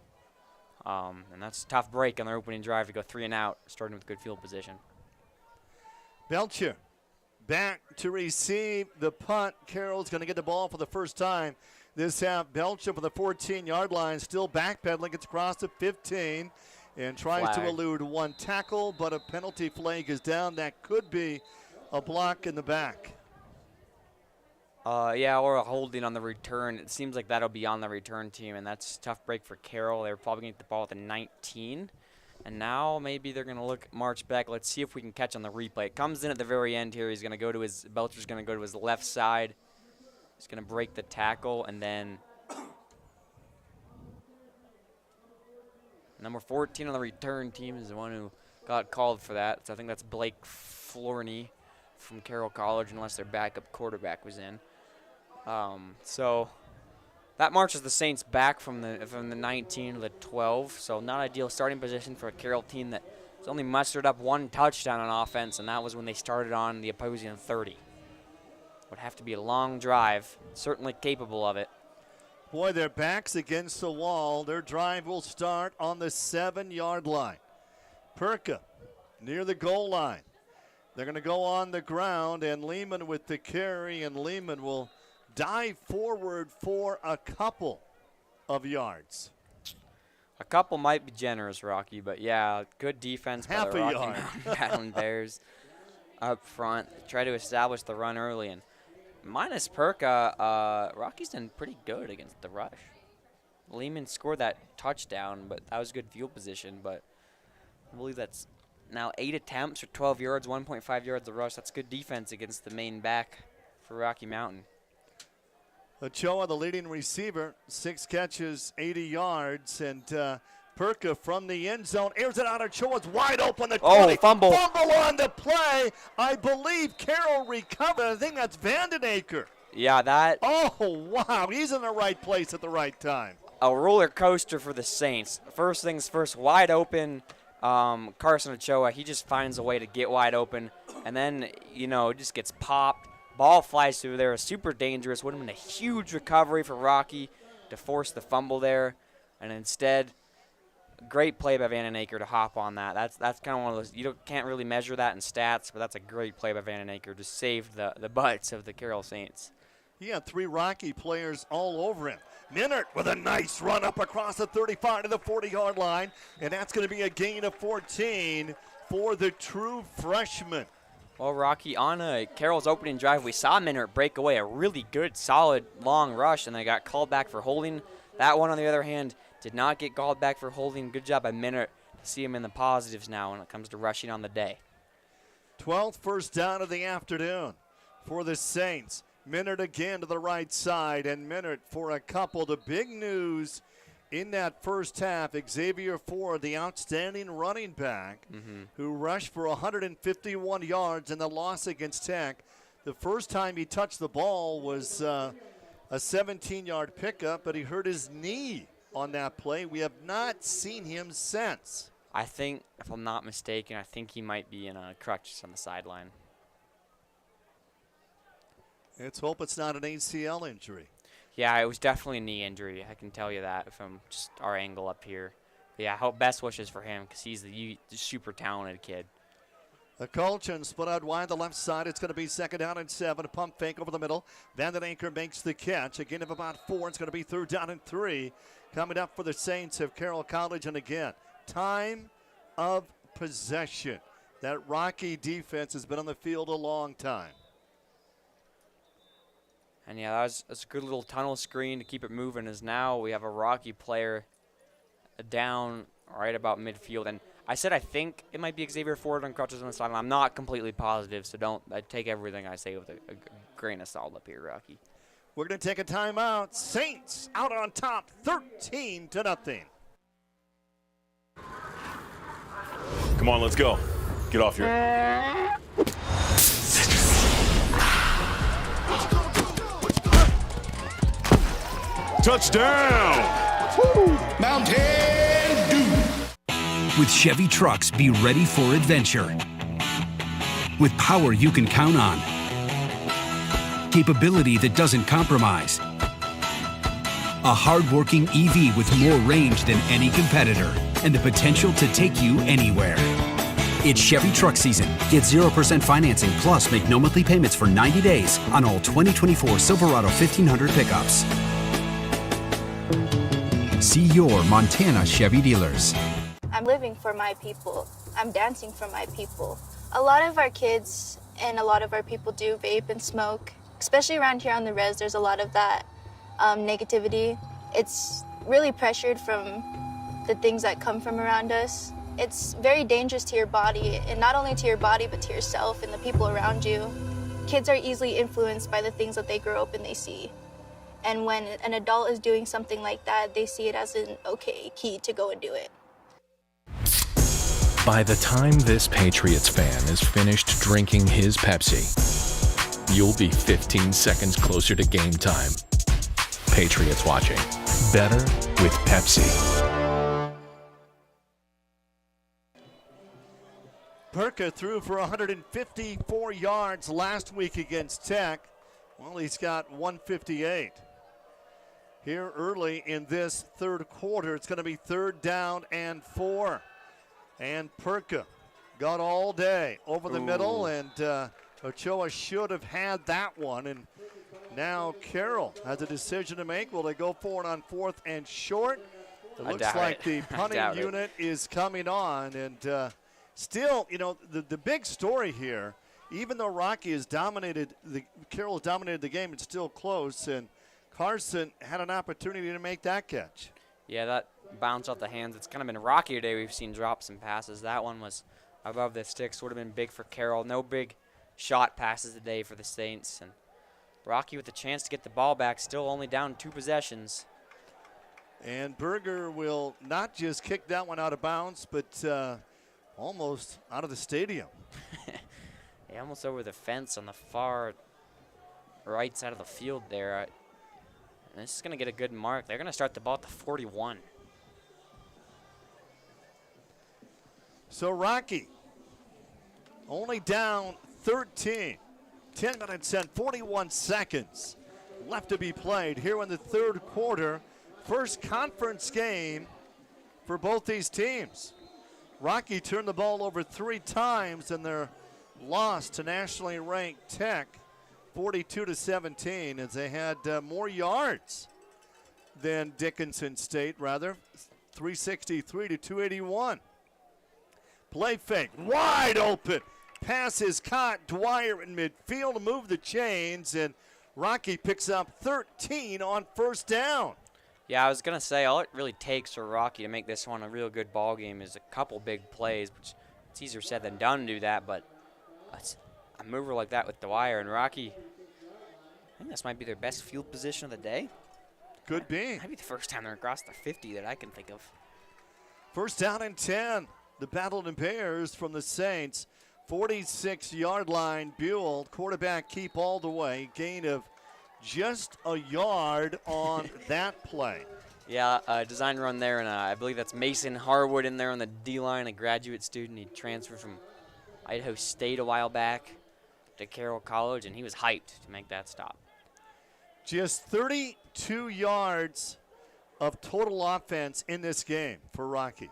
B: And that's a tough break on their opening drive to go 3 and out, starting with good field position.
A: Belcher back to receive the punt. Carroll's going to get the ball for the first time this half. Belcher for the 14-yard line, still backpedaling. Gets across the 15 and tries to elude 1 tackle, but a penalty flag is down. That could be a block in the back.
B: Yeah, or a holding on the return. It seems like that'll be on the return team, and that's a tough break for Carroll. They were probably going to get the ball at the 19. And now maybe they're going to march back. Let's see if we can catch on the replay. It comes in at the very end here. He's going to go to Belcher's going to go to his left side. He's going to break the tackle, and then number 14 on the return team is the one who got called for that. So I think that's Blake Florney from Carroll College, unless their backup quarterback was in. So that marches the Saints back from the 19 to the 12. So not ideal starting position for a Carroll team that has only mustered up one touchdown on offense, and that was when they started on the opposing 30. Would have to be a long drive, certainly capable of it.
A: Boy, their backs against the wall. Their drive will start on the 7-yard line. Perka near the goal line. They're going to go on the ground, and Lehman with the carry, and Lehman will dive forward for a couple of yards.
B: A couple might be generous, Rocky, but yeah, good defense by
A: Half
B: the
A: a
B: Rocky
A: yard.
B: Mountain Battling Bears up front. Try to establish the run early, and minus Perka, Rocky's done pretty good against the rush. Lehman scored that touchdown, but that was good field position, but I believe that's now 8 attempts for 12 yards, 1.5 yards of rush. That's good defense against the main back for Rocky Mountain.
A: Ochoa, the leading receiver, 6 catches, 80 yards, and Perka from the end zone airs it out. Ochoa's wide open. The 20.
B: Fumble.
A: Fumble on the play. I believe Carroll recovered. I think that's Vandenaker.
B: Yeah, that.
A: Oh, wow. He's in the right place at the right time.
B: A roller coaster for the Saints. First things first, wide open. Carson Ochoa, he just finds a way to get wide open, and then, just gets popped. Ball flies through there. Super dangerous. Would have been a huge recovery for Rocky to force the fumble there, and instead, great play by Vandenaker to hop on that. That's kind of one of those, you can't really measure that in stats, but that's a great play by Vandenaker to save the butts of the Carroll Saints.
A: He had 3 Rocky players all over him. Minert with a nice run up across the 35 to the 40-yard line, and that's going to be a gain of 14 for the true freshman.
B: Well, Rocky, on Carroll's opening drive, we saw Minert break away a really good, solid, long rush, and they got called back for holding. That one, on the other hand, did not get called back for holding. Good job by Minert to see him in the positives now when it comes to rushing on the day.
A: 12th first down of the afternoon for the Saints. Minert again to the right side, and Minert for a couple. The big news in that first half, Xavier Ford, the outstanding running back, who rushed for 151 yards in the loss against Tech. The first time he touched the ball was a 17-yard pickup, but he hurt his knee on that play. We have not seen him since.
B: I think, if I'm not mistaken, I think he might be in a crutches on the sideline.
A: Let's hope it's not an ACL injury.
B: Yeah, it was definitely a knee injury. I can tell you that from just our angle up here. But yeah, I hope best wishes for him because he's the super talented kid.
A: The Colchin split out wide the left side. It's going to be 2nd down and 7. A pump fake over the middle. Vandenaker makes the catch. A gain of about 4. It's going to be 3rd down and 3. Coming up for the Saints of Carroll College. And again, time of possession. That Rocky defense has been on the field a long time.
B: And yeah, that's a good little tunnel screen to keep it moving, as now we have a Rocky player down right about midfield. And I said I think it might be Xavier Ford on crutches on the sideline. I'm not completely positive, so I take everything I say with a grain of salt up here, Rocky.
A: We're going to take a timeout. Saints out on top, 13-0.
L: Come on, let's go. Get off your... Touchdown! Woo! Mountain Dew!
D: With Chevy trucks, be ready for adventure. With power you can count on. Capability that doesn't compromise. A hard-working EV with more range than any competitor. And the potential to take you anywhere. It's Chevy truck season. Get 0% financing plus make no monthly payments for 90 days on all 2024 Silverado 1500 pickups. See your Montana Chevy dealers.
H: I'm living for my people. I'm dancing for my people. A lot of our kids and a lot of our people do vape and smoke. Especially around here on the res, there's a lot of that negativity. It's really pressured from the things that come from around us. it's very dangerous to your body, and not only to your body, but to yourself and the people around you. Kids are easily influenced by the things that they grow up and they see. And when an adult is doing something like that, they see it as an okay key to go and do it.
F: By the time this Patriots fan is finished drinking his Pepsi, you'll be 15 seconds closer to game time. Patriots watching. Better with Pepsi.
A: Perka threw for 154 yards last week against Tech. Well, he's got 158. Here early in this third quarter, it's going to be 3rd down and 4. And Perka got all day over the middle, and Ochoa should have had that one. And now Carroll has a decision to make. Will they go for it on 4th and short? It looks like the punting unit is coming on. And still, you know, the big story here, even though Rocky has Carroll has dominated the game, it's still close. And Carson had an opportunity to make that catch.
B: Yeah, that bounce off the hands. It's kind of been rocky today. We've seen drops and passes. That one was above the sticks. Would have been big for Carroll. No big shot passes today for the Saints. And Rocky with the chance to get the ball back, still only down 2 possessions.
A: And Berger will not just kick that one out of bounds, but almost out of the stadium.
B: Yeah, almost over the fence on the far right side of the field there. And this is going to get a good mark. They're going to start the ball at the 41.
A: So Rocky only down 13. 10 minutes and 41 seconds left to be played here in the third quarter. First conference game for both these teams. Rocky turned the ball over 3 times in their loss to nationally ranked Tech, 42-17, as they had more yards than Dickinson State, 363 to 281. Play fake, wide open. Pass is caught. Dwyer in midfield to move the chains, and Rocky picks up 13 on 1st down.
B: Yeah, I was going to say, all it really takes for Rocky to make this one a real good ball game is a couple big plays, which it's easier said than done to do that, but a mover like that with Dwyer and Rocky, I think this might be their best field position of the day.
A: Could be.
B: Might be the first time they're across the 50 that I can think of.
A: 1st down and 10. The Battle in Pairs from the Saints. 46-yard line. Buell, quarterback keep all the way. Gain of just a yard on that play.
B: Yeah, design run there, and I believe that's Mason Harwood in there on the D-line, a graduate student. He transferred from Idaho State a while back to Carroll College, and he was hyped to make that stop.
A: Just 32 yards of total offense in this game for Rocky.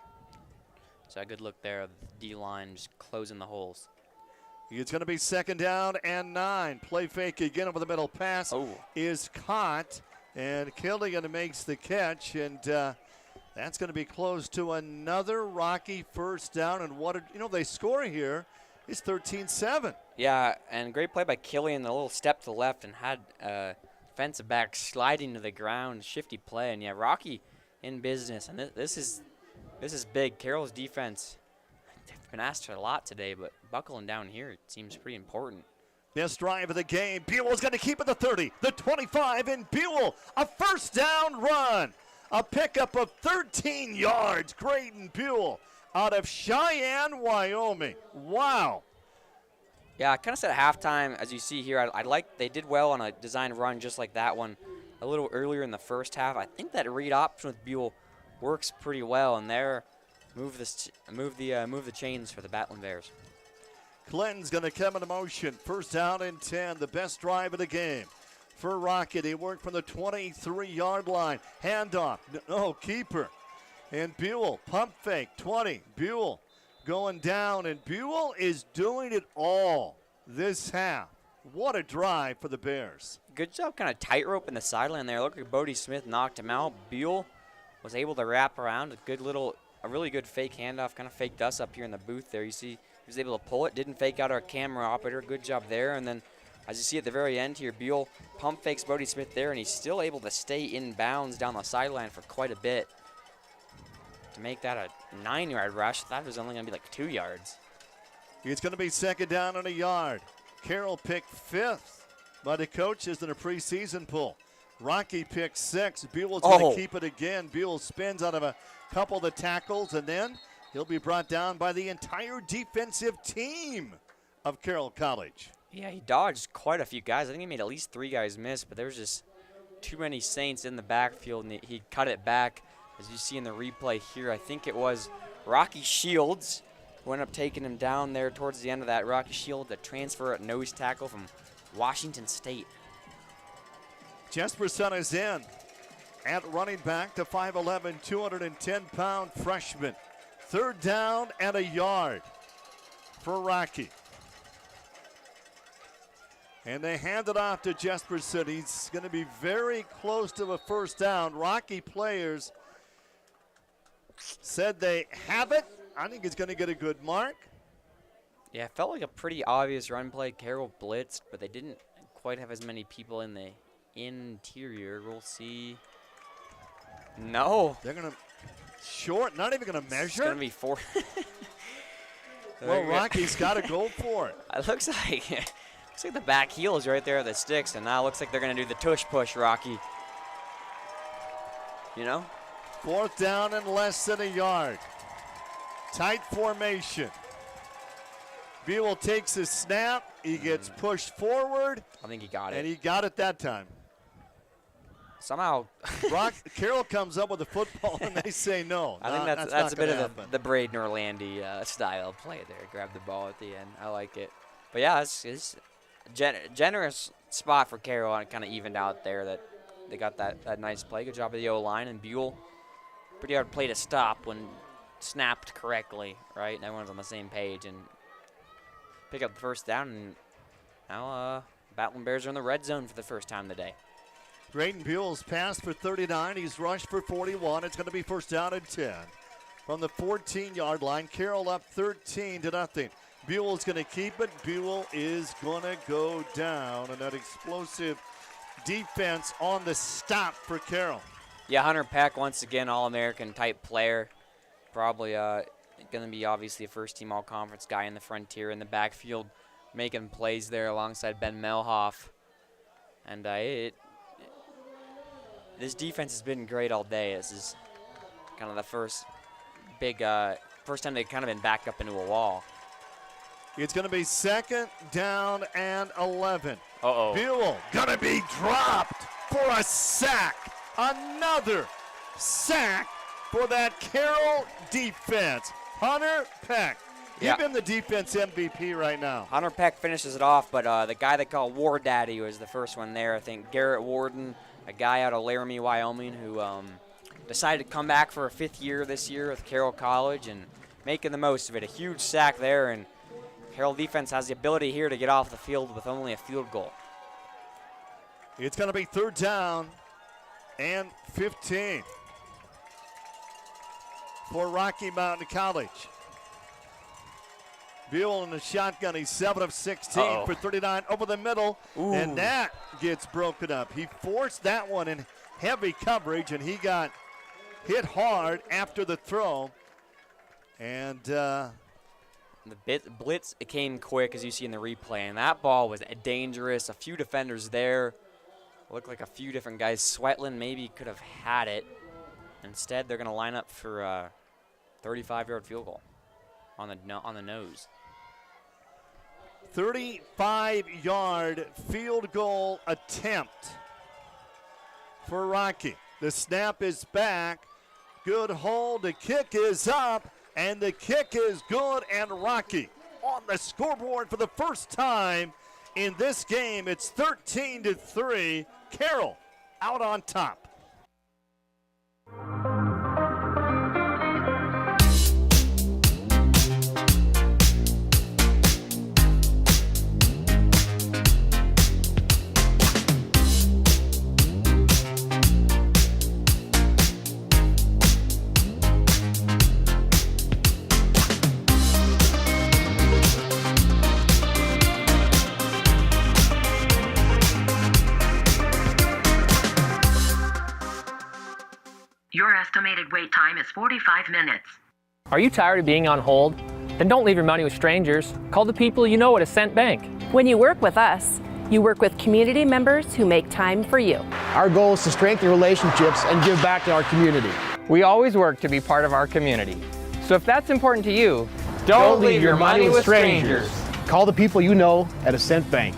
B: So a good look there of the D-line just closing the holes.
A: It's going to be 2nd down and 9. Play fake again over the middle. Pass is caught, and Killian makes the catch, and that's going to be close to another Rocky 1st down. And they score here is 13-7.
B: Yeah, and great play by Killian. A little step to the left and had defensive back sliding to the ground. Shifty play, and yeah, Rocky in business. And this is big. Carroll's defense, they've been asked a lot today, but buckling down here, it seems pretty important.
A: Best drive of the game. Buell's going to keep it the 30, the 25, and Buell, a 1st down run. A pickup of 13 yards. Graydon Buell out of Cheyenne, Wyoming. Wow.
B: Yeah, I kind of said at halftime, as you see here, I like they did well on a design run just like that one a little earlier in the first half. I think that read option with Buell works pretty well, and there move the chains for the Battling Bears.
A: Clinton's going to come into motion. 1st down and 10, the best drive of the game for Rocket. He worked from the 23-yard line. Handoff, no, keeper. And Buell, pump fake, 20. Buell going down, and Buell is doing it all this half. What a drive for the Bears.
B: Good job kind of tightrope in the sideline there. Look like Bodie Smith knocked him out. Buell was able to wrap around a really good fake handoff, kind of faked us up here in the booth there. You see he was able to pull it, didn't fake out our camera operator. Good job there. And then as you see at the very end here, Buell pump fakes Bodie Smith there, and he's still able to stay in bounds down the sideline for quite a bit to make that a 9-yard rush. I thought it was only going to be like 2 yards.
A: It's going to be second down and a yard. Carroll picked 5th by the coaches in a preseason poll. Rocky picked 6th. Buell's going to keep it again. Buell spins out of a couple of the tackles, and then he'll be brought down by the entire defensive team of Carroll College.
B: Yeah, he dodged quite a few guys. I think he made at least 3 guys miss, but there was just too many Saints in the backfield, and he cut it back. As you see in the replay here, I think it was Rocky Shields who ended up taking him down there towards the end of that. Rocky Shield, the transfer at nose tackle from Washington State.
A: Jesperson is in at running back, to 5'11", 210-pound freshman. Third down and a yard for Rocky. And they hand it off to Jesperson. He's going to be very close to a first down. Rocky players said they have it. I think he's going to get a good mark.
B: Yeah, it felt like a pretty obvious run play. Carroll blitzed, but they didn't quite have as many people in the interior. We'll see. No.
A: They're going to short, not even going to measure.
B: It's going to be 4.
A: Well, Rocky's got to go for it.
B: It looks like the back heel is right there at the sticks, and now it looks like they're going to do the tush push, Rocky. You know?
A: Fourth down and less than a yard. Tight formation. Buell takes his snap. He gets pushed forward.
B: I think he got it.
A: And he got it that time.
B: Somehow.
A: Carroll comes up with the football, and they say no.
B: I think that's a bit of the Braden Orlandi style play there. Grab the ball at the end. I like it. But, yeah, it's a generous spot for Carroll, and it kind of evened out there that they got that nice play. Good job of the O-line, and Buell, pretty hard play to stop when snapped correctly, right? And everyone's on the same page and pick up the first down, and now Battling Bears are in the red zone for the first time today.
A: Braden Buell's passed for 39. He's rushed for 41. It's going to be first down and 10. From the 14-yard line, Carroll up 13-0. Buell's going to keep it. Buell is going to go down, and that explosive defense on the stop for Carroll.
B: Yeah, Hunter Peck, once again, All-American type player. Probably going to be obviously a first-team All-Conference guy in the Frontier in the backfield, making plays there alongside Ben Melhoff. And this defense has been great all day. This is kind of the first time they've kind of been backed up into a wall.
A: It's going to be second down and 11.
B: Uh-oh.
A: Buell going to be dropped for a sack. Another sack for that Carroll defense. Hunter Peck. Give him the defense MVP right now.
B: Hunter Peck finishes it off, but the guy they call War Daddy was the first one there. I think Garrett Warden, a guy out of Laramie, Wyoming, who decided to come back for a 5th year this year with Carroll College and making the most of it. A huge sack there, and Carroll defense has the ability here to get off the field with only a field goal.
A: It's going to be third down and 15 for Rocky Mountain College. Buell in the shotgun. He's 7 of 16 for 39 over the middle. Ooh. And that gets broken up. He forced that one in heavy coverage, and he got hit hard after the throw. And
B: the blitz, it came quick, as you see in the replay, and that ball was dangerous. A few defenders there. Looked like a few different guys. Swetland maybe could have had it. Instead, they're going to line up for a 35-yard field goal on the nose.
A: 35-yard field goal attempt for Rocky. The snap is back. Good hold. The kick is up, and the kick is good, and Rocky on the scoreboard for the first time in this game. It's 13-3. Carroll out on top.
I: Your estimated wait time is 45 minutes.
N: Are you tired of being on hold? Then don't leave your money with strangers. Call the people you know at Ascent Bank.
J: When you work with us, you work with community members who make time for you.
K: Our goal is to strengthen relationships and give back to our community.
N: We always work to be part of our community. So if that's important to you, don't leave your money with strangers.
K: Call the people you know at Ascent Bank.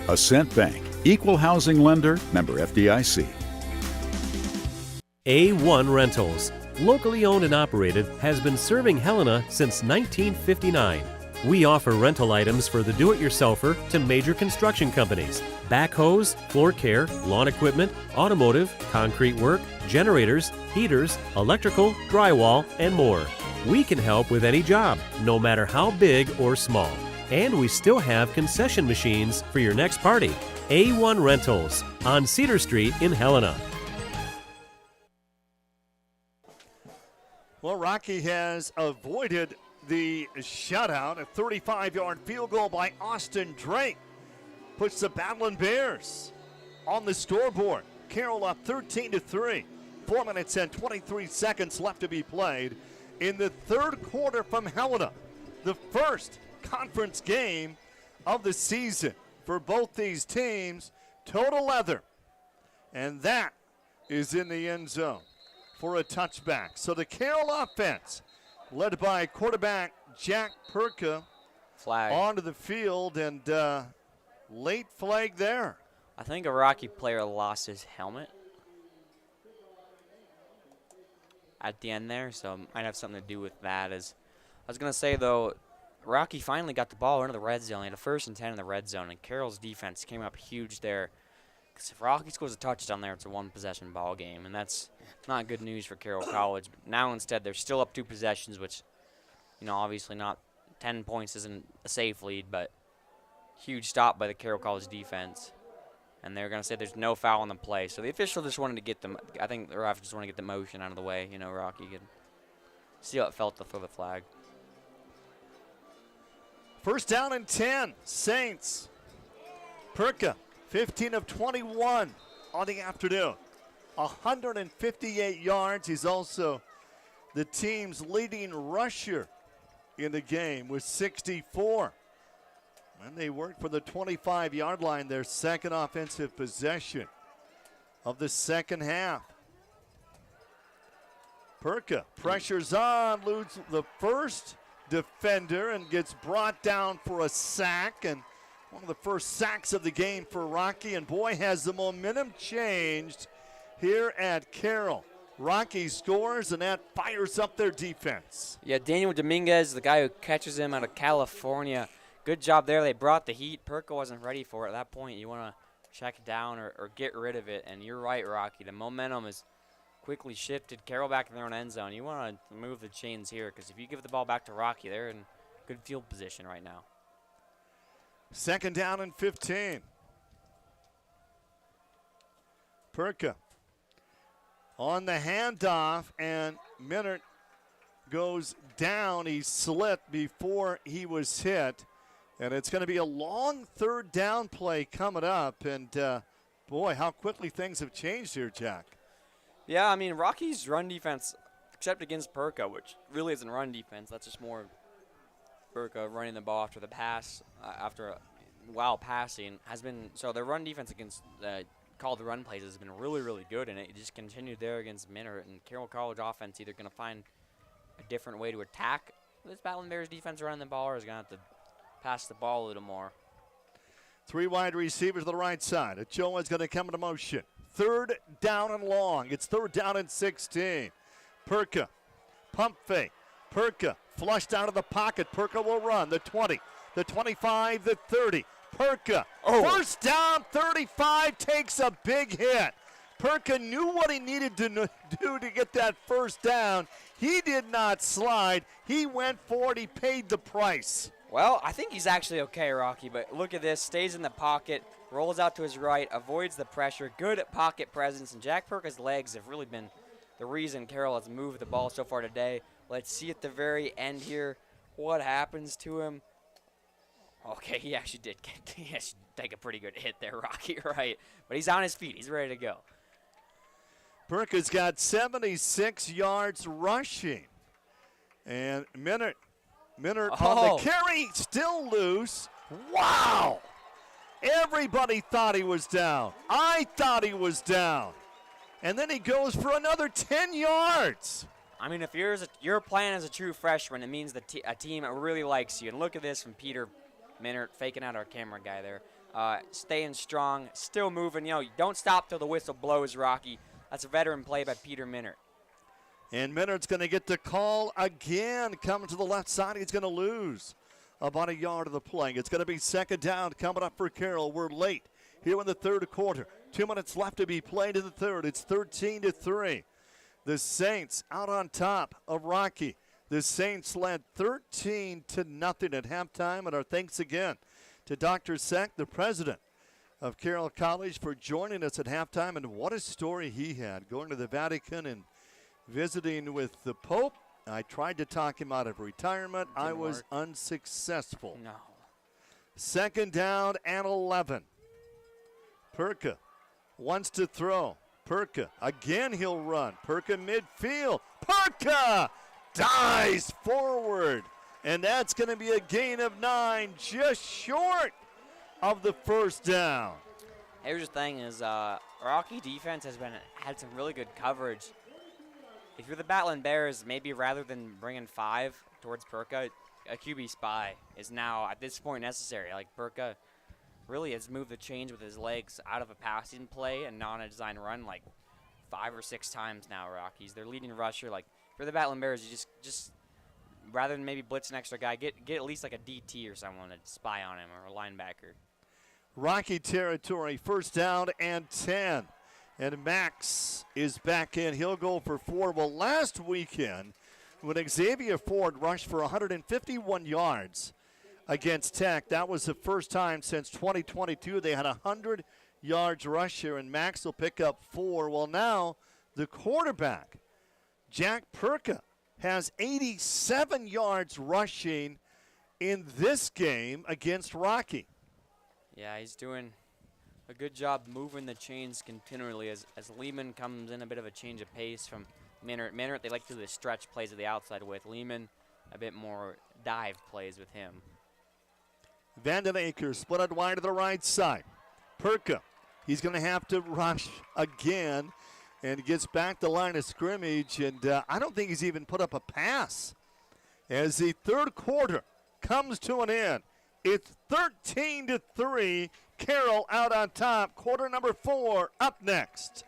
L: Ascent Bank, equal housing lender, member FDIC.
W: A1 Rentals, locally owned and operated, has been serving Helena since 1959. We offer rental items for the do-it-yourselfer to major construction companies, backhoes, floor care, lawn equipment, automotive, concrete work, generators, heaters, electrical, drywall, and more. We can help with any job, no matter how big or small. And we still have concession machines for your next party. A1 Rentals on Cedar Street in Helena.
A: Well, Rocky has avoided the shutout. A 35-yard field goal by Austin Drake puts the Battling Bears on the scoreboard. Carroll up 13-3. 4 minutes and 23 seconds left to be played in the third quarter from Helena. The first conference game of the season for both these teams. Total leather. And that is in the end zone for a touchback. So the Carroll offense, led by quarterback Jack Perka,
B: flag
A: onto the field, and late flag there.
B: I think a Rocky player lost his helmet at the end there, so it might have something to do with that. As I was going to say, though, Rocky finally got the ball into the red zone. He had a 1st and 10 in the red zone, and Carroll's defense came up huge there. Because if Rocky scores a touchdown there, it's a one-possession ball game, and that's not good news for Carroll College. But now instead, they're still up 2 possessions, which, obviously not 10 points isn't a safe lead, but huge stop by the Carroll College defense. And they're going to say there's no foul on the play. So the official just wanted to get them. I think the ref just wanted to get the motion out of the way. Rocky could see how it felt to throw the flag.
A: First down and 10, Saints. Perka, 15 of 21 on the afternoon. 158 yards. He's also the team's leading rusher in the game with 64. And they work for the 25-yard line, their second offensive possession of the second half. Perka pressures on, loses the first defender and gets brought down for a sack, and one of the first sacks of the game for Rocky, and boy, has the momentum changed here at Carroll. Rocky scores, and that fires up their defense.
B: Yeah, Daniel Dominguez, the guy who catches him out of California. Good job there. They brought the heat. Perka wasn't ready for it. At that point, you want to check it down or get rid of it, and you're right, Rocky. The momentum is quickly shifted. Carroll back in their own end zone. You want to move the chains here, because if you give the ball back to Rocky, they're in good field position right now.
A: Second down and 15. Perka on the handoff, and Minert goes down. He slipped before he was hit, and it's going to be a long third down play coming up. And boy, how quickly things have changed here, Jack.
B: Yeah, I mean, Rocky's run defense, except against Perka, which really isn't run defense. That's just more Perka running the ball after the pass, while passing, has been. So their run defense against called the run plays has been really, really good, and it just continued there against Minert. And Carroll College offense either going to find a different way to attack this Battling Bears defense running the ball, or is going to have to pass the ball a little more.
A: 3 wide receivers to the right side. Ochoa is going to come into motion. Third down and long. It's third down and 16. Perka, pump fake. Perka flushed out of the pocket. Perka will run. The 20, the 25, the 30. Perka, first down, 35, takes a big hit. Perka knew what he needed to do to get that first down. He did not slide. He went for it. He paid the price.
B: Well, I think he's actually okay, Rocky, but look at this. Stays in the pocket, rolls out to his right, avoids the pressure, good at pocket presence, and Jack Perka's legs have really been the reason Carroll has moved the ball so far today. Let's see at the very end here what happens to him. Okay, he actually did take a pretty good hit there, Rocky, right? But he's on his feet. He's ready to go.
A: Perka's got 76 yards rushing. And Minert on the carry, still loose. Wow! Everybody thought he was down. I thought he was down. And then he goes for another 10 yards.
B: I mean, if you're playing as a true freshman, it means that a team really likes you. And look at this from Peter Minert, faking out our camera guy there. Staying strong, still moving. You don't stop till the whistle blows, Rocky. That's a veteran play by Peter Minert.
A: And Minert's going to get the call again. Coming to the left side, he's going to lose about a yard of the play. It's going to be second down coming up for Carroll. We're late here in the third quarter. 2 minutes left to be played in the third. It's 13-3. The Saints out on top of Rocky. The Saints led 13-0 at halftime. And our thanks again to Dr. Sack, the president of Carroll College, for joining us at halftime. And what a story he had, going to the Vatican and visiting with the Pope. I tried to talk him out of retirement. I was unsuccessful.
B: No.
A: Second down and 11. Perka wants to throw. Perka, again he'll run. Perka midfield. Perka dives forward. And that's going to be a gain of 9, just short of the first down.
B: Here's the thing is, Rocky defense had some really good coverage. If you're the Battling Bears, maybe rather than bringing 5 towards Perka, a QB spy is now at this point necessary. Like Perka really has moved the chains with his legs out of a passing play and not a design run like 5 or 6 times now. Rockies, their leading rusher. Like for the Battling Bears, you just rather than maybe blitz an extra guy, get at least like a DT or someone to spy on him or a linebacker.
A: Rocky territory, first down and 10. And Max is back in. He'll go for 4. Well, last weekend, when Xavier Ford rushed for 151 yards against Tech, that was the first time since 2022 they had 100 yards rush here, and Max will pick up 4. Well, now the quarterback, Jack Perka, has 87 yards rushing in this game against Rocky.
B: Yeah, he's doing a good job moving the chains continually as Lehman comes in a bit of a change of pace from Minert. Minert, they like to do the stretch plays to the outside with. Lehman, a bit more dive plays with him.
A: Vanden Aker split out wide to the right side. Perka, he's going to have to rush again and gets back to line of scrimmage. And I don't think he's even put up a pass as the third quarter comes to an end. It's 13-3. Carroll out on top. Quarter number 4 up next.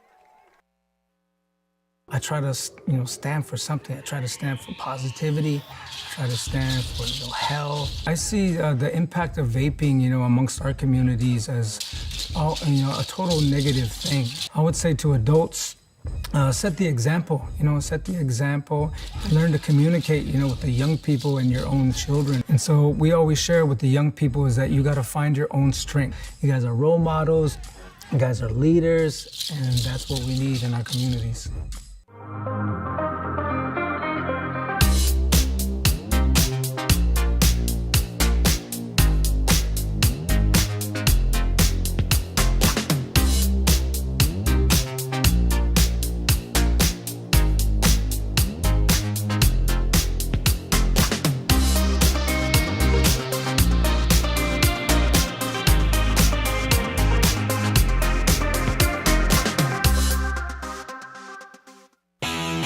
E: I try to, stand for something. I try to stand for positivity. I try to stand for, health. I see the impact of vaping, amongst our communities as, a total negative thing. I would say to adults, set the example, and learn to communicate, with the young people and your own children. And so we always share with the young people is that you got to find your own strength. You guys are role models, you guys are leaders, and that's what we need in our communities.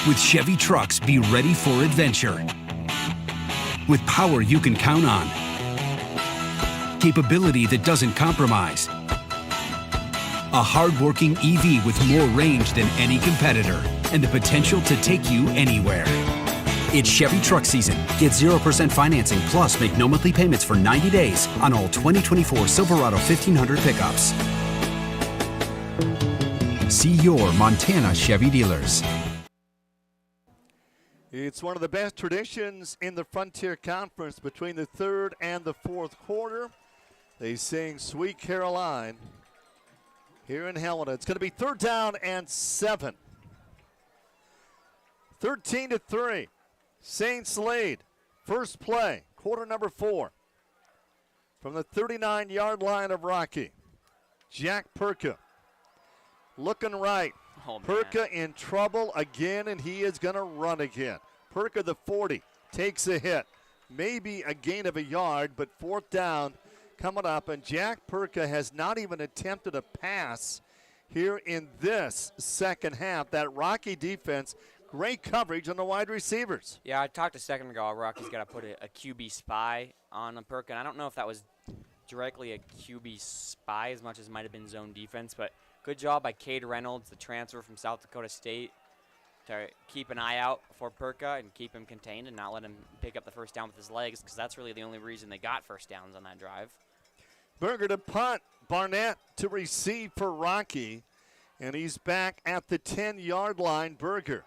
D: With Chevy trucks, be ready for adventure. With power you can count on. Capability that doesn't compromise. A hard-working EV with more range than any competitor and the potential to take you anywhere. It's Chevy truck season. Get 0% financing plus make no monthly payments for 90 days on all 2024 Silverado 1500 pickups. See your Montana Chevy dealers.
A: It's one of the best traditions in the Frontier Conference between the third and the fourth quarter. They sing Sweet Caroline here in Helena. It's going to be third down and 7. 13-3. Saints lead. First play, quarter number 4. From the 39-yard line of Rocky. Jack Perka looking right.
B: Oh, man.
A: Perka in trouble again, and he is going to run again. Perka, the 40, takes a hit. Maybe a gain of a yard, but fourth down coming up, and Jack Perka has not even attempted a pass here in this second half. That Rocky defense, great coverage on the wide receivers.
B: Yeah, I talked a second ago. Rocky's got to put a QB spy on Perka, and I don't know if that was directly a QB spy as much as it might have been zone defense, but good job by Cade Reynolds, the transfer from South Dakota State, to keep an eye out for Perka and keep him contained and not let him pick up the first down with his legs, because that's really the only reason they got first downs on that drive.
A: Berger to punt, Barnett to receive for Rocky, and he's back at the 10-yard line. Berger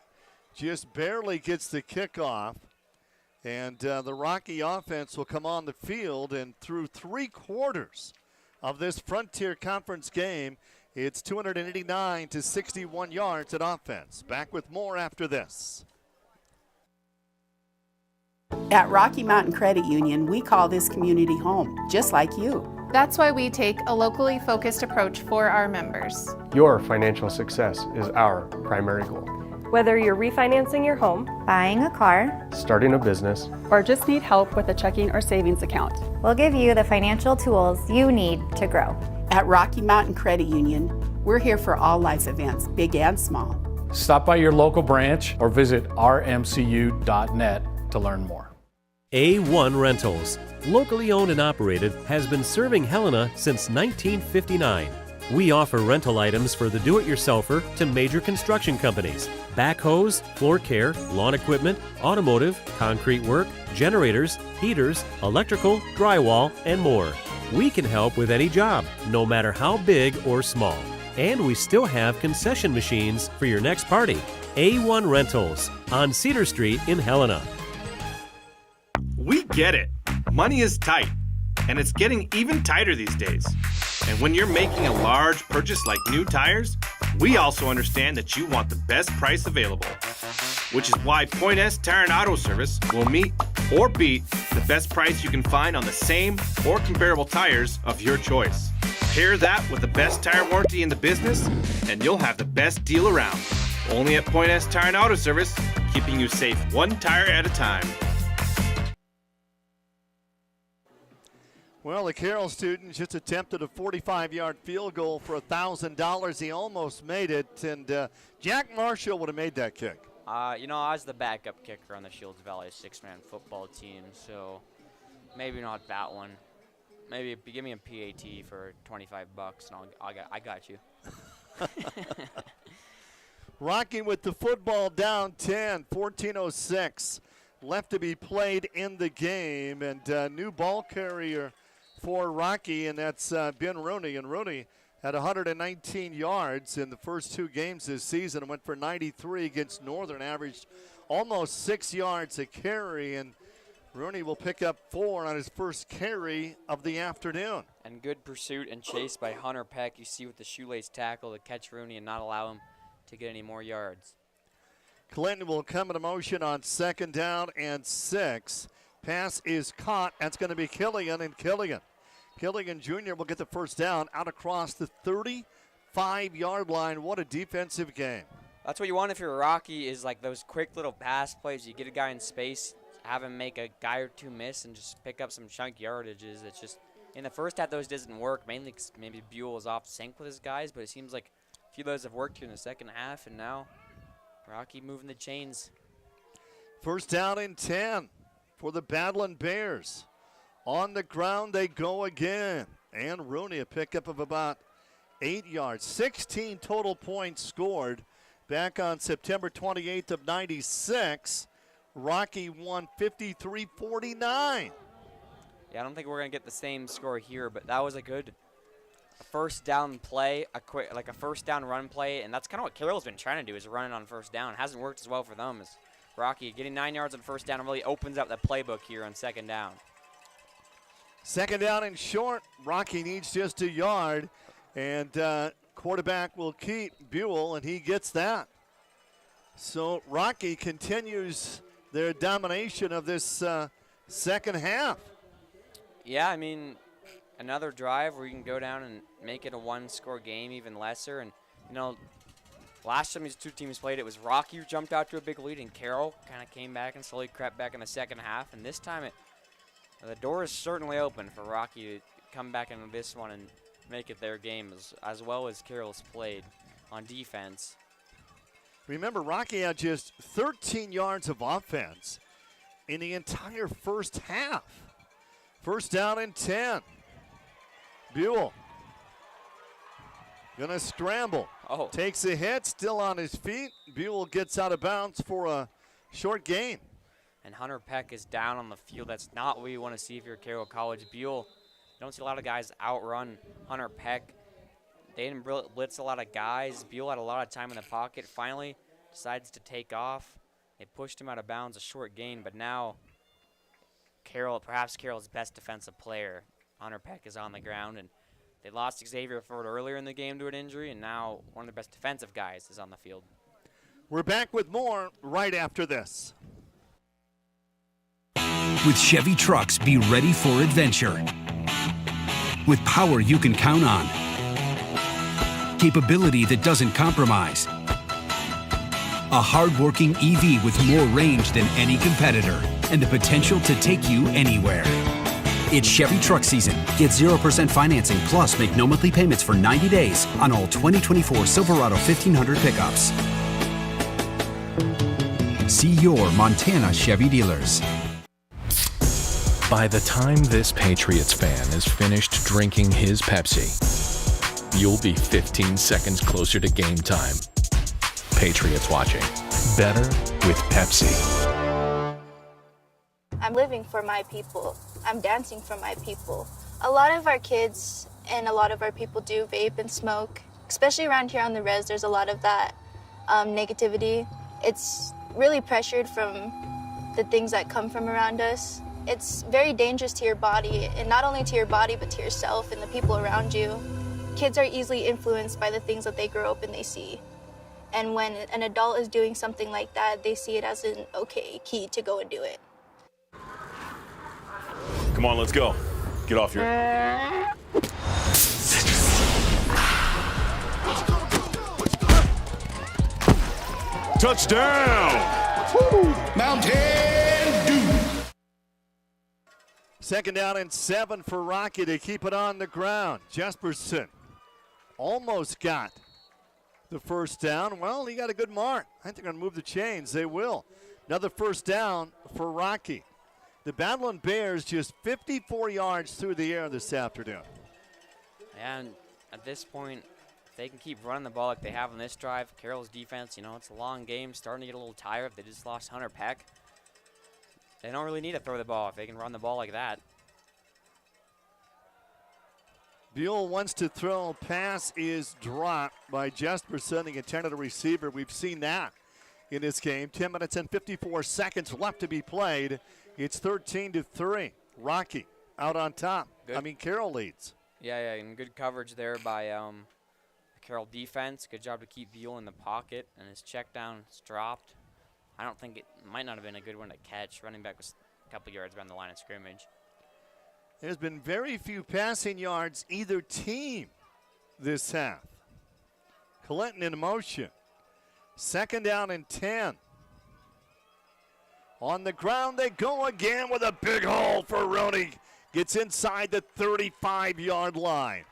A: just barely gets the kickoff, and the Rocky offense will come on the field, and through 3 quarters of this Frontier Conference game, it's 289 to 61 yards at offense. Back with more after this.
O: At Rocky Mountain Credit Union, we call this community home, just like you.
M: That's why we take a locally focused approach for our members.
P: Your financial success is our primary goal.
J: Whether you're refinancing your home,
Q: Buying a car,
P: Starting a business,
R: or just need help with a checking or savings account.
Q: we'll give you the financial tools you need to grow.
O: At Rocky Mountain Credit Union, we're here for all life events, big and small.
S: Stop by your local branch or visit rmcu.net to learn more.
W: A1 Rentals, locally owned and operated, has been serving Helena since 1959. We offer rental items for the do-it-yourselfer to major construction companies, backhoes, floor care, lawn equipment, automotive, concrete work, generators, heaters, electrical, drywall, and more. We can help with any job, no matter how big or small. And we still have concession machines for your next party. A1 Rentals on Cedar Street in Helena.
T: We get it. Money is tight, and it's getting even tighter these days. And when you're making a large purchase like new tires, we also understand that you want the best price available. Which is why Point S Tire and Auto Service will meet or beat the best price you can find on the same or comparable tires of your choice. Pair that with the best tire warranty in the business, and you'll have the best deal around. Only at Point S Tire and Auto Service, keeping you safe one tire at a time.
A: Well, the Carroll student just attempted a 45-yard field goal for $1,000. He almost made it, and Jack Marshall would have made that kick.
B: I was the backup kicker on the Shields Valley 6-man football team, so maybe not that one. Maybe give me a PAT for $25, and I got you.
A: Rocky with the football down 10, 14:06 left to be played in the game, and new ball carrier for Rocky, and that's Ben Rooney. And Rooney had 119 yards in the first 2 games this season and went for 93 against Northern, averaged almost 6 yards a carry, and Rooney will pick up 4 on his first carry of the afternoon.
B: And good pursuit and chase by Hunter Peck. You see with the shoelace tackle to catch Rooney and not allow him to get any more yards.
A: Clinton will come into motion on 2nd down and 6. Pass is caught. That's going to be Killian, and Killian Jr. will get the first down out across the 35-yard line. What a defensive game.
B: That's what you want if you're a Rocky, is like those quick little pass plays. You get a guy in space, have him make a guy or 2 miss, and just pick up some chunk yardages. It's just, in the first half, those didn't work, mainly because maybe Buell was off sync with his guys, but it seems like a few of those have worked here in the second half, and now Rocky moving the chains.
A: First down and 10 for the Battling Bears. On the ground they go again. And Rooney, a pickup of about 8 yards. 16 total points scored back on September 28th of 96. Rocky won 53-49.
B: Yeah, I don't think we're going to get the same score here, but that was a good first down play, a first down run play, and that's kind of what Carroll's been trying to do, is run it on first down. It hasn't worked as well for them as Rocky. Getting 9 yards on first down really opens up the playbook here on 2nd down.
A: 2nd down and short. Rocky needs just a yard, and quarterback will keep Buell, and he gets that. So Rocky continues their domination of this second half.
B: Yeah, I mean, another drive where you can go down and make it a 1-score game, even lesser. And, Last time these two teams played, it was Rocky who jumped out to a big lead, and Carroll kind of came back and slowly crept back in the second half. And this time, the door is certainly open for Rocky to come back into this one and make it their game as well as Carroll's played on defense.
A: Remember, Rocky had just 13 yards of offense in the entire first half. First down and 10. Buell gonna scramble.
B: Oh.
A: Takes a hit, still on his feet. Buell gets out of bounds for a short gain.
B: And Hunter Peck is down on the field. That's not what you want to see if you're Carroll College. Buell, you don't see a lot of guys outrun Hunter Peck. They didn't blitz a lot of guys. Buell had a lot of time in the pocket. Finally decides to take off. They pushed him out of bounds, a short gain, but now perhaps Carroll's best defensive player, Hunter Peck, is on the ground, and they lost Xavier Ford earlier in the game to an injury, and now one of their best defensive guys is on the field.
A: We're back with more right after this.
D: With Chevy trucks, be ready for adventure. With power you can count on. Capability that doesn't compromise. A hard-working EV with more range than any competitor and the potential to take you anywhere. It's Chevy truck season. Get 0% financing plus make no monthly payments for 90 days on all 2024 Silverado 1500 pickups. See your Montana Chevy dealers.
F: By the time this Patriots fan is finished drinking his Pepsi, you'll be 15 seconds closer to game time. Patriots watching. Better with Pepsi.
H: I'm living for my people. I'm dancing for my people. A lot of our kids and a lot of our people do vape and smoke. Especially around here on the res, there's a lot of that negativity. It's really pressured from the things that come from around us. It's very dangerous to your body, and not only to your body, but to yourself and the people around you. Kids are easily influenced by the things that they grow up and they see. And when an adult is doing something like that, they see it as an okay key to go and do it.
L: Come on, let's go. Get off your... Touchdown! Woo! Mountain Dew!
A: Second down and 7 for Rocky to keep it on the ground. Jesperson almost got the first down. Well, he got a good mark. I think they're going to move the chains. They will. Another first down for Rocky. The Badland Bears just 54 yards through the air this afternoon.
B: And at this point, if they can keep running the ball like they have on this drive, Carroll's defense, it's a long game, starting to get a little tired. They just lost Hunter Peck. They don't really need to throw the ball if they can run the ball like that.
A: Buell wants to throw. Pass is dropped by Jesperson, the intended receiver. We've seen that in this game. 10 minutes and 54 seconds left to be played. It's 13-3. Rocky out on top. Carroll leads.
B: Yeah, and good coverage there by the Carroll defense. Good job to keep Buell in the pocket, and his check down is dropped. I don't think it might not have been a good one to catch. Running back was a couple yards around the line of scrimmage.
A: There's been very few passing yards either team this half. Clinton in motion. Second down and 10. On the ground they go again with a big hole for Roney. Gets inside the 35-yard line.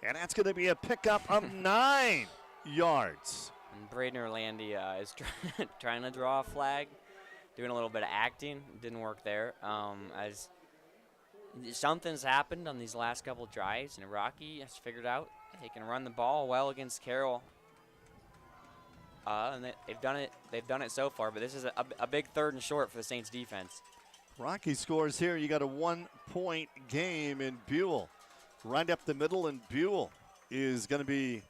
A: And that's going to be a pickup of 9 yards.
B: And Braden Orlandi is trying to draw a flag, doing a little bit of acting. Didn't work there. As something's happened on these last couple drives, and Rocky has figured out they can run the ball well against Carroll. And they've done it so far, but this is a big third and short for the Saints defense.
A: Rocky scores here. You got a 1-point game, and Buell right up the middle, and Buell is going to be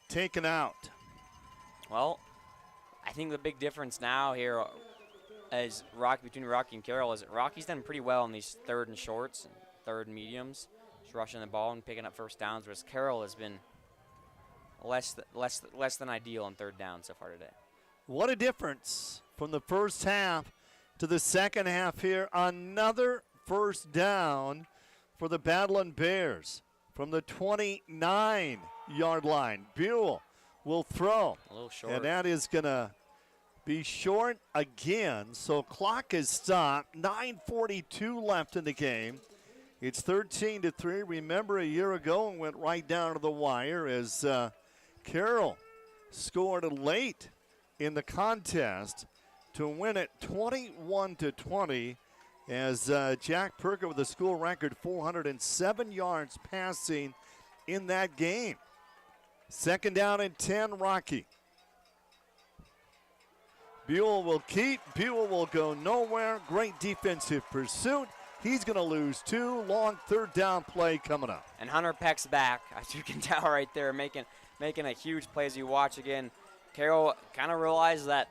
A: taken out.
B: Well, I think the big difference now here is between Rocky and Carroll is that Rocky's done pretty well in these third and shorts and third and mediums, just rushing the ball and picking up first downs, whereas Carroll has been less than ideal on third down so far today.
A: What a difference from the first half to the second half here. Another first down for the Badland Bears from the 29-yard line. Buell will throw.
B: A little short.
A: And that is going to be short again. So clock is stopped. 9:42 left in the game. It's 13-3. Remember a year ago and went right down to the wire as Carroll scored late in the contest to win it 21-20 as Jack Perka with a school record 407 yards passing in that game. Second down and 10, Rocky. Buell will keep. Buell will go nowhere. Great defensive pursuit. He's going to lose 2. Long third down play coming up.
B: And Hunter Peck's back, as you can tell right there, making a huge play as you watch again. Carroll kind of realized that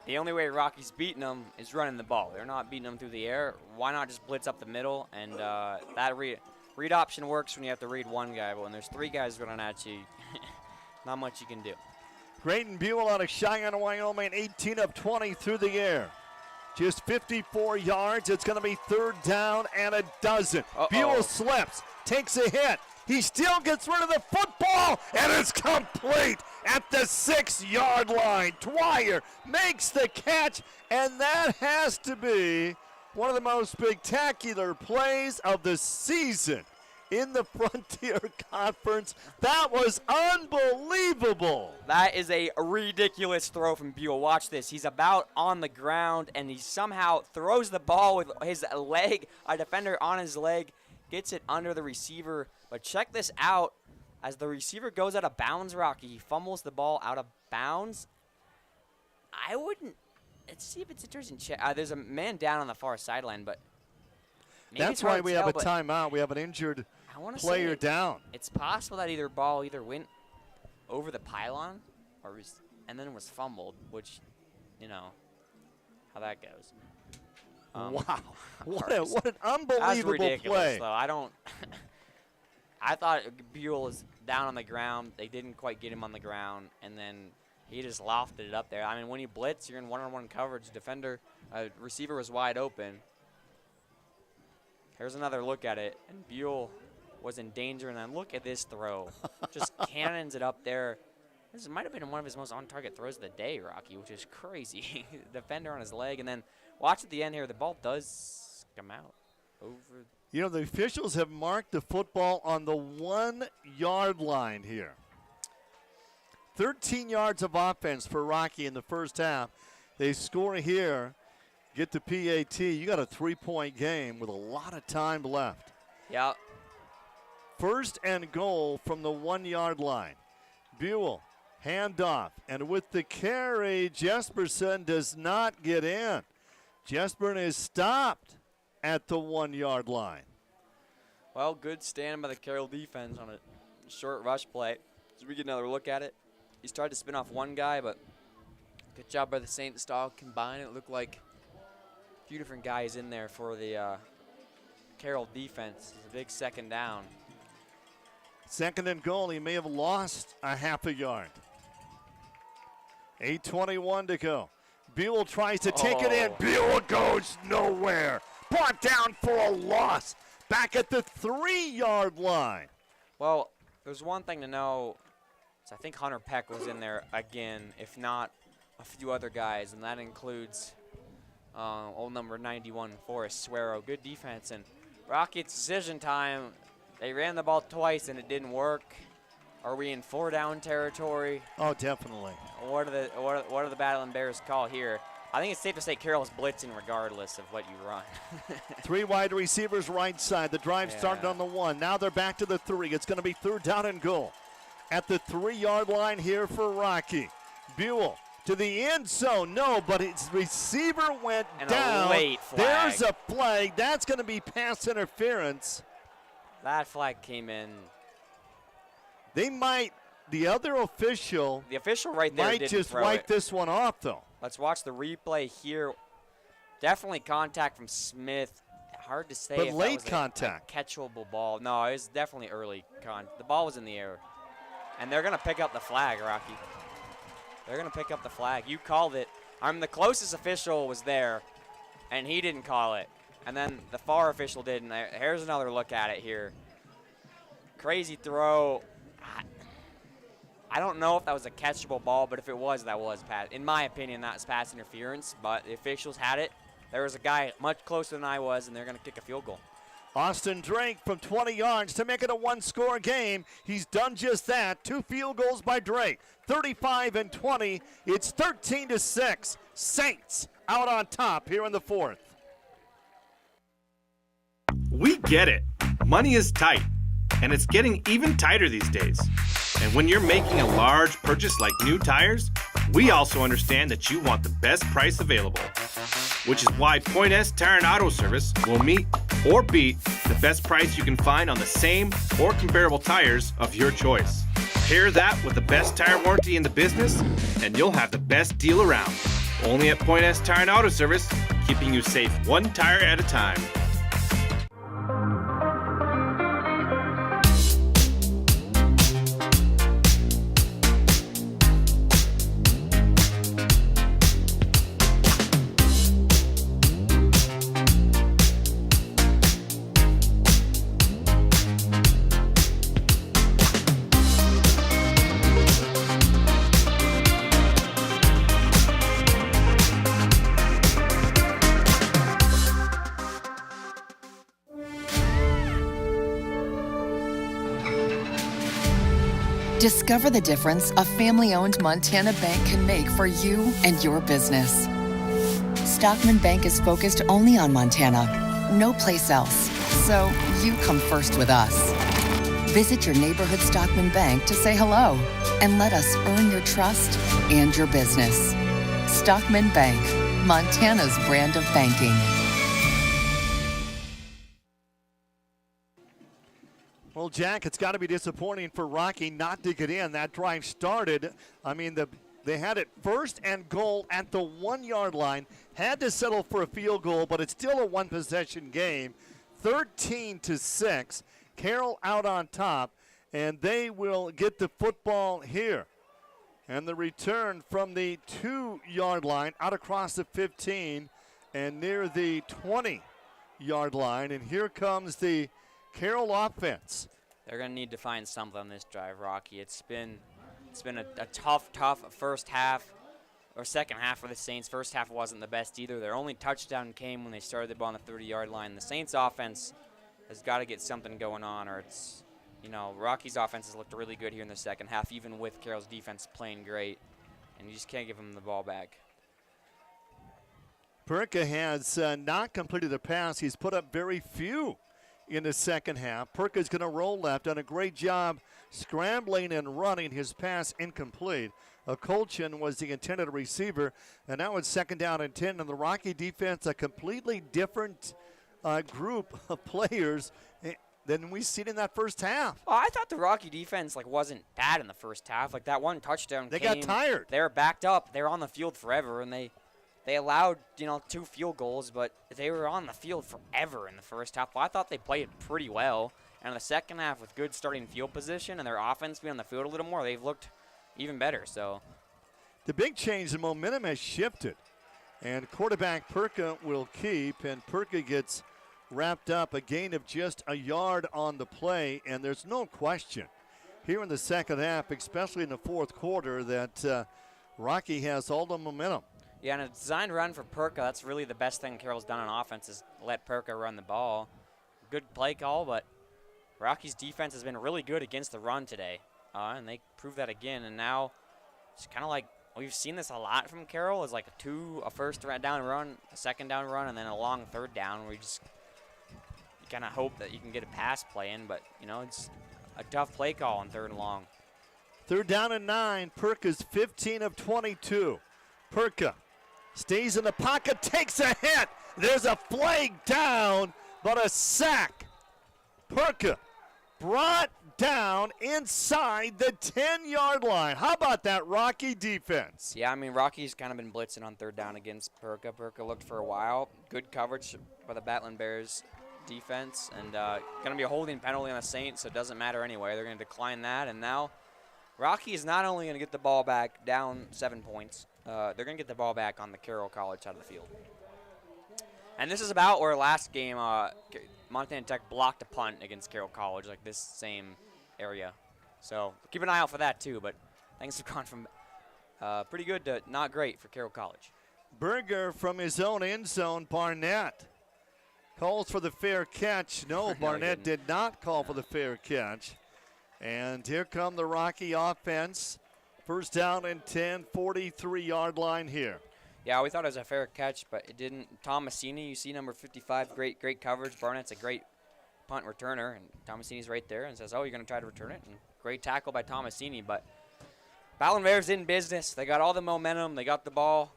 B: the only way Rocky's beating them is running the ball. They're not beating them through the air. Why not just blitz up the middle? And that read option works when you have to read one guy, but when there's 3 guys running at you, not much you can do.
A: Grayton Buell out of Cheyenne, Wyoming, 18 of 20 through the air. Just 54 yards. It's going to be third down and a dozen. Buell slips, takes a hit. He still gets rid of the football, and it's complete at the 6-yard line. Dwyer makes the catch, and that has to be one of the most spectacular plays of the season in the Frontier Conference. That was unbelievable.
B: That is a ridiculous throw from Buell. Watch this. He's about on the ground, and he somehow throws the ball with his leg, a defender on his leg, gets it under the receiver. But check this out. As the receiver goes out of bounds, Rocky, he fumbles the ball out of bounds. I wouldn't. Let's see if it's interesting. There's a man down on the far sideline, but
A: that's why we have a timeout. We have an injured player down.
B: It's possible that ball went over the pylon and then was fumbled, which, you know, how that goes.
A: Wow. What an unbelievable
B: That's ridiculous,
A: play.
B: Though. I thought Buell was down on the ground. They didn't quite get him on the ground, and then he just lofted it up there. I mean, when you blitz, you're in one-on-one coverage. Receiver was wide open. Here's another look at it, and Buell was in danger, and then look at this throw. Just cannons it up there. This might have been one of his most on-target throws of the day, Rocky, which is crazy. Defender on his leg, and then watch at the end here. The ball does come out over.
A: You know, the officials have marked the football on the 1-yard line here. 13 yards of offense for Rocky in the first half. They score here, get the PAT. You got a 3-point game with a lot of time left.
B: Yeah.
A: First and goal from the 1-yard line. Buell, handoff, and with the carry, Jesperson does not get in. Jesperson is stopped at the 1-yard line.
B: Well, good stand by the Carroll defense on a short rush play. As we get another look at it, he's tried to spin off one guy, but good job by the St. Stahl combine. It looked like a few different guys in there for the Carroll defense. It's a big second down.
A: Second and goal. He may have lost a half a yard. 8:21 to go. Buell tries to take it in. Buell goes nowhere. Brought down for a loss. Back at the 3-yard line.
B: Well, there's one thing to know. So I think Hunter Peck was in there again, if not a few other guys, and that includes old number 91, Forrest Suero. Good defense. And Rocky, it's decision time. They ran the ball twice, and it didn't work. Are we in 4-down territory?
A: Oh, definitely.
B: What are the Battling Bears call here? I think it's safe to say Carroll's blitzing regardless of what you run.
A: 3 wide receivers right side. The drive started on the 1. Now they're back to the 3. It's going to be third down and goal. At the 3-yard line here for Rocky. Buell to the end zone. No, but his receiver went down.
B: A late flag.
A: There's a flag. That's going to be pass interference.
B: That flag came in.
A: They might, the official
B: right there
A: might just wipe this one off, though.
B: Let's watch the replay here. Definitely contact from Smith. Hard to say.
A: But
B: if
A: late
B: that was
A: contact.
B: A catchable ball. No, it was definitely early contact. The ball was in the air. And they're going to pick up the flag, Rocky. They're going to pick up the flag. You called it. The closest official was there, and he didn't call it. And then the far official did. And here's another look at it here. Crazy throw. I don't know if that was a catchable ball, but if it was, that was pass. In my opinion, that's pass interference, but the officials had it. There was a guy much closer than I was, and they're going to kick a field goal.
A: Austin Drake from 20 yards to make it a one-score game. He's done just that. 2 field goals by Drake. 35-20. It's 13-6. Saints out on top here in the 4th.
T: We get it. Money is tight, and it's getting even tighter these days. And when you're making a large purchase like new tires, we also understand that you want the best price available. Which is why Point S Tire and Auto Service will meet or beat the best price you can find on the same or comparable tires of your choice. Pair that with the best tire warranty in the business, and you'll have the best deal around. Only at Point S Tire and Auto Service, keeping you safe one tire at a time.
G: Discover the difference a family-owned Montana bank can make for you and your business. Stockman Bank is focused only on Montana, no place else. So you come first with us. Visit your neighborhood Stockman Bank to say hello and let us earn your trust and your business. Stockman Bank, Montana's brand of banking.
A: Well, Jack, it's got to be disappointing for Rocky not to get in. That drive started. They had it 1st and goal at the 1-yard line. Had to settle for a field goal, but it's still a one-possession game. 13-6. Carroll out on top, and they will get the football here. And the return from the 2-yard line out across the 15 and near the 20-yard line. And here comes the Carroll offense.
B: They're going to need to find something on this drive, Rocky. It's been a tough first half or second half for the Saints. First half wasn't the best either. Their only touchdown came when they started the ball on the 30-yard line. The Saints offense has got to get something going on, or it's, Rocky's offense has looked really good here in the second half, even with Carroll's defense playing great, and you just can't give them the ball back.
A: Perka has not completed a pass. He's put up very few in the second half. Perka's going to roll left. Done a great job scrambling and running. His pass incomplete. Colchin was the intended receiver. And now it's 2nd down and 10. And the Rocky defense, a completely different group of players than we've seen in that first half.
B: Oh, I thought the Rocky defense wasn't bad in the first half. That one touchdown
A: They
B: came,
A: got tired.
B: They were backed up. They were on the field forever, and they allowed, 2 field goals, but they were on the field forever in the first half. Well, I thought they played pretty well. And in the second half, with good starting field position and their offense being on the field a little more, they've looked even better. So
A: the big change, the momentum has shifted. And quarterback Perka will keep, and Perka gets wrapped up, a gain of just a yard on the play. And there's no question here in the second half, especially in the fourth quarter, that Rocky has all the momentum.
B: Yeah, and a designed run for Perka, that's really the best thing Carroll's done on offense is let Perka run the ball. Good play call, but Rocky's defense has been really good against the run today, and they proved that again. And now it's kind of we've seen this a lot from Carroll, is a first down run, a second down run, and then a long third down where you kind of hope that you can get a pass play in, but, it's a tough play call on 3rd and long.
A: 3rd down and 9. Perka's 15 of 22. Perka stays in the pocket, takes a hit. There's a flag down, but a sack. Perka brought down inside the 10-yard line. How about that Rocky defense?
B: Yeah, Rocky's kind of been blitzing on 3rd down against Perka. Perka looked for a while. Good coverage by the Battling Bears defense, and going to be a holding penalty on the Saints, so it doesn't matter anyway. They're going to decline that, and now Rocky is not only going to get the ball back down 7 points, they're going to get the ball back on the Carroll College side of the field. And this is about where last game Montana Tech blocked a punt against Carroll College, this same area. So keep an eye out for that too. But Things have gone from pretty good to not great for Carroll College.
A: Berger from his own end zone. Barnett calls for the fair catch. No, Barnett did not call for the fair catch. And here come the Rocky offense. First down and 10, 43-yard line here.
B: Yeah, we thought it was a fair catch, but it didn't. Thomasini, you see number 55, great coverage. Barnett's a great punt returner, and Thomasini's right there and says, oh, you're going to try to return it? And great tackle by Thomasini, but Ballon Bears in business. They got all the momentum. They got the ball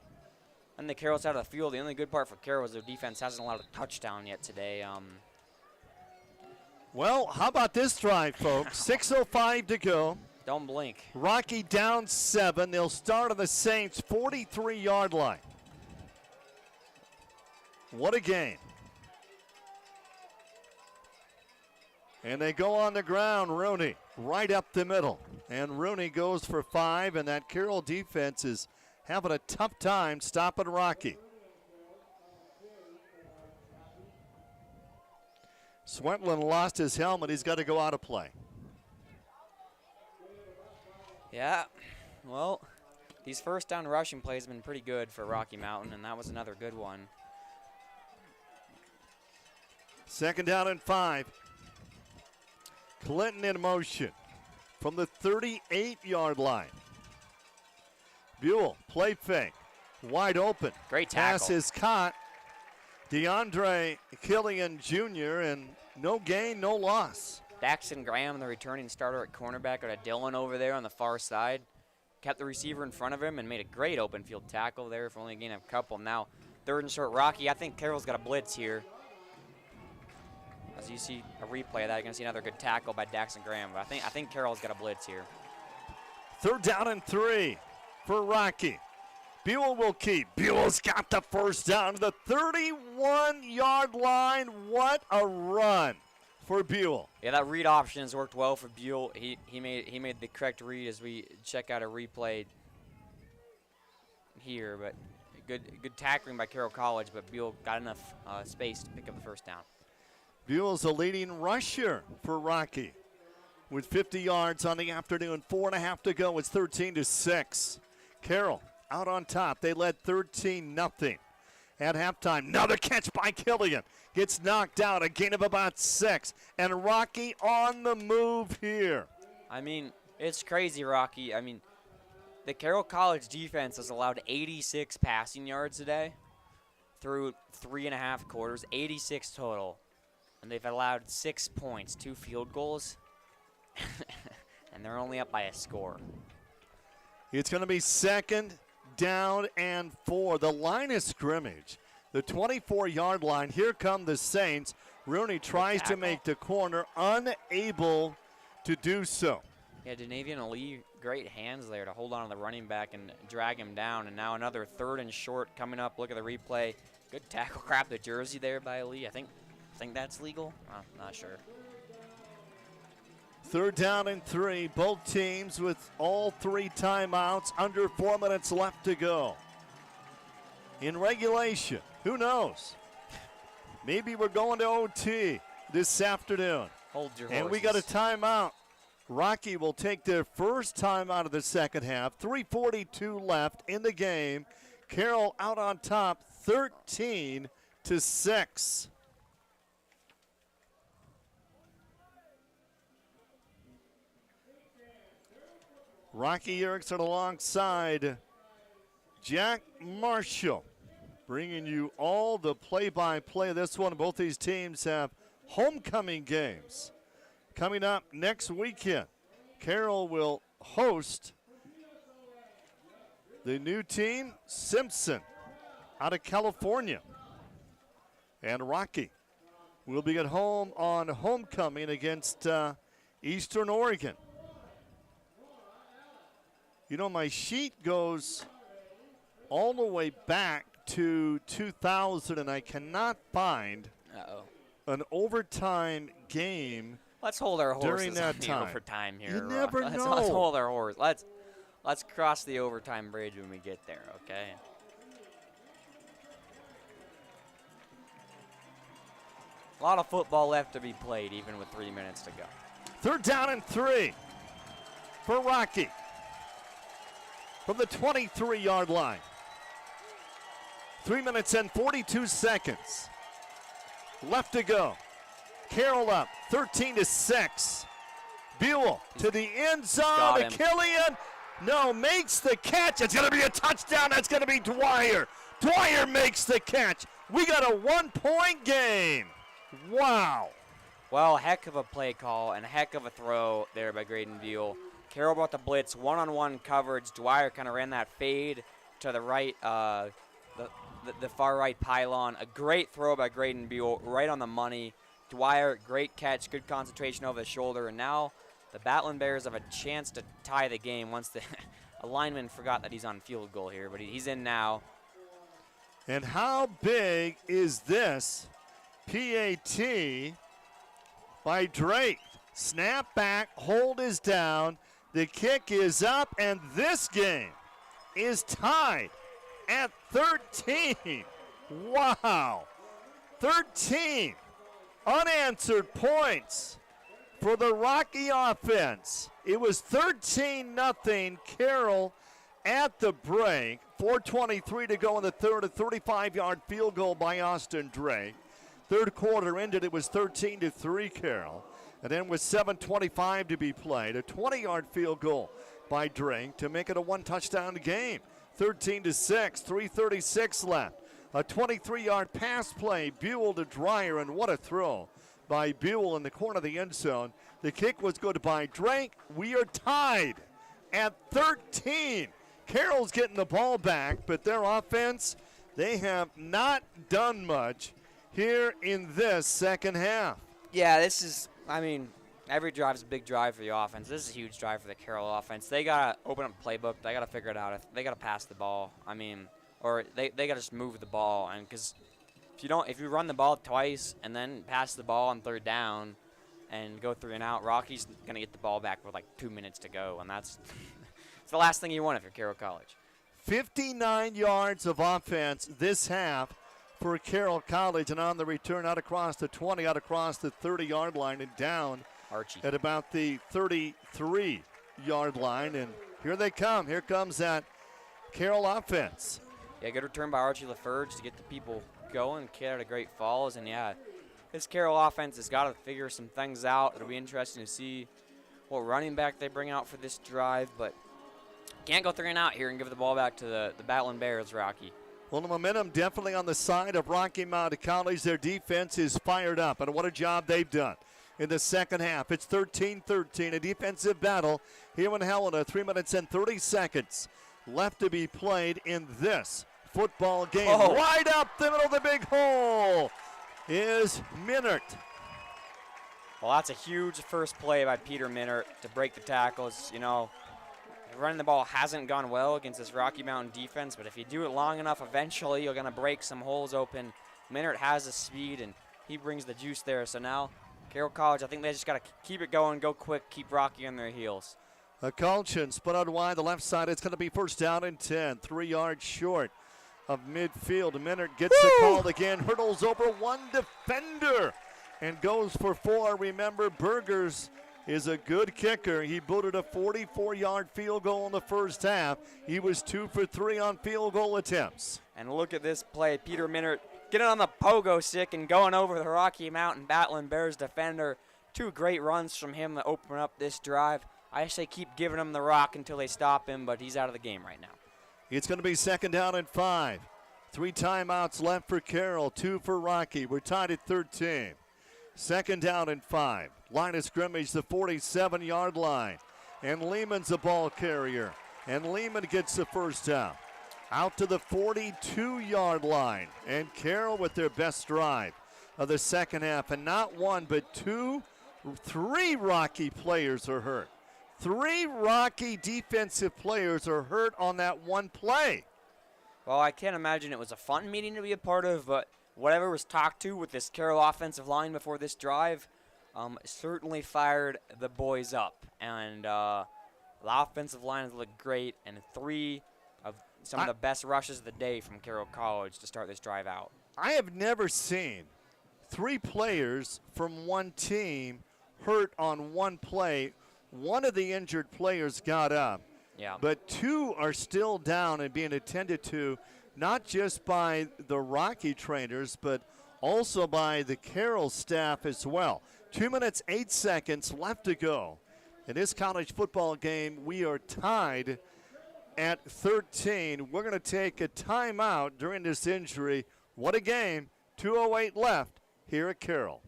B: on the Carroll side of the field. The only good part for Carroll is their defense hasn't allowed a touchdown yet today.
A: Well, how about this drive, folks? 6:05 to go.
B: Don't blink.
A: Rocky down 7. They'll start on the Saints' 43-yard line. What a game. And they go on the ground, Rooney, right up the middle. And Rooney goes for 5, and that Carroll defense is having a tough time stopping Rocky. Swetland lost his helmet. He's got to go out of play.
B: Yeah, well, these first down rushing plays have been pretty good for Rocky Mountain, and that was another good one.
A: Second down and 5. Clinton in motion from the 38-yard line. Buell, play fake, wide open.
B: Great tackle.
A: Pass is caught. DeAndre Killian Jr., and no gain, no loss.
B: Daxton Graham, the returning starter at cornerback, got a Dillon over there on the far side. Kept the receiver in front of him and made a great open field tackle there for only a gain of a couple. Now, third and short, Rocky. I think Carroll's got a blitz here. As you see a replay of that, you're going to see another good tackle by Daxton Graham. But I think Carroll's got a blitz here.
A: Third down and 3 for Rocky. Buell will keep. Buell's got the first down to the 31-yard line. What a run for Buell.
B: Yeah, that read option has worked well for Buell. He made the correct read as we check out a replay here. But good tackling by Carroll College, but Buell got enough space to pick up the first down.
A: Buell's a leading rusher for Rocky with 50 yards on the afternoon. 4.5 to go. It's 13-6. Carroll out on top. They led 13-0 at halftime. Another catch by Killian. Gets knocked out. A gain of about 6. And Rocky on the move here.
B: I mean, it's crazy, Rocky. I mean, the Carroll College defense has allowed 86 passing yards today through 3.5 quarters, 86 total. And they've allowed 6 points, 2 field goals, and they're only up by a score.
A: It's going to be second down and 4. The line of scrimmage, the 24-yard line. Here come the Saints. Rooney tries to make the corner, unable to do so.
B: Yeah, Denavian Ali, great hands there to hold on to the running back and drag him down. And now another third and short coming up. Look at the replay. Good tackle. Grab the jersey there by Ali. I think that's legal. I'm not sure.
A: Third down and 3. Both teams with all 3 timeouts. Under 4 minutes left to go. In regulation, who knows? Maybe we're going to OT this afternoon.
B: Hold your horses.
A: And we got a timeout. Rocky will take their first timeout of the second half. 3:42 left in the game. Carroll out on top, 13-6. Rocky Erickson alongside Jack Marshall, bringing you all the play-by-play of this one. Both these teams have homecoming games coming up next weekend. Carroll will host the new team, Simpson, out of California. And Rocky will be at home on homecoming against Eastern Oregon. You know, my sheet goes all the way back to 2000, and I cannot find an overtime game.
B: Let's hold our horses
A: during that
B: on the
A: time.
B: Overtime here.
A: You never know.
B: Let's hold our horse. Let's cross the overtime bridge when we get there, okay? A lot of football left to be played, even with 3 minutes to go.
A: Third down and 3 for Rocky. from the 23-yard line. 3 minutes and 42 seconds left to go. Carroll up 13-6. Buell to the end zone. Killian, no, makes the catch. It's going to be a touchdown. That's going to be Dwyer. Dwyer makes the catch. We got a 1-point game. Wow.
B: Well, heck of a play call and a heck of a throw there by Graydon Buell. Carroll brought the blitz, one-on-one coverage. Dwyer kind of ran that fade to the right, the far right pylon. A great throw by Graydon Buell, right on the money. Dwyer, great catch, good concentration over the shoulder, and now the Battling Bears have a chance to tie the game once the lineman forgot that he's on field goal here, but he's in now.
A: And how big is this PAT by Drake? Snap back, hold is down, the kick is up, and this game is tied at 13. Wow. 13 unanswered points for the Rocky offense. It was 13-0 Carroll at the break. 4:23 to go in the third, a 35-yard field goal by Austin Drake. Third quarter ended, it was 13-3 Carroll. And then with 7:25 to be played, a 20-yard field goal by Drake to make it a one-touchdown game. 13-6, 3:36 left. A 23-yard pass play, Buell to Dwyer, and what a throw by Buell in the corner of the end zone. The kick was good by Drake. We are tied at 13. Carroll's getting the ball back, but their offense, they have not done much here in this second half.
B: Yeah, this is, I mean, every drive is a big drive for the offense. This is a huge drive for the Carroll offense. They got to open up the playbook. They got to figure it out. They got to pass the ball. I mean, or they got to just move the ball. And because if you run the ball twice and then pass the ball on third down and go 3 and out, Rocky's going to get the ball back with like 2 minutes to go. And that's it's the last thing you want if you're Carroll College.
A: 59 yards of offense this half for Carroll College, and on the return out across the 20, out across the 30-yard line and down
B: Archie
A: at about the 33-yard line. And here they come. Here comes that Carroll offense.
B: Yeah, good return by Archie LaFerge to get the people going. Kid out of Great Falls. And, yeah, this Carroll offense has got to figure some things out. It'll be interesting to see what running back they bring out for this drive. But can't go 3 and out here and give the ball back to the Battling Bears, Rocky.
A: Well, the momentum definitely on the side of Rocky Mountain College. Their defense is fired up, and what a job they've done in the second half. It's 13-13, a defensive battle here in Helena. 3 minutes and 30 seconds left to be played in this football game.
B: Oh.
A: Right up the middle of the big hole is Minert.
B: Well, that's a huge first play by Peter Minert to break the tackles. You know, running the ball hasn't gone well against this Rocky Mountain defense, but if you do it long enough, eventually you're going to break some holes open. Minert has the speed, and he brings the juice there. So now Carroll College, I think they just got to keep it going, go quick, keep Rocky on their heels.
A: A caution, split out wide, the left side. It's going to be first down and 10, 3 yards short of midfield. Minert gets the call again, hurdles over one defender and goes for 4. Remember, Burgers is a good kicker. He booted a 44-yard field goal in the first half. He was 2 for 3 on field goal attempts.
B: And look at this play. Peter Minert getting on the pogo stick and going over the Rocky Mountain Battling Bears defender. 2 great runs from him to open up this drive. I say keep giving him the rock until they stop him, but he's out of the game right now.
A: It's going to be second down and 5. 3 timeouts left for Carroll, 2 for Rocky. We're tied at 13. Second down and 5. Line of scrimmage, the 47-yard line. And Lehman's the ball carrier. And Lehman gets the first down. Out to the 42-yard line. And Carroll with their best drive of the second half. And not 1, but 3 Rocky players are hurt. 3 Rocky defensive players are hurt on that one play.
B: Well, I can't imagine it was a fun meeting to be a part of, but whatever was talked to with this Carroll offensive line before this drive certainly fired the boys up. And the offensive line has looked great, and 3 of some of the best rushes of the day from Carroll College to start this drive out.
A: I have never seen 3 players from one team hurt on one play. One of the injured players got up
B: Yeah.
A: But 2 are still down and being attended to, not just by the Rocky trainers, but also by the Carroll staff as well. 2 minutes, 8 seconds left to go. In this college football game, we are tied at 13. We're going to take a timeout during this injury. What a game. 2:08 left here at Carroll.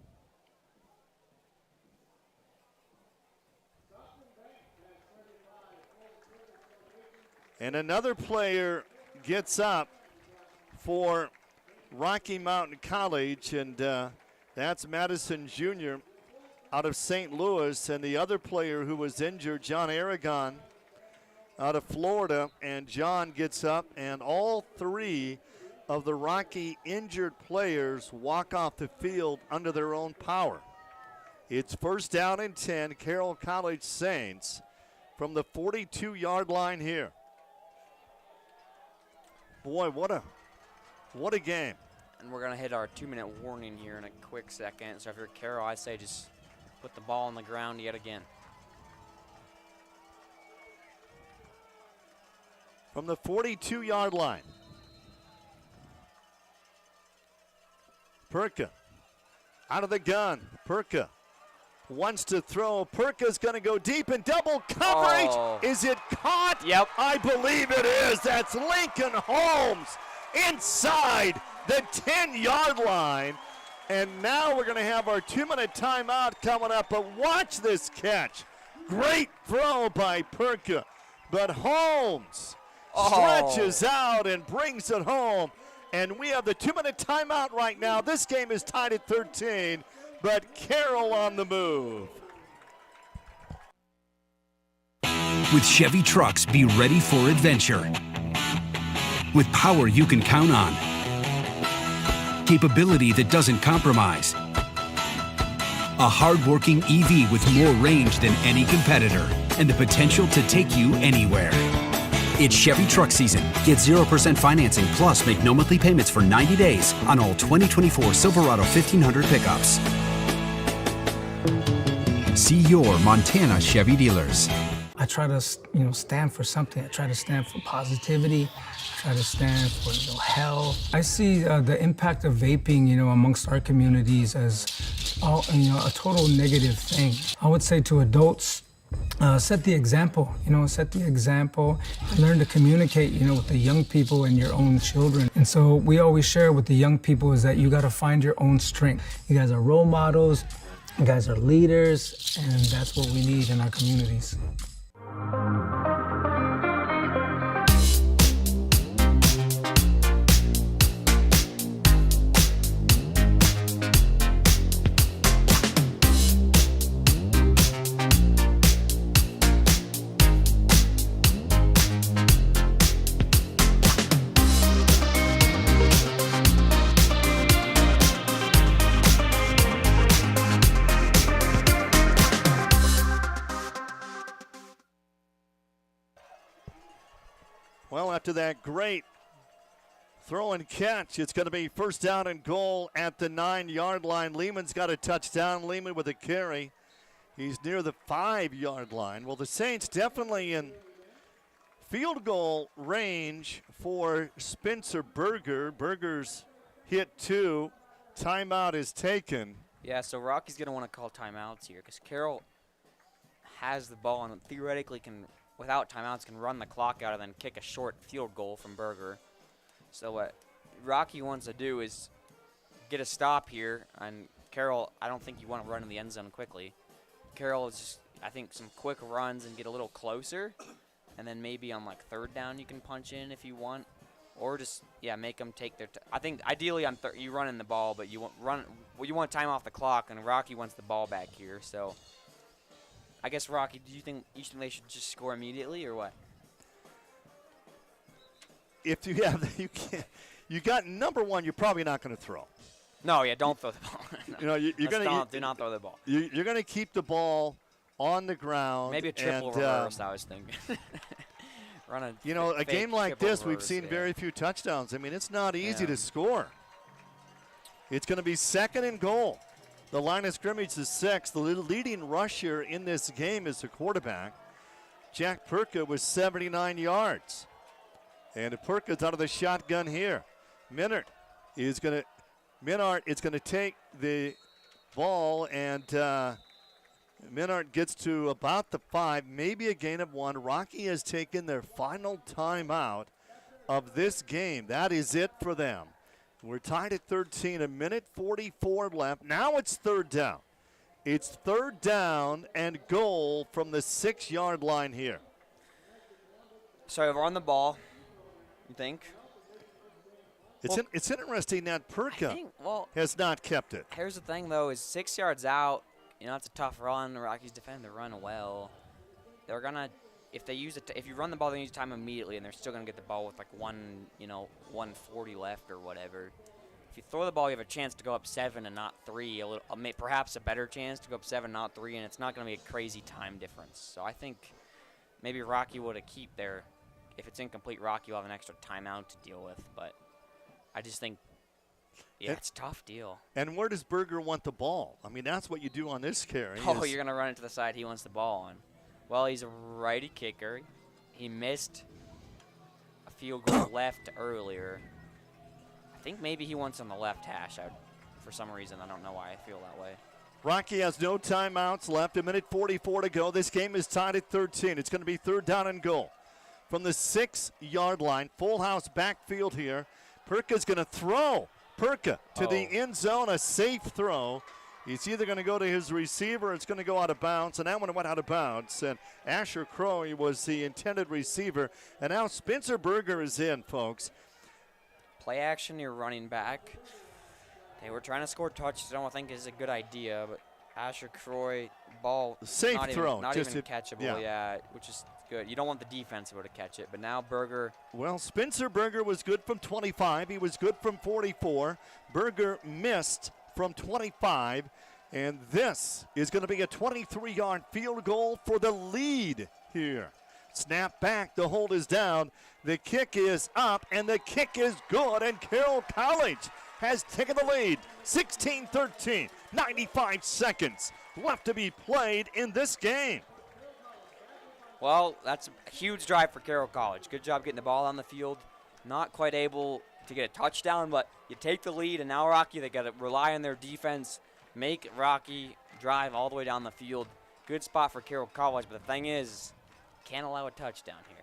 A: And another player gets up for Rocky Mountain College, and that's Madison Jr. out of St. Louis. And the other player who was injured, John Aragon, out of Florida. And John gets up, and all 3 of the Rocky injured players walk off the field under their own power. It's first down and 10, Carroll College Saints from the 42-yard line here. Boy, what a game.
B: And we're going to hit our 2-minute warning here in a quick second. So if you're Carroll, I say just put the ball on the ground yet again.
A: From the 42-yard line. Perka out of the gun. Perka wants to throw. Perka's going to go deep in double coverage.
B: Oh.
A: Is it caught?
B: Yep.
A: I believe it is. That's Lincoln Holmes inside the 10-yard line. And now we're going to have our 2-minute timeout coming up. But watch this catch. Great throw by Perka. But Holmes stretches out and brings it home. And we have the 2-minute timeout right now. This game is tied at 13, but Carroll on the move.
D: With Chevy trucks, be ready for adventure. With power you can count on. Capability that doesn't compromise. A hard-working EV with more range than any competitor and the potential to take you anywhere. It's Chevy truck season. Get 0% financing plus make no monthly payments for 90 days on all 2024 Silverado 1500 pickups. See your Montana Chevy dealers.
E: I try to, stand for something. I try to stand for positivity. I try to stand for, health. I see the impact of vaping, amongst our communities as, a total negative thing. I would say to adults, set the example, set the example, and learn to communicate, with the young people and your own children. And so we always share with the young people is that you got to find your own strength. You guys are role models, you guys are leaders, and that's what we need in our communities.
A: Well, after that great throw and catch, it's going to be first down and goal at the 9-yard line. Lehman's got a touchdown. Lehman with a carry. He's near the 5-yard line. Well, the Saints definitely in field goal range for Spencer Berger. Berger's hit 2. Timeout is taken.
B: Yeah, so Rocky's going to want to call timeouts here because Carroll has the ball and theoretically can, without timeouts, can run the clock out and then kick a short field goal from Berger. So what Rocky wants to do is get a stop here. And Carroll, I don't think you want to run in the end zone quickly. Carroll is just, I think, some quick runs and get a little closer. And then maybe on, third down you can punch in if you want. Or just, make them take their I think ideally on you run in the ball, but you want time off the clock, and Rocky wants the ball back here. So I guess, Rocky, do you think they should just score immediately or what?
A: If you have, you got number one, you're probably not going to throw.
B: No, don't throw the ball. No.
A: You're going to
B: do not throw the ball.
A: You're going to keep the ball on the ground.
B: Maybe a triple reverse, I was thinking. Run
A: a game like this, we've seen very few touchdowns. I mean, it's not easy to score. It's going to be second and goal. The line of scrimmage is 6. The leading rusher in this game is the quarterback, Jack Perka was 79 yards. And Perka's out of the shotgun here. Minard is going to take the ball, and Minard gets to about the 5, maybe a gain of 1. Rocky has taken their final timeout of this game. That is it for them. We're tied at 13, a minute 44 left. Now it's third down. It's third down and goal from the 6-yard line here.
B: So we're on the ball, you think?
A: It's interesting that Perka has not kept it.
B: Here's the thing, though, is 6 yards out, it's a tough run. The Rockies defend the run well. They're going to, if you run the ball, they use time immediately, and they're still going to get the ball with like 1:40 left or whatever. If you throw the ball, you have a chance to go up 7 and not 3, perhaps a better chance to go up 7, not 3, and it's not going to be a crazy time difference. So I think maybe Rocky would have keep their, if it's incomplete, Rocky will have an extra timeout to deal with, but I just think, it's a tough deal.
A: And where does Berger want the ball? I mean, that's what you do on this carry.
B: Oh, you're going to run it to the side he wants the ball on. Well, he's a righty kicker. He missed a field goal left earlier. I think maybe he wants on the left hash. For some reason, I don't know why I feel that way.
A: Rocky has no timeouts left. A minute 44 to go. This game is tied at 13. It's going to be third down and goal. From the 6-yard line, full house backfield here. Perka's going to throw. Perka to the end zone, a safe throw. It's either going to go to his receiver or it's going to go out of bounds, and that one went out of bounds. And Asher Crowe was the intended receiver. And now Spencer Berger is in, folks.
B: Play action near running back. They were trying to score touchdowns. I don't think is a good idea, but Asher Crowe, ball
A: safe
B: not
A: throw.
B: Not even catchable, yeah, which is good. You don't want the defense to be able to catch it, but now Berger.
A: Well, Spencer Berger was good from 25. He was good from 44. Berger missed from 25, and this is going to be a 23-yard field goal for the lead here. Snap back, the hold is down, the kick is up, and the kick is good, and Carroll College has taken the lead. 16-13, 95 seconds left to be played in this game.
B: Well, that's a huge drive for Carroll College. Good job getting the ball on the field. Not quite able to get a touchdown, but you take the lead, and now Rocky, they got to rely on their defense, make Rocky drive all the way down the field. Good spot for Carroll College, but the thing is, can't allow a touchdown here.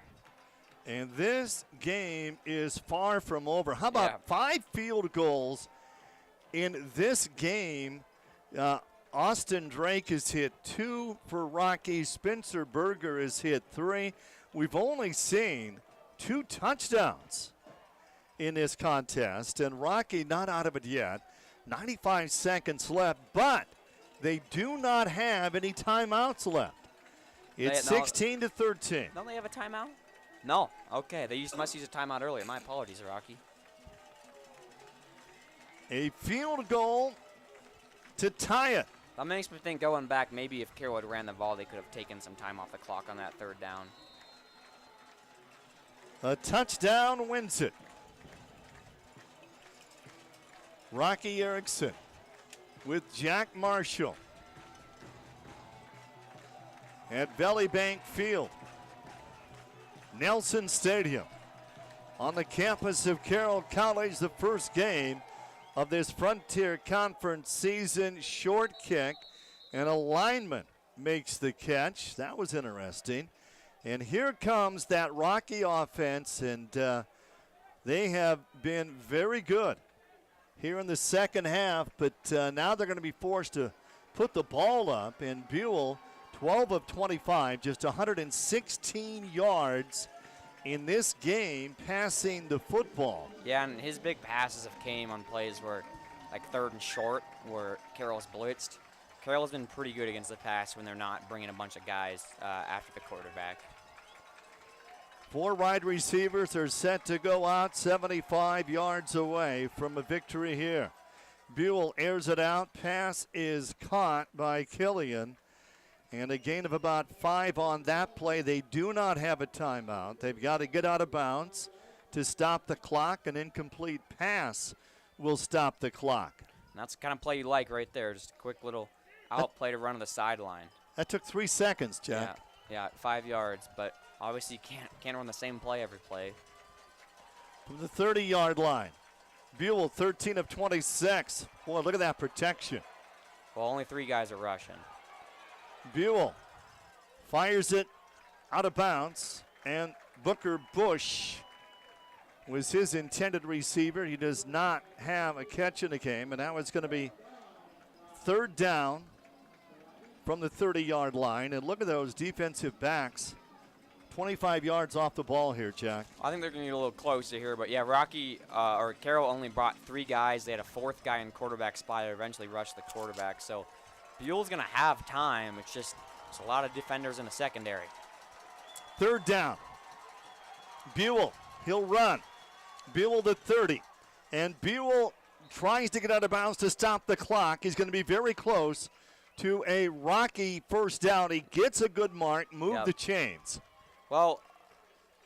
A: And this game is far from over. How about 5 field goals in this game? Austin Drake has hit 2 for Rocky. Spencer Berger has hit 3. We've only seen 2 touchdowns in this contest, and Rocky not out of it yet. 95 seconds left, but they do not have any timeouts left. It's 16-13.
B: Don't they have a timeout? No. Okay, they must use a timeout earlier. My apologies, Rocky.
A: A field goal to tie it.
B: That makes me think going back, maybe if Carroll had ran the ball, they could have taken some time off the clock on that third down.
A: A touchdown wins it. Rocky Erickson with Jack Marshall at Valley Bank Field, Nelson Stadium, on the campus of Carroll College, the first game of this Frontier Conference season. Short kick, and a lineman makes the catch. That was interesting. And here comes that Rocky offense, and they have been very good here in the second half, but now they're going to be forced to put the ball up, and Buell, 12 of 25, just 116 yards in this game passing the football.
B: Yeah, and his big passes have came on plays where, like third and short, where Carroll's blitzed. Carroll's been pretty good against the pass when they're not bringing a bunch of guys after the quarterback.
A: 4 wide receivers are set to go out 75 yards away from a victory here. Buell airs it out. Pass is caught by Killian. And a gain of about 5 on that play. They do not have a timeout. They've got to get out of bounds to stop the clock. An incomplete pass will stop the clock.
B: And that's the kind of play you like right there. Just a quick little out play to run to the sideline.
A: That took 3 seconds, Jack.
B: Yeah, 5 yards, but obviously you can't run the same play every play.
A: From the 30-yard line, Buell 13 of 26. Boy, look at that protection.
B: Well, only 3 guys are rushing.
A: Buell fires it out of bounds, and Booker Bush was his intended receiver. He does not have a catch in the game, and now it's going to be 3rd down from the 30-yard line. And look at those defensive backs. 25 yards off the ball here, Jack.
B: I think they're going to get a little closer here, but yeah, Carroll only brought 3 guys. They had a 4th guy in quarterback spot. Eventually rushed the quarterback, so Buell's going to have time. It's just there's a lot of defenders in the secondary.
A: 3rd down. Buell, he'll run. Buell to 30, and Buell tries to get out of bounds to stop the clock. He's going to be very close to a Rocky first down. He gets a good mark, move the chains.
B: Well,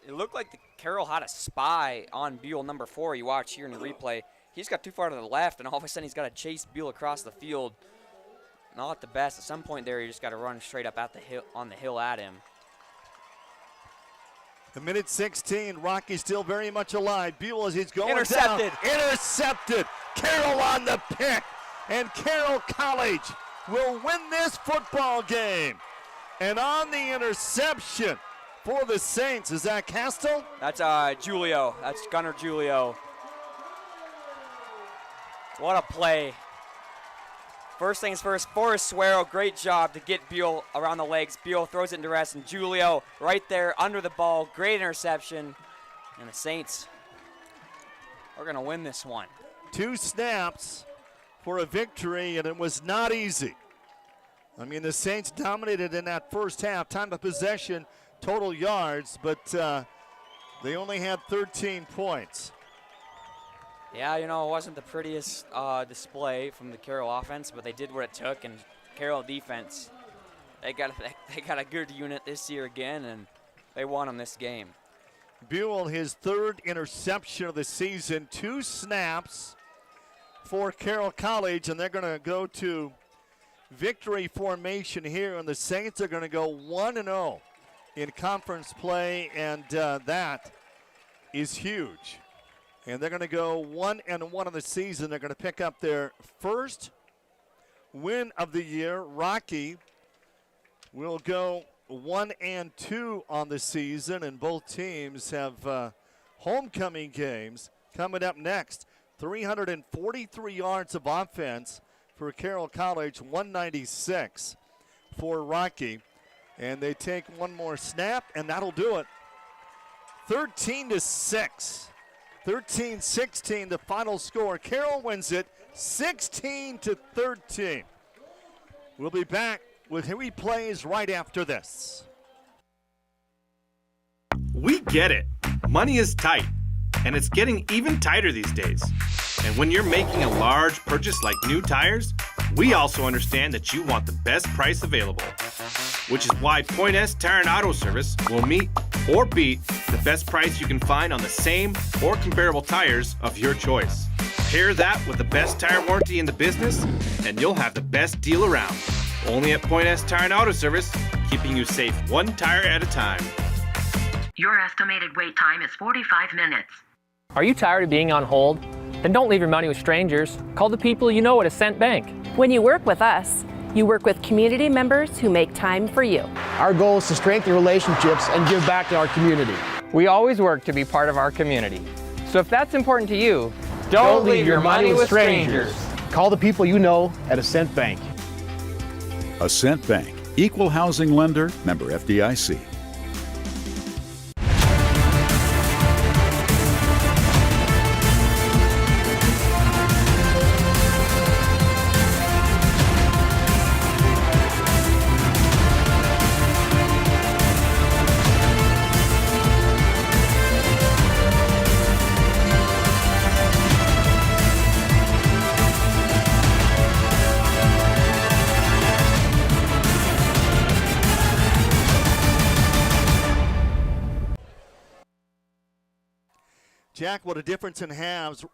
B: it looked like Carroll had a spy on Buell, number 4. You watch here in the replay. He's got too far to the left, and all of a sudden he's got to chase Buell across the field. Not the best. At some point there, you just got to run straight up at the hill, on the hill at him.
A: A minute 16. Rocky still very much alive. Buell as he's going
B: Intercepted.
A: down. Intercepted. Carroll on the pick, and Carroll College will win this football game. And on the interception for the Saints, is that Castle?
B: That's Julio. That's Gunnar Julio. What a play. First things first, Forrest Suero, great job to get Buell around the legs. Buell throws it into rest, and Julio right there under the ball. Great interception. And the Saints are going to win this one.
A: 2 snaps for a victory, and it was not easy. I mean, the Saints dominated in that first half. Time of possession, total yards, but they only had 13 points.
B: Yeah, you know, it wasn't the prettiest display from the Carroll offense, but they did what it took, and Carroll defense, they got a good unit this year again, and they won them this game.
A: Buell, his 3rd interception of the season, 2 snaps for Carroll College, and they're going to go to victory formation here, and the Saints are going to go 1-0 in conference play, and that is huge. And they're going to go 1-1 of the season. They're going to pick up their first win of the year. Rocky will go 1-2 on the season, and both teams have homecoming games coming up next. 343 yards of offense for Carroll College, 196 for Rocky. And they take one more snap, and that'll do it. 13-6. 13-16, the final score. Carroll wins it 16-13. We'll be back with replays right after this.
T: We get it. Money is tight, and it's getting even tighter these days. And when you're making a large purchase like new tires, we also understand that you want the best price available. Which is why Point S Tire and Auto Service will meet or beat the best price you can find on the same or comparable tires of your choice. Pair that with the best tire warranty in the business, and you'll have the best deal around. Only at Point S Tire and Auto Service, keeping you safe 1 tire at a time.
I: Your estimated wait time is 45 minutes.
N: Are you tired of being on hold? Then don't leave your money with strangers. Call the people you know at Ascent Bank.
J: When you work with us, you work with community members who make time for you.
K: Our goal is to strengthen relationships and give back to our community.
N: We always work to be part of our community. So if that's important to you, don't leave your money with strangers.
K: Call the people you know at Ascent Bank.
L: Ascent Bank, equal housing lender, member FDIC.
A: Jack, what a difference in halves.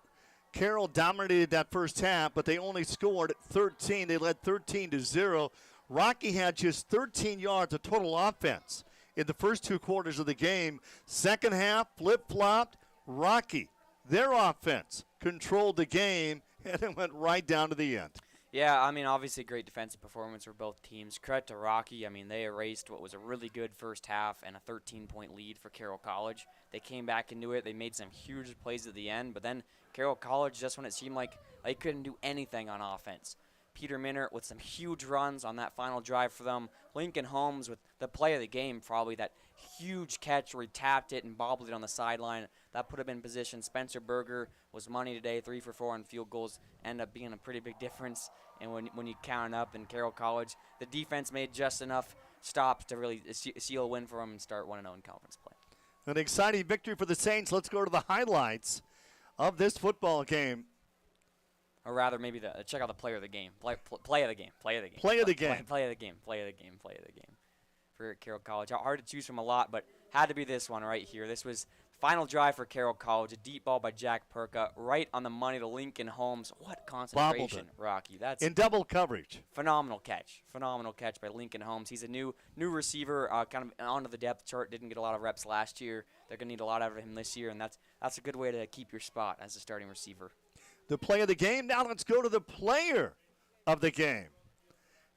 A: Carroll dominated that first half, but they only scored 13. They led 13-0. Rocky had just 13 yards of total offense in the first 2 quarters of the game. Second half, flip-flopped. Rocky, their offense, controlled the game, and it went right down to the end.
B: Yeah, I mean, obviously great defensive performance for both teams. Credit to Rocky. I mean, they erased what was a really good first half and a 13-point lead for Carroll College. They came back into it. They made some huge plays at the end, but then Carroll College, just when it seemed like they couldn't do anything on offense. Peter Minert with some huge runs on that final drive for them. Lincoln Holmes with the play of the game, probably that huge catch where he tapped it and bobbled it on the sideline. That put him in position. Spencer Berger was money today, 3 for 4 on field goals. Ended up being a pretty big difference. And when you count up in Carroll College, the defense made just enough stops to really seal a win for them and start 1-0 in conference play.
A: An exciting victory for the Saints. Let's go to the highlights of this football game.
B: Or rather, maybe check out the player of the game. Play of the game. Play of the game.
A: Play of the game.
B: Play of the game. Play of the game. Play of the game. For Carroll College. Hard to choose from a lot, but had to be this one right here. This was final drive for Carroll College. A deep ball by Jack Perka, right on the money to Lincoln Holmes. What concentration, Rocky. That's
A: in double coverage.
B: Phenomenal catch. Phenomenal catch by Lincoln Holmes. He's a new receiver, kind of onto the depth chart. Didn't get a lot of reps last year. They're going to need a lot out of him this year, and that's a good way to keep your spot as a starting receiver.
A: The play of the game. Now let's go to the player of the game.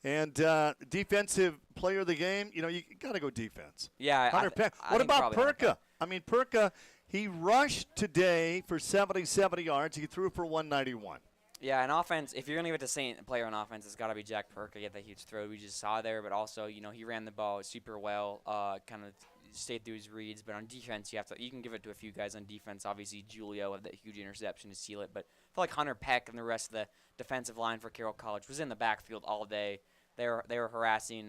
A: And defensive player of the game, you got to go defense.
B: Yeah.
A: What about Perka? I mean, Perka, he rushed today for 77 yards. He threw for 191.
B: Yeah, and offense, if you're going to give it to Saint player on offense, it's got to be Jack Perka. He had that huge throw we just saw there, but also, he ran the ball super well, kind of stayed through his reads. But on defense, you can give it to a few guys on defense. Obviously, Julio had that huge interception to seal it, but I feel like Hunter Peck and the rest of the defensive line for Carroll College was in the backfield all day. They were harassing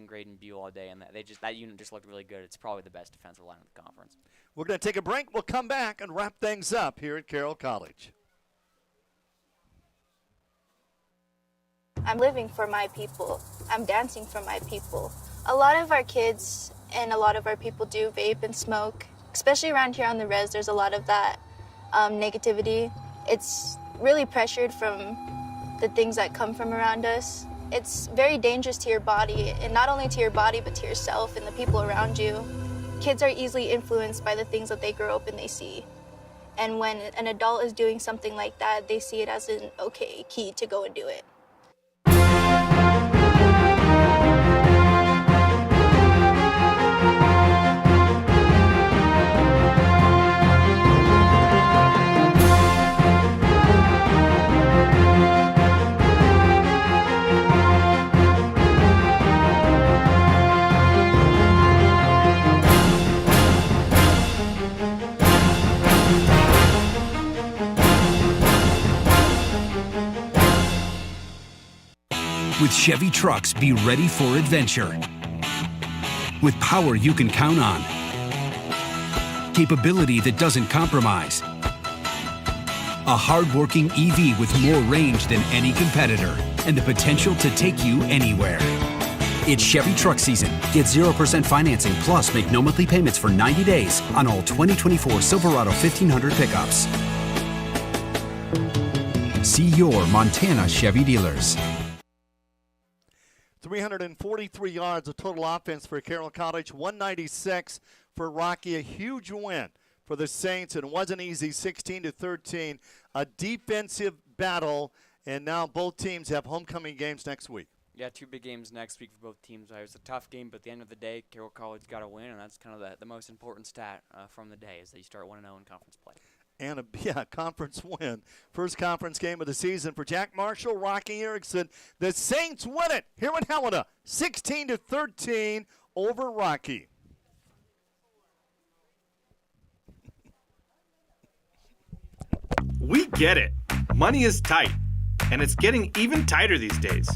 B: Graydon Buell all day, and that unit just looked really good. It's probably the best defensive line in the conference.
A: We're going to take a break. We'll come back and wrap things up here at Carroll College.
H: I'm living for my people. I'm dancing for my people. A lot of our kids and a lot of our people do vape and smoke. Especially around here on the res, there's a lot of that negativity. It's really pressured from the things that come from around us. It's very dangerous to your body, and not only to your body, but to yourself and the people around you. Kids are easily influenced by the things that they grow up and they see. And when an adult is doing something like that, they see it as an okay key to go and do it.
D: With Chevy trucks, be ready for adventure. With power you can count on. Capability that doesn't compromise. A hard-working EV with more range than any competitor and the potential to take you anywhere. It's Chevy truck season. Get 0% financing plus make no monthly payments for 90 days on all 2024 Silverado 1500 pickups. See your Montana Chevy dealers.
A: 343 yards of total offense for Carroll College, 196 for Rocky. A huge win for the Saints. It wasn't easy, 16-13. A defensive battle, and now both teams have homecoming games next week.
B: Yeah, 2 big games next week for both teams. It was a tough game, but at the end of the day, Carroll College got a win, and that's kind of the most important stat from the day is that you start 1-0 in conference play.
A: And a conference win. First conference game of the season for Jack Marshall, Rocky Erickson. The Saints win it here in Helena, 16-13 over Rocky.
T: We get it. Money is tight, and it's getting even tighter these days.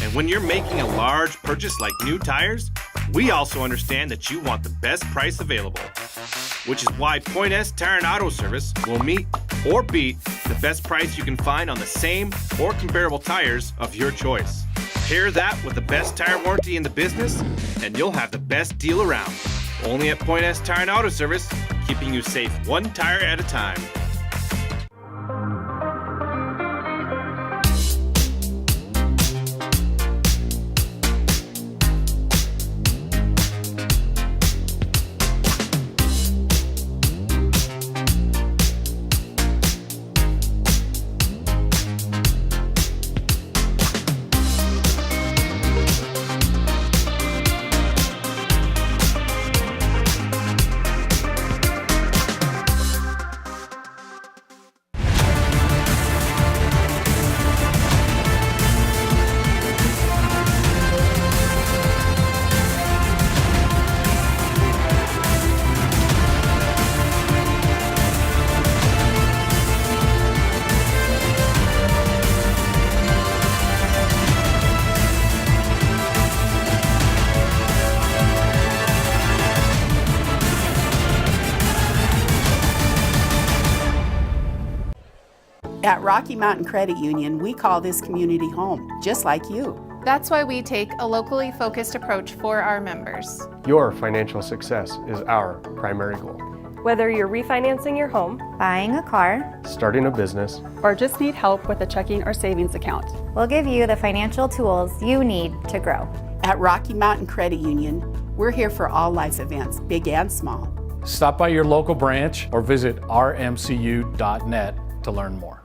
T: And when you're making a large purchase like new tires, we also understand that you want the best price available. Which is why Point S Tire and Auto Service will meet or beat the best price you can find on the same or comparable tires of your choice. Pair that with the best tire warranty in the business, and you'll have the best deal around. Only at Point S Tire and Auto Service, keeping you safe one tire at a time.
O: At Rocky Mountain Credit Union, we call this community home, just like you.
M: That's why we take a locally focused approach for our members.
P: Your financial success is our primary goal.
J: Whether you're refinancing your home,
Q: Buying a car,
P: Starting a business,
R: or just need help with a checking or savings account.
Q: we'll give you the financial tools you need to grow.
O: At Rocky Mountain Credit Union, we're here for all life events, big and small.
S: Stop by your local branch or visit rmcu.net to learn more.